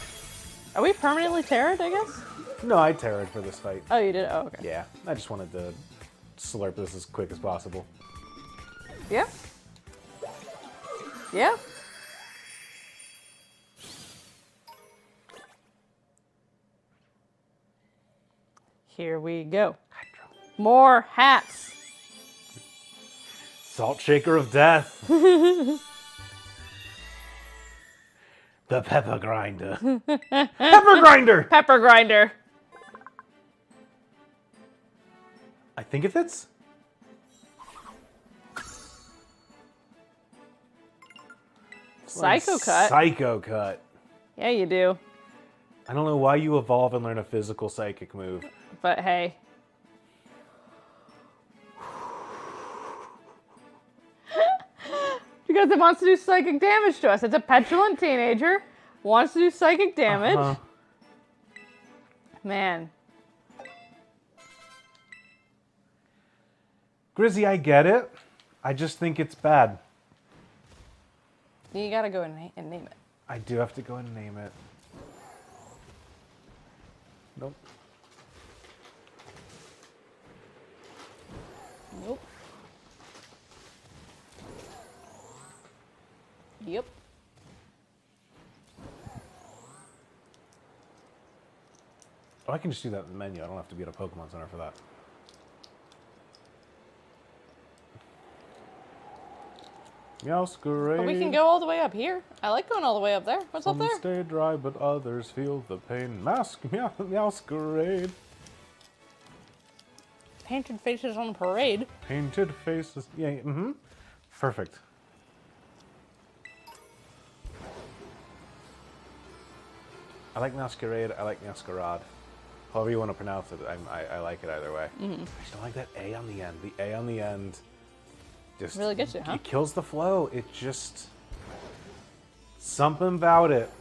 Are we permanently terrored, I guess? No, I terrored for this fight. Oh, you did? Oh, okay. Yeah, I just wanted to slurp this as quick as possible. Yeah. Yeah. Here we go. More hats. Salt Shaker of Death. The pepper grinder. Pepper grinder! Pepper grinder. I think it fits. Psycho cut. Psycho cut. Yeah, you do. I don't know why you evolve and learn a physical psychic move. But hey. Because it wants to do psychic damage to us. It's a petulant teenager. Wants to do psychic damage. Uh-huh. Man. Grizzy, I get it. I just think it's bad. You gotta go and name it. I do have to go and name it. Nope. Nope. Yep. Oh, I can just do that in the menu. I don't have to be at a Pokemon Center for that. Meowscarade. But we can go all the way up here. I like going all the way up there. What's up Some there? stay dry, but others feel the pain. Meowscarade. Painted faces on parade. Painted faces. Yeah, mm-hmm. Perfect. I like Masquerade. I like Masquerade. However you want to pronounce it, I like it either way. Mm-hmm. I just don't like that A on the end. The A on the end just Really gets you, huh? It kills the flow. It just something about it.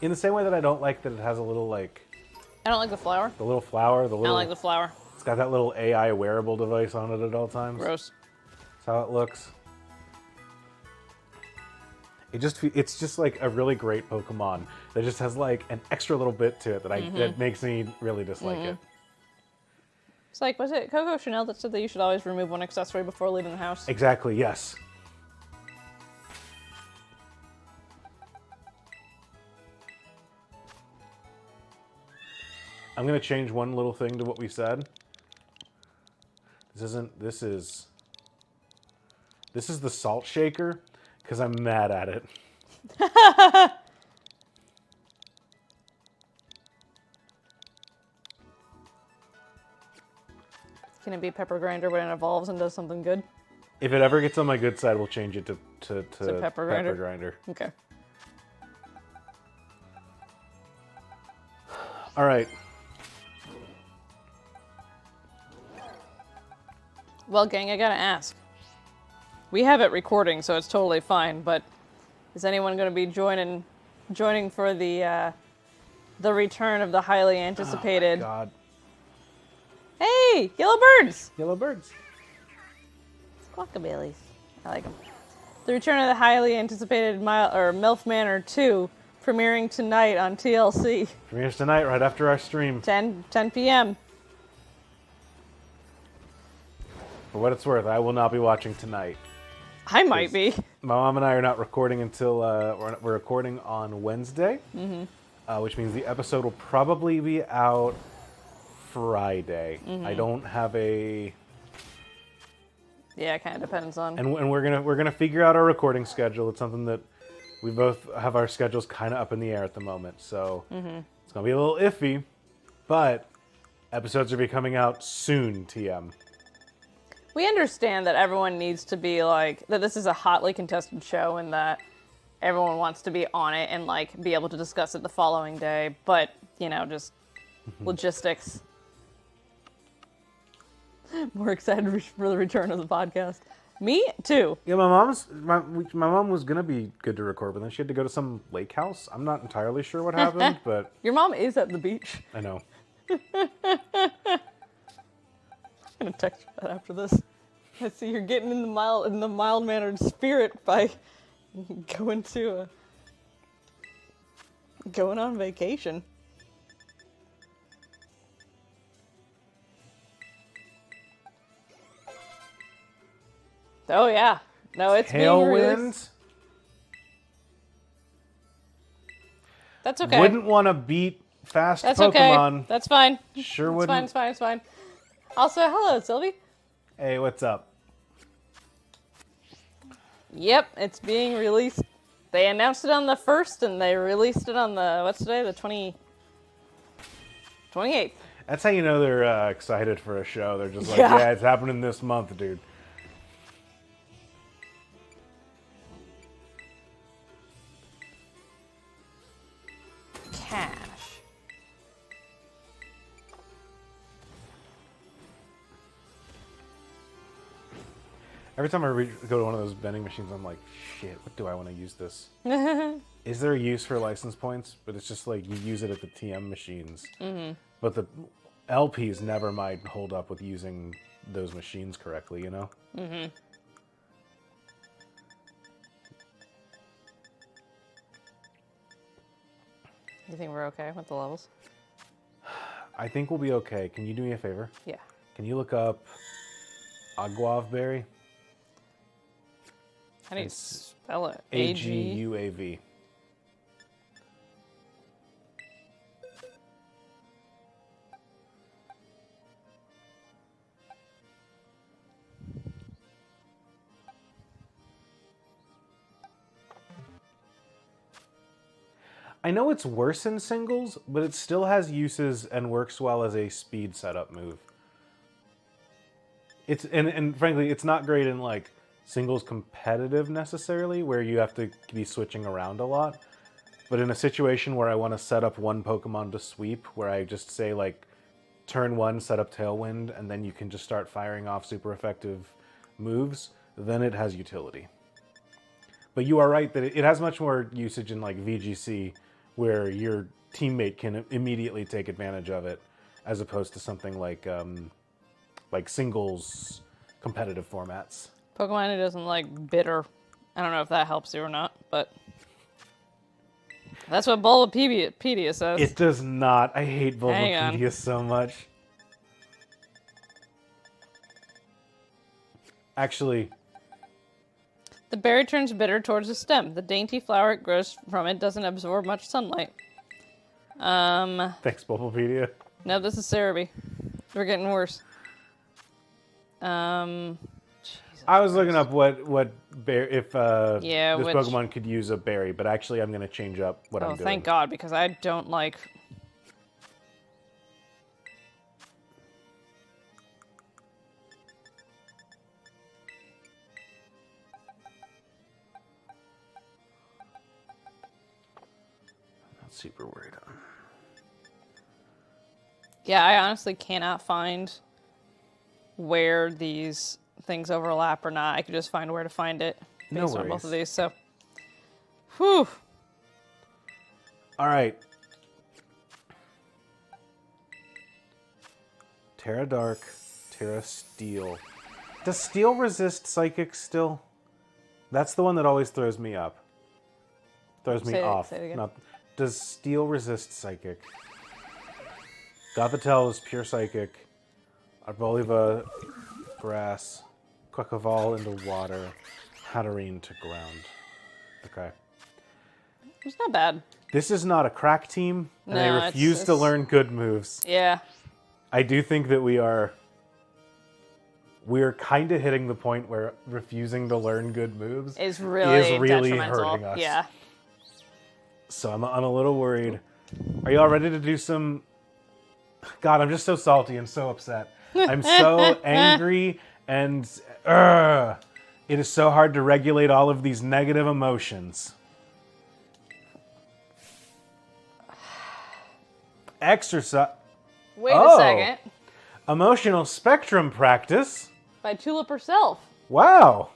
In the same way that I don't like that it has a little like I don't like the flower. the little flower, the I little don't like the flower. it's got that little AI wearable device on it at all times. Gross. That's how it looks. It's just like a really great Pokemon that just has like an extra little bit to it that that makes me really dislike it. It's like, was it Coco Chanel that said that you should always remove one accessory before leaving the house? Exactly, yes. I'm gonna change one little thing to what we said. This is the salt shaker, because I'm mad at it. Can it be pepper grinder when it evolves and does something good? If it ever gets on my good side, we'll change it to pepper grinder? grinder. Okay. All right. Well, gang, I gotta ask. We have it recording, so it's totally fine, but is anyone going to be joining for the return of the highly anticipated... Oh my God. Hey, yellow birds! Yellow birds. Squawkabillies. I like them. The return of the highly anticipated MILF Manor 2, premiering tonight on TLC. Premieres tonight, right after our stream. 10 p.m. For what it's worth, I will not be watching tonight. I might be. My mom and I are not recording until we're recording on Wednesday, which means the episode will probably be out Friday. I don't have a. Yeah, it kind of depends on. And we're gonna figure out our recording schedule. It's something that we both have our schedules kind of up in the air at the moment, so it's gonna be a little iffy. But episodes will be coming out soon. TM. We understand that everyone needs to be like, that this is a hotly contested show and that everyone wants to be on it and like be able to discuss it the following day, but you know, just logistics. More excited for the return of the podcast. Me too. Yeah, my mom was gonna be good to record, but then she had to go to some lake house. I'm not entirely sure what happened, but Your mom is at the beach. I know. I'm gonna text you that after this. I see you're getting in the mild mannered spirit by going on vacation. Oh yeah, no, it's being released. Tailwind. That's okay. Wouldn't want to beat fast That's Pokemon. okay. That's fine. Sure It's wouldn't. fine. It's fine. It's fine. Also, hello, Sylvie. Hey, what's up? Yep, it's being released They announced it on the 1st, and they released it on the, what's today? The 28th. That's how you know they're excited for a show. They're just like, Yeah. yeah, it's happening this month, dude. Cash. Every time I go to one of those vending machines, I'm like, shit, what do I want to use this? Is there a use for license points? But it's just like you use it at the TM machines. Mm-hmm. But the LPs never might hold up with using those machines correctly, you know? Mm-hmm. You think we're okay with the levels? I think we'll be okay. Can you do me a favor? Yeah. Can you look up Aguav berry? How do you It's spell it? AGUAV. I know it's worse in singles, but it still has uses and works well as a speed setup move. It's and frankly, it's not great in like singles competitive necessarily, where you have to be switching around a lot. But in a situation where I want to set up one Pokemon to sweep, where I just say like, turn 1, set up Tailwind, and then you can just start firing off super effective moves, then it has utility. But you are right that it has much more usage in like VGC, where your teammate can immediately take advantage of it, as opposed to something like singles competitive formats. Pokemon who doesn't like bitter. I don't know if that helps you or not, but that's what Bulbapedia says. It does not. I hate Hang on. Bulbapedia so much. Actually, The berry turns bitter towards the stem. The dainty flower it grows from it doesn't absorb much sunlight. thanks Bulbapedia. No, this is Cerebi. We're getting worse. Jesus I was looking up if Yeah, this which- Pokemon could use a berry, but actually I'm going to change up what I'm Oh, doing. thank God, because I don't like... I'm not super worried. Yeah, I honestly cannot find where these things overlap or not. I could just find where to find it No based on both of worries. these, so... Whew! All right. Terra Dark, Terra Steel. Does Steel resist Psychic still? That's the one that always throws me up. Throws me Say it- off. say it again. Not, does Steel resist Psychic? Gothitelle is pure Psychic. Arboliva, grass. Quaquaval into water. Hatterene to ground. Okay. It's not bad. This is not a crack team, and No, I it's- refuse to it's- learn good moves. Yeah. I do think that we're kind of hitting the point where refusing to learn good moves It's really detrimental. hurting us. Yeah. So I'm a little worried. Are y'all ready to do some... God, I'm just so salty and so upset. I'm so angry and... it is so hard to regulate all of these negative emotions. Exercise... Wait Oh. a second. Emotional spectrum practice. By Tulip herself. Wow.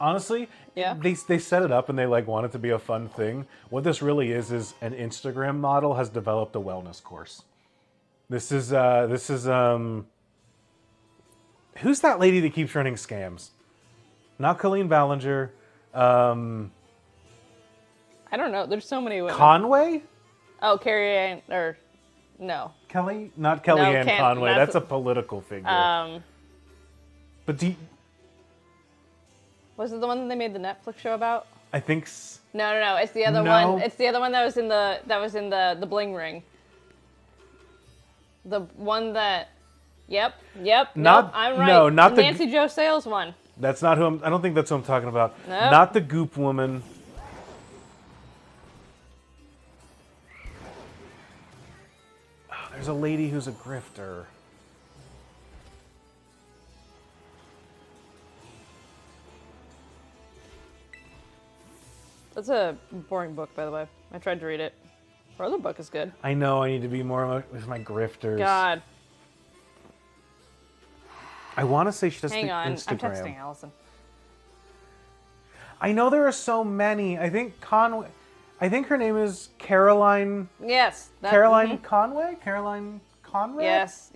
Honestly, Yeah. they set it up and they like want it to be a fun thing. What this really is an Instagram model has developed a wellness course. This is who's that lady that keeps running scams? Not Colleen Ballinger. I don't know. There's so many women. Conway? Oh, Carrie Ann, or no. Kelly? Not Kellyanne Can't- Conway. that's- That's a political figure. But Was it the one that they made the Netflix show about? I think No. It's the other No. one. It's the other one that was in the Bling Ring. The one that Yep. Not- Nope, I'm right. no, not the Nancy Joe Sales one. That's not who I don't think that's who I'm talking about. Nope. Not the Goop woman. Oh, there's a lady who's a grifter. That's a boring book, by the way. I tried to read it. Or the book is good. I know I need to be more with my grifters. God. I want to say she does Hang the on. Instagram. I'm texting Allison. I know there are so many. I think her name is Caroline. Yes. Caroline Conway? Caroline Conway? Yes.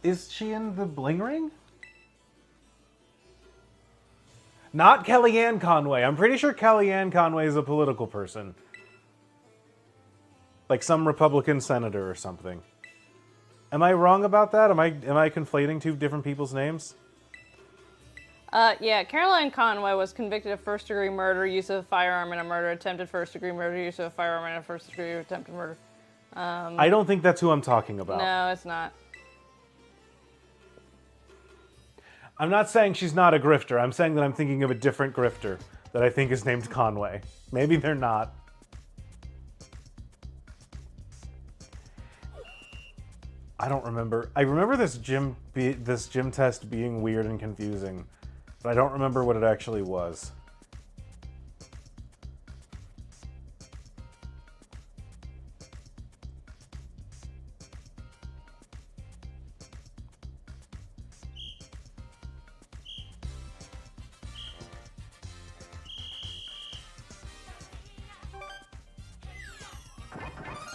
Is she in the Bling Ring? Not Kellyanne Conway. I'm pretty sure Kellyanne Conway is a political person. Like some Republican senator or something. Am I wrong about that? Am I conflating two different people's names? Yeah, Caroline Conway was convicted of first-degree murder, use of a firearm in a murder, attempted first-degree murder, use of a firearm in a first-degree attempted murder. I don't think that's who I'm talking about. No, it's not. I'm not saying she's not a grifter. I'm saying that I'm thinking of a different grifter that I think is named Conway. Maybe they're not. I don't remember. I remember this gym test being weird and confusing, but I don't remember what it actually was.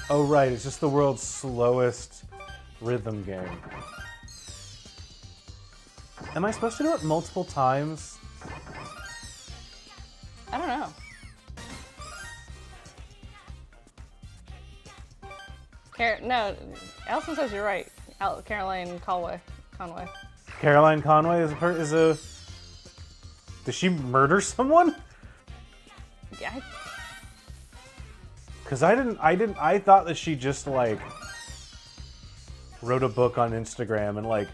Oh right, it's just the world's slowest rhythm game. Am I supposed to do it multiple times? I don't know. No, Allison says you're right. Caroline Conway. Caroline Conway is a. Does she murder someone? Yeah. Because I thought that she just like wrote a book on Instagram and like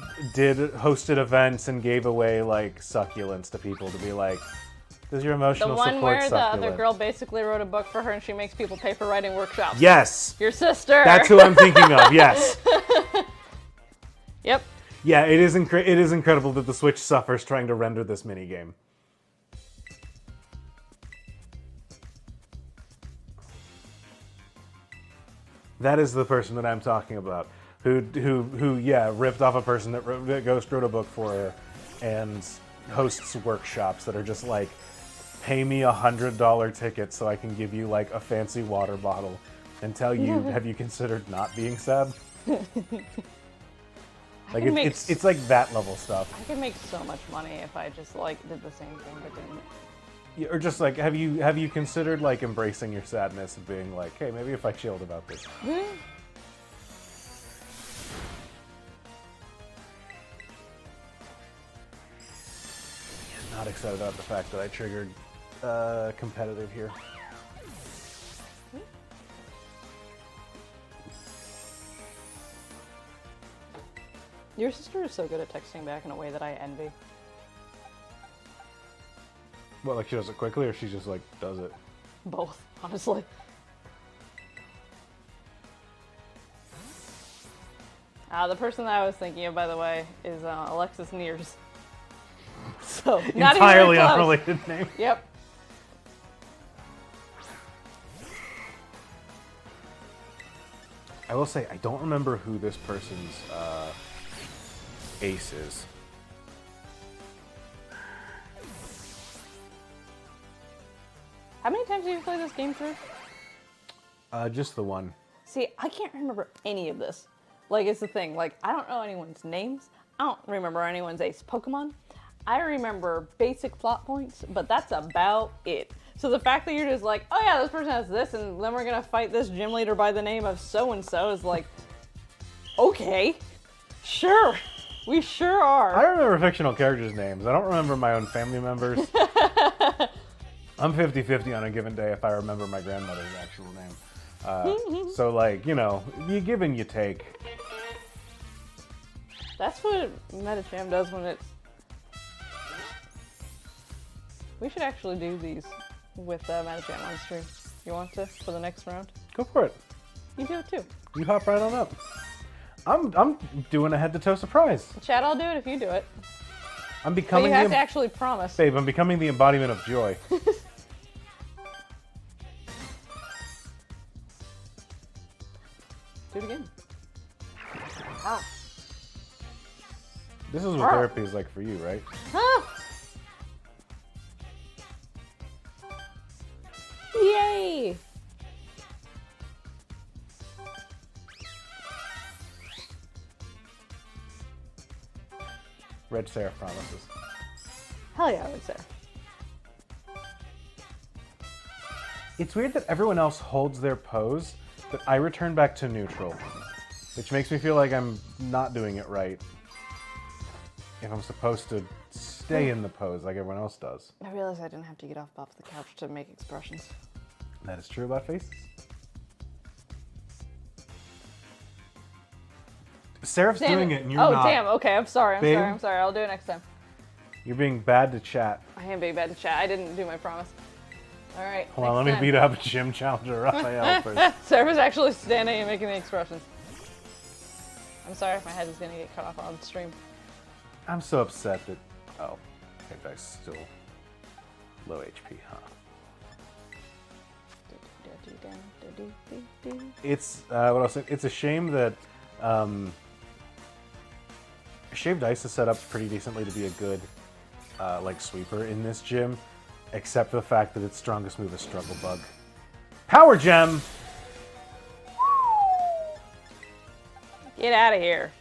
hosted events and gave away like succulents to people to be like, does your emotional The one support where succulent? the other girl basically wrote a book for her and she makes people pay for writing workshops. Yes! Your sister! That's who I'm thinking of, yes. Yep. Yeah, it is incredible that the Switch suffers trying to render this minigame. That is the person that I'm talking about, who ripped off a person that Ghost wrote a book for her, and hosts workshops that are just like, pay me $100 ticket so I can give you like a fancy water bottle and tell you, have you considered not being sad? Like it's like that level stuff. I could make so much money if I just like did the same thing but didn't. Yeah, or just like, have you considered like embracing your sadness and being like, hey, maybe if I chilled about this. Not excited about the fact that I triggered competitive here. Your sister is so good at texting back in a way that I envy. What, like she does it quickly or she just like does it? Both, honestly. The person that I was thinking of, by the way, is Alexis Nears. So, not entirely even close. unrelated name. Yep. I will say, I don't remember who this person's ace is. How many times have you played this game through? Just the one. See, I can't remember any of this. Like, it's the thing. Like, I don't know anyone's names. I don't remember anyone's ace Pokemon. I remember basic plot points, but that's about it. So the fact that you're just like, oh yeah, this person has this, and then we're gonna fight this gym leader by the name of so-and-so is like, okay, sure, we sure are. I remember fictional characters' names. I don't remember my own family members. I'm 50-50 on a given day if I remember my grandmother's actual name. So like, you know, you give and you take. That's what Metacham does when it... We should actually do these with Metacham on stream. You want to for the next round? Go for it. You do it too. You hop right on up. I'm doing a head-to-toe surprise. Chad, I'll do it if you do it. I'm But becoming you have to actually promise. babe. I'm becoming the embodiment of joy. Do it again. This is what therapy is like for you, right? Ah! Yay! Red Seraph promises. Hell yeah, I would say. It's weird that everyone else holds their pose, but I return back to neutral, which makes me feel like I'm not doing it right. If I'm supposed to stay in the pose like everyone else does. I realized I didn't have to get off the couch to make expressions. That is true about faces. Seraph's Damn doing it. it and you're Oh, not. damn. Okay, I'm sorry. Babe? I'm sorry. I'll do it next time. You're being bad to chat. I am being bad in chat. I didn't do my promise. All right. Hold on, let me beat up Gym Challenger Raphael first. Sarah's actually standing and making the expressions. I'm sorry if my head is going to get cut off on stream. I'm so upset that... Oh, Apex still low HP, huh? It's, what else? It's a shame that Shaved Ice is set up pretty decently to be a good, like, sweeper in this gym, except for the fact that its strongest move is Struggle Bug. Power Gem! Get out of here.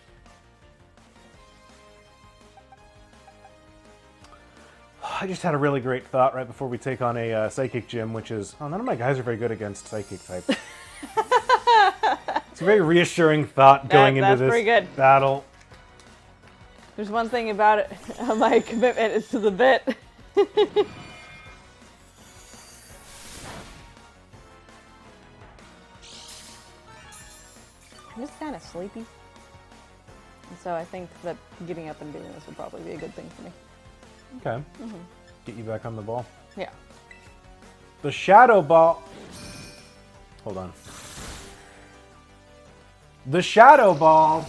I just had a really great thought right before we take on a Psychic Gym, which is, oh, none of my guys are very good against Psychic types. It's a very reassuring thought going into that's pretty this good. battle. There's one thing about it. My commitment is to the bit. I'm just kind of sleepy. And so I think that getting up and doing this would probably be a good thing for me. Okay. Get you back on the ball. Yeah. The Shadow Ball. Hold on. The Shadow Ball.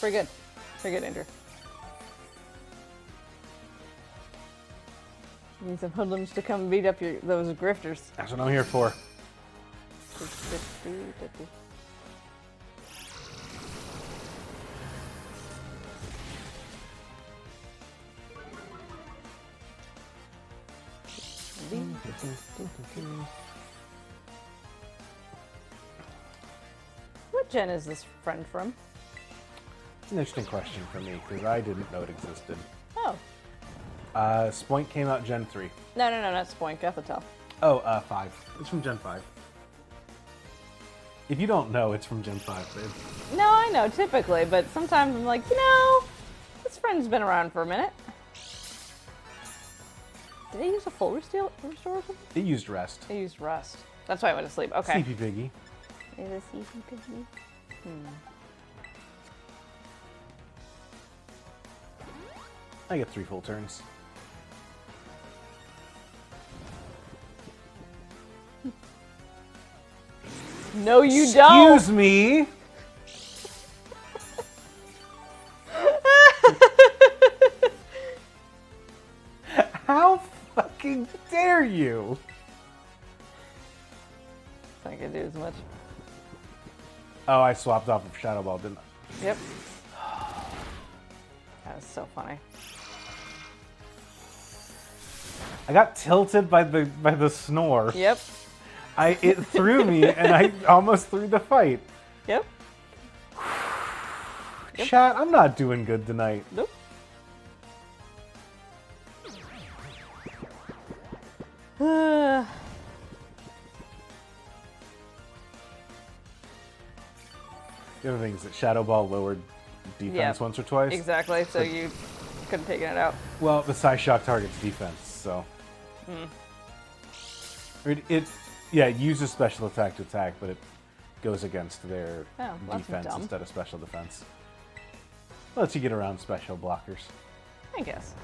Pretty good. Pretty good, Andrew. Need some hoodlums to come beat up those grifters. That's what I'm here for. What gen is this friend from? It's an interesting question for me, because I didn't know it existed. Oh. Spoink came out Gen 3. No, not Spoink. Epitaph. Oh, 5. It's from Gen 5. If you don't know, it's from Gen 5, babe. No, I know, typically, but sometimes I'm like, this friend's been around for a minute. Did they use a full restore? It used Rest. They used Rust. That's why I went to sleep. Okay. CP Piggy. Is it CP Piggy? I get 3 full turns. No, you don't. Excuse me. How fucking dare you? I can do as much. Oh, I swapped off of Shadow Ball, didn't I? Yep. That was so funny. I got tilted by the snore. Yep. It threw me, and I almost threw the fight. Yep. Chat, I'm not doing good tonight. Nope. The other thing is that Shadow Ball lowered defense once or twice. Exactly, so you couldn't take it out. Well, the Psyshock targets defense, so. It uses special attack to attack, but it goes against their Oh, that's defense dumb. instead of special defense. Lets you get around special blockers. I guess.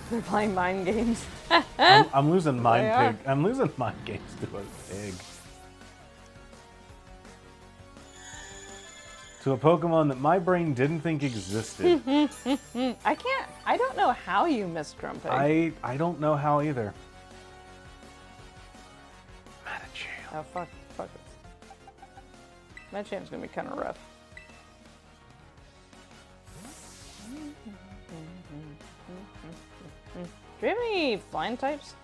They're playing mind games. I'm losing mind They are. pig. I'm losing mind games to a pig. To a Pokemon that my brain didn't think existed. I don't know how you missed Grumpig. I don't know how either. Manichael. Oh, fuck this. My champ's gonna be kind of rough. Do you have any flying types?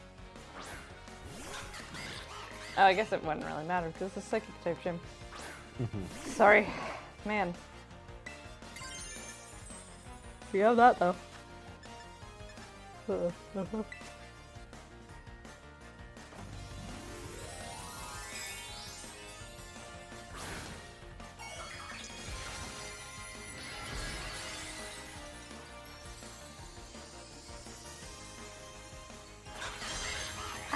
Oh, I guess it wouldn't really matter because it's a psychic type gym. Sorry, man. We have that though.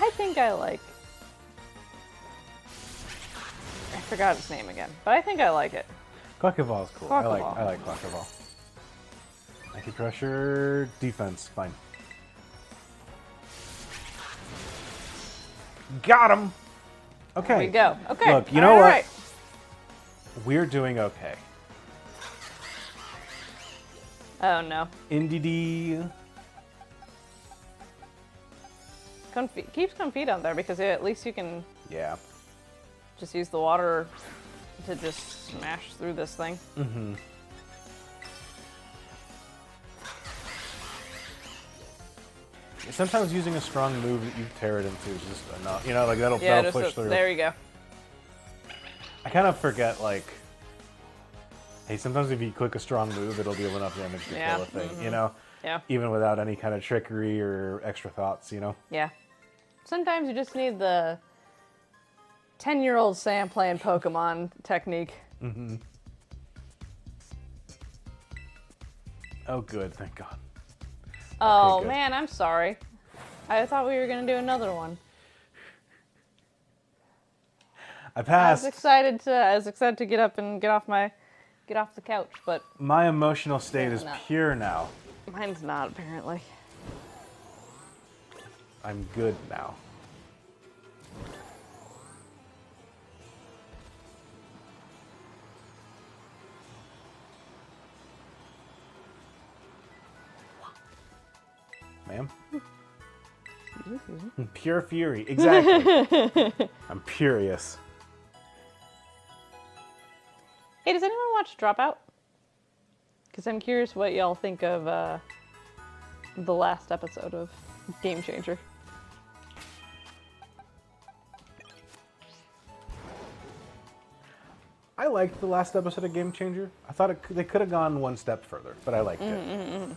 I think I like. I forgot its name again, but I think I like it. Quackaball is cool. I Quackaball. like Quackaball. Mighty Crusher, defense, fine. Got him. Okay. There we go. Okay. Look, you know what? Alright. We're doing okay. Oh no. NDD. Keeps Comfeed out there because at least you can Yeah. just use the water to just smash through this thing. Mm-hmm. Sometimes using a strong move that you tear it into is just enough. You know, like that'll push through. There you go. I kind of forget, like, hey, sometimes if you click a strong move, it'll deal enough damage to Yeah, kill a thing, you know? Yeah. Even without any kind of trickery or extra thoughts, you know? Yeah. Sometimes you just need the 10-year-old Sam playing Pokemon technique. Mm-hmm. Oh, good, thank God. Oh good. man, I'm sorry. I thought we were gonna do another one. I I passed. was excited to get up and get off the couch, but My emotional state is not. pure now. mine's not apparently. I'm good now. Ma'am? Pure fury, exactly. I'm furious. Hey, does anyone watch Dropout? Because I'm curious what y'all think of the last episode of Game Changer. I liked the last episode of Game Changer. I thought they could have gone one step further, but I liked it.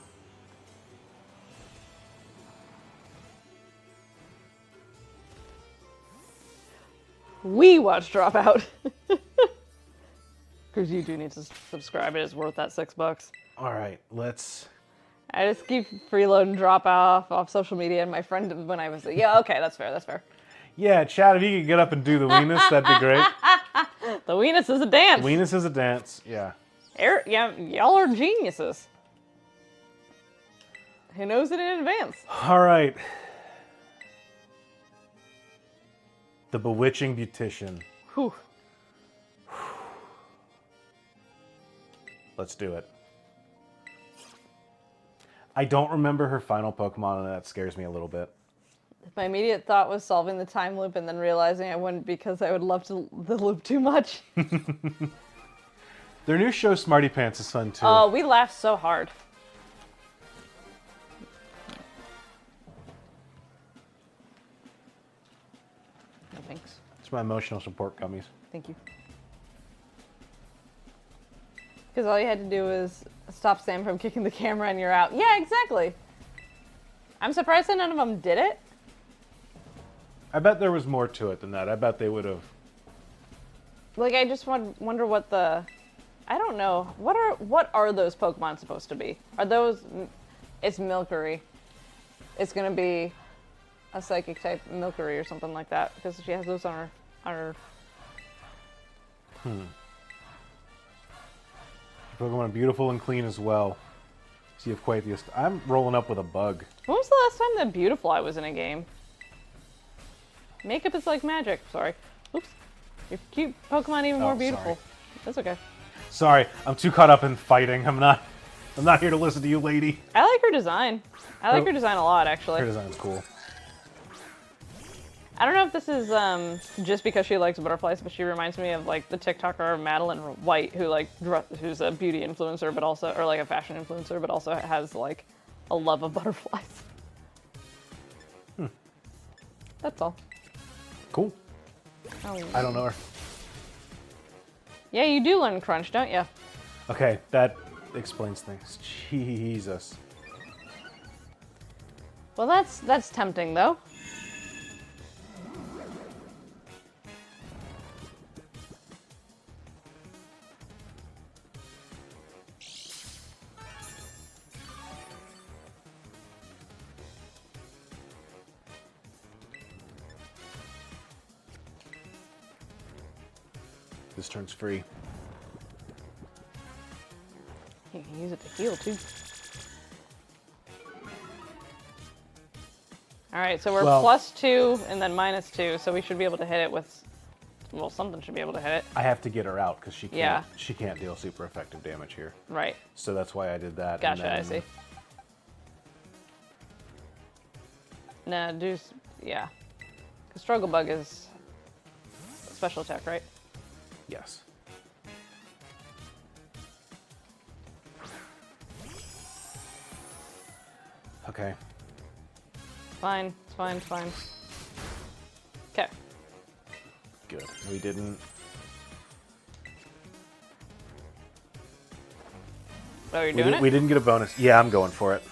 We watch Dropout. Because you do need to subscribe. It is worth that $6. All right, let's... I just keep freeloading Dropout off social media, and my friend, when I was like, yeah, okay, that's fair. Yeah, Chad, if you could get up and do the weenus, that'd be great. The weenus is a dance. Weenus is a dance, yeah. Yeah, y'all are geniuses. Who knows it in advance? All right. The Bewitching Beautician. Whew. Let's do it. I don't remember her final Pokemon, and that scares me a little bit. My immediate thought was solving the time loop and then realizing I wouldn't because I would love the loop too much. Their new show, Smarty Pants, is fun too. Oh, we laughed so hard. No thanks. It's my emotional support gummies. Thank you. Because all you had to do was stop Sam from kicking the camera and you're out. Yeah, exactly. I'm surprised that none of them did it. I bet there was more to it than that. I bet they would have. Like, I just wonder what the... I don't know. What are those Pokemon supposed to be? Are those It's Milkery. It's gonna be a psychic type Milkery or something like that because she has those on her. Pokemon beautiful and clean as well. So you have quite the. I'm rolling up with a bug. When was the last time that Beautifly was in a game? Makeup is like magic. Sorry. Oops. Your cute Pokemon even more beautiful. Sorry. That's okay. Sorry, I'm too caught up in fighting. I'm not here to listen to you, lady. I like her design. I like her design a lot, actually. Her design's cool. I don't know if this is just because she likes butterflies, but she reminds me of like the TikToker Madeline White, who who's a beauty influencer, but also, or like a fashion influencer, but also has like a love of butterflies. That's all. Cool. Oh. I don't know her. Yeah, you do learn Crunch, don't you? Okay, that explains things. Jesus. Well, that's tempting though. This turn's free. You can use it to heal too. All right, so we're +2 and then -2, so we should be able to hit it with. Well, something should be able to hit it. I have to get her out because she can't. Yeah. She can't deal super effective damage here. Right. So that's why I did that. Gotcha. And I then, see. Nah, yeah. Because Struggle Bug is a special attack, right? Yes. Okay. Fine. It's fine. It's fine. Okay. Good. We didn't. Oh, you're doing it? We didn't get a bonus. Yeah, I'm going for it.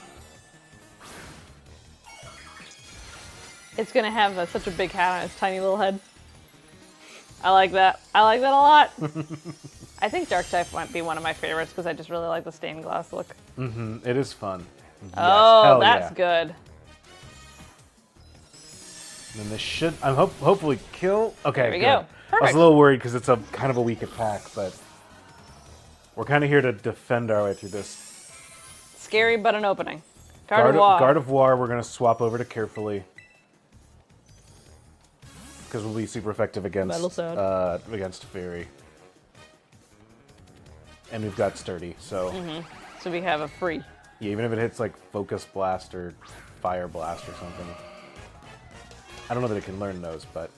It's gonna have such a big hat on its tiny little head. I like that. I like that a lot. I think Dark type might be one of my favorites because I just really like the stained glass look. Mm-hmm. It is fun. Yes. Oh, Hell that's yeah. good. And then this should, I'm hopefully kill. Okay, There we good. go. I was Perfect. a little worried because it's a kind of a weak attack, but we're kind of here to defend our way through this. Scary, but an opening. Gardevoir. Gardevoir, we're going to swap over to carefully. Because we'll be super effective against Fairy. And we've got Sturdy, so... So we have a free. Yeah, even if it hits like Focus Blast or Fire Blast or something. I don't know that it can learn those, but...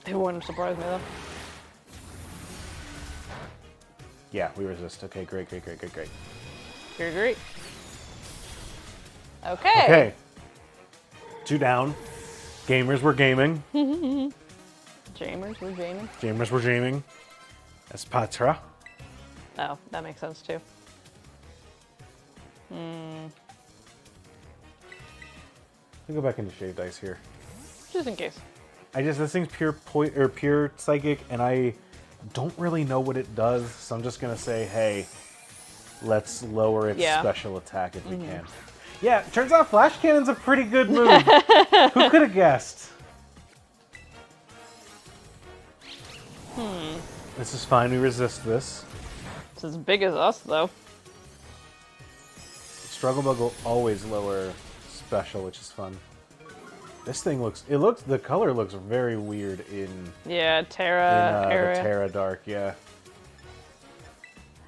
It wouldn't surprise me though. Yeah, we resist. Okay, great. You're great. Okay. Okay. 2 down. Gamers were gaming. Jamers, we're jaming. Gamers were gaming. Espatra. Oh, that makes sense too. Let me go back into Shaved Ice here. Just in case. This thing's pure psychic, and I don't really know what it does, so I'm just gonna say, hey, let's lower its special attack if we can. Yeah, turns out Flash Cannon's a pretty good move. Who could have guessed? This is fine, we resist this. It's as big as us though. Struggle Bug will always lower special, which is fun. This thing the color looks very weird in Terra era. the Terra Dark, yeah.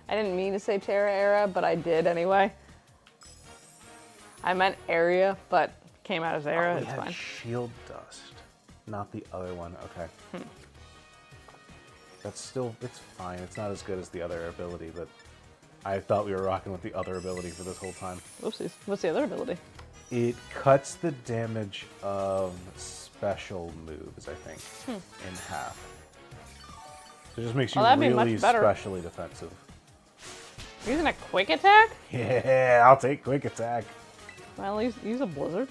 I didn't mean to say Terra era, but I did anyway. I meant area, but came out as era. We It's have fine. Shield Dust, not the other one. Okay. It's fine. It's not as good as the other ability, but I thought we were rocking with the other ability for this whole time. Whoopsies. What's the other ability? It cuts the damage of special moves, I think, in half. So it just makes you that'd be much really better. specially defensive. You're using a quick attack? Yeah, I'll take quick attack. Well, use a blizzard.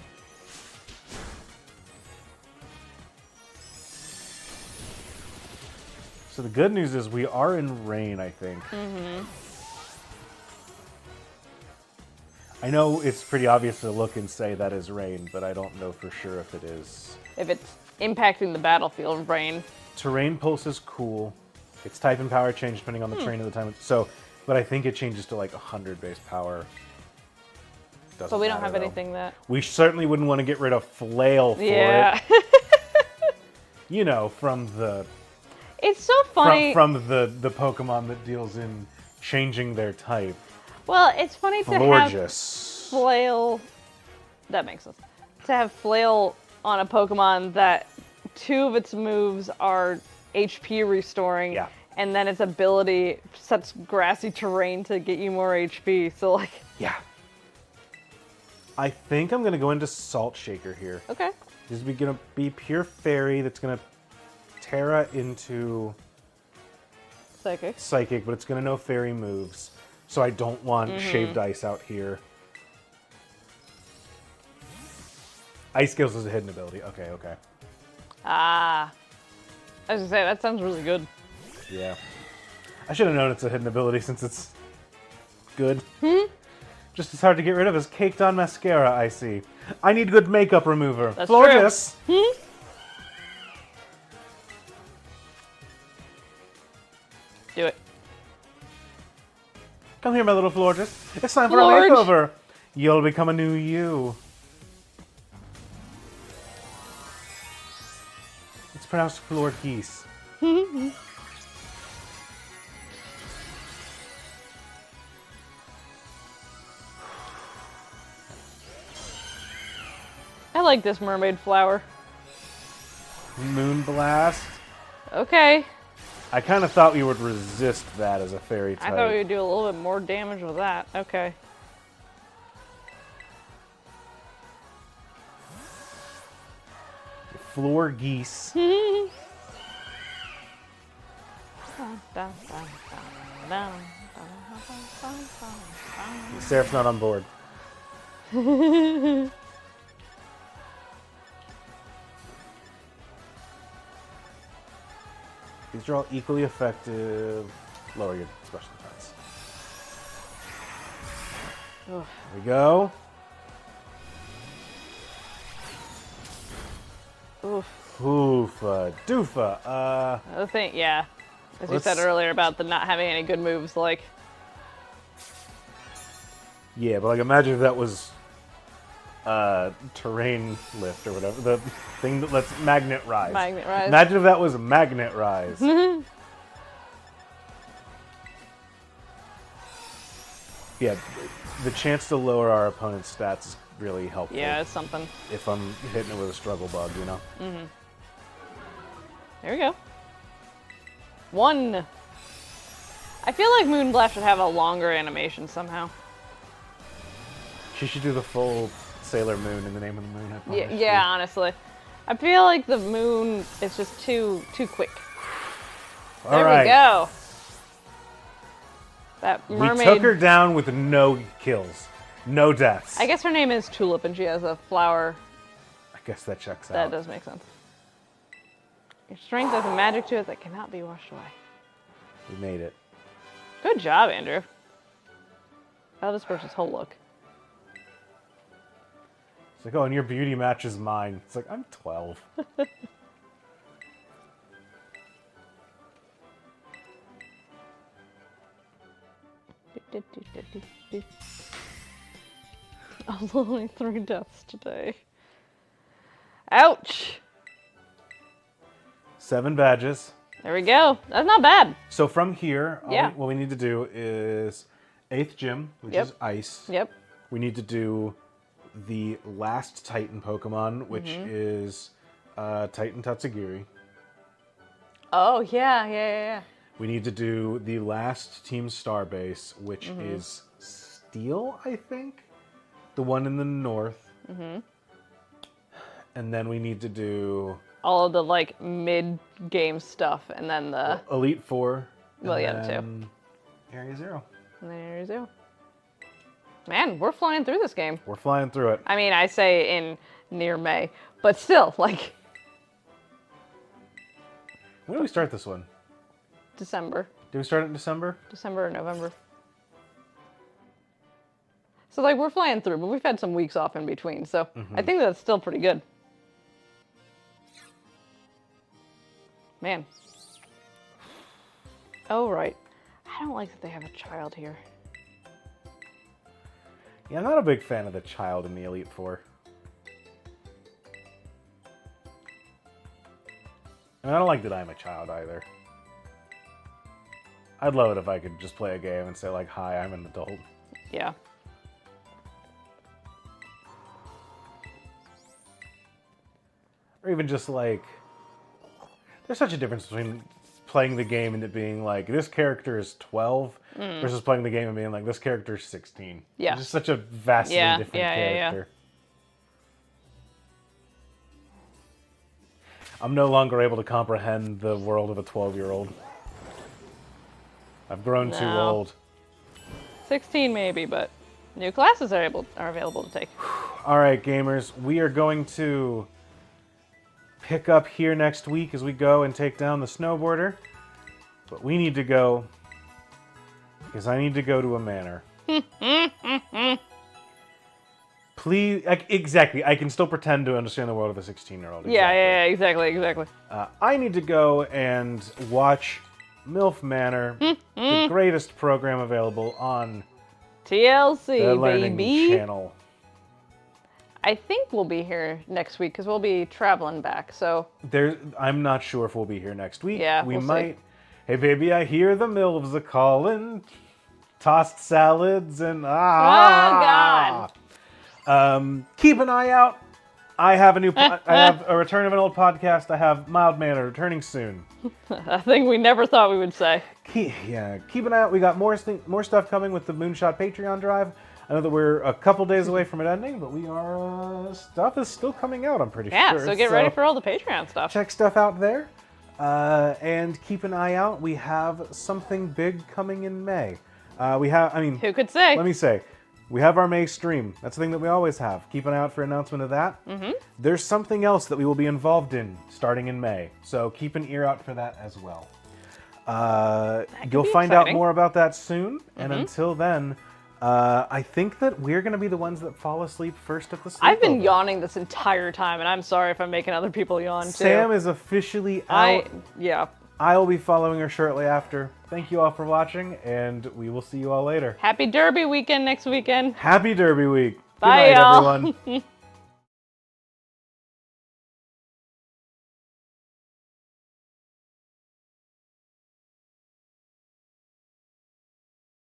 So the good news is we are in rain, I think. I know it's pretty obvious to look and say that is rain, but I don't know for sure if it is. If it's impacting the battlefield, rain. Terrain pulse is cool. Its type and power change depending on the terrain at the time. But I think it changes to like 100 base power. Doesn't But we don't matter, have though. anything that. We certainly wouldn't want to get rid of Flail for Yeah. it. You know, from the It's so funny. from the Pokemon that deals in changing their type. Well, it's funny to have Florges. Flail. That makes sense. To have Flail on a Pokemon that 2 of its moves are HP restoring. Yeah. And then its ability sets grassy terrain to get you more HP. So, like. Yeah. I think I'm going to go into Salt Shaker here. Okay. This is going to be pure Fairy that's going to Terra into Psychic, but it's going to know Fairy moves. So I don't want Shaved Ice out here. Ice Skills is a hidden ability. Okay. Ah. I was going to say, that sounds really good. Yeah. I should have known it's a hidden ability since it's good. Just as hard to get rid of as Caked on Mascara, I see. I need good makeup remover. That's Florges. Do it. Come here, my little Florges. It's time for a Florge. makeover. You'll become a new you. It's pronounced Florges. I like this mermaid flower. Moonblast. Okay. I kind of thought we would resist that as a fairy type. I thought we would do a little bit more damage with that. Okay. Floor Geese. Seraph's not on board. These are all equally effective. Lower your special defense. There we go. Oof. Oofa doofa. The thing, yeah. As you Let's- said earlier about the not having any good moves, like. Yeah, but like imagine if that was terrain lift or whatever. The thing that lets magnet rise. Magnet rise. Imagine if that was magnet rise. Yeah, the chance to lower our opponent's stats is really helpful. Yeah, it's something. If I'm hitting it with a struggle bug, you know? There we go. 1. I feel like Moonblast should have a longer animation somehow. She should do the full Sailor Moon in the name of the moon. I promise Yeah, you. honestly. I feel like the moon is just too quick. All There right. we go. That We mermaid. took her down with no kills, no deaths. I guess her name is Tulip and she has a flower. I guess that checks That out. does make sense. Your strength has a magic to it that cannot be washed away. We made it. Good job, Andrew. Oh, this person's whole look. It's like, oh, and your beauty matches mine. It's like, I'm 12. Only 3 deaths today. Ouch! 7 badges. There we go. That's not bad. So from here, Yeah. what we need to do is 8th gym, which Yep. is ice. Yep. We need to do the last Titan Pokemon, which Mm-hmm. is Titan Tatsugiri. Oh, yeah. We need to do the last Team Starbase, which Mm-hmm. is Steel, I think? The one in the north. Mm-hmm. And then we need to do All of the, like, mid-game stuff, and then the... Elite Four. Well, and yeah, the two. then Area Zero. And then Area 0. Man, we're flying through this game. We're flying through it. I mean, I say in near May, but still, like, When did we start this one? December. Did we start it in December? December or November. So like we're flying through, but we've had some weeks off in between. So I think that's still pretty good. Man. Oh, right. I don't like that they have a child here. Yeah, I'm not a big fan of the child in the Elite Four. And I don't like that I'm a child either. I'd love it if I could just play a game and say like, hi, I'm an adult. Yeah. Or even just like, there's such a difference between playing the game and it being like, this character is 12 versus playing the game and being like, this character is 16. Yeah. It's just such a vastly different character. I'm no longer able to comprehend the world of a 12-year-old. I've grown too No. old. 16 maybe, but new classes are available to take. All right, gamers, we are going to pick up here next week as we go and take down the snowboarder. But we need to go because I need to go to a manor. Please, exactly. I can still pretend to understand the world of a 16-year-old. Yeah, exactly. I need to go and watch MILF Manor, the greatest program available on TLC, the Learning baby. Channel. I think we'll be here next week because we'll be traveling back. So I'm not sure if we'll be here next week. Yeah, we we'll see. might. Hey, baby, I hear the MILFs a calling. Tossed salads and God. Keep an eye out. I have I have a return of an old podcast. I have Mild Manor returning soon. a thing we never thought we would say. Keep an eye out. We got more stuff coming with the Moonshot Patreon drive. I know that we're a couple days away from it ending, but we are stuff is still coming out. I'm pretty sure. Yeah, so get ready for all the Patreon stuff. Check stuff out there, and keep an eye out. We have something big coming in May. Who could say? Let me say, we have our May stream. That's the thing that we always have. Keep an eye out for an announcement of that. Mm-hmm. There's something else that we will be involved in starting in May, so keep an ear out for that as well. You'll find out more about that soon, and until then, I think that we're going to be the ones that fall asleep first at the sleepover. I've been yawning this entire time, and I'm sorry if I'm making other people yawn too. Sam is officially out. Yeah. I will be following her shortly after. Thank you all for watching, and we will see you all later. Happy Derby weekend next weekend. Happy Derby week. Bye, Good night, y'all. everyone.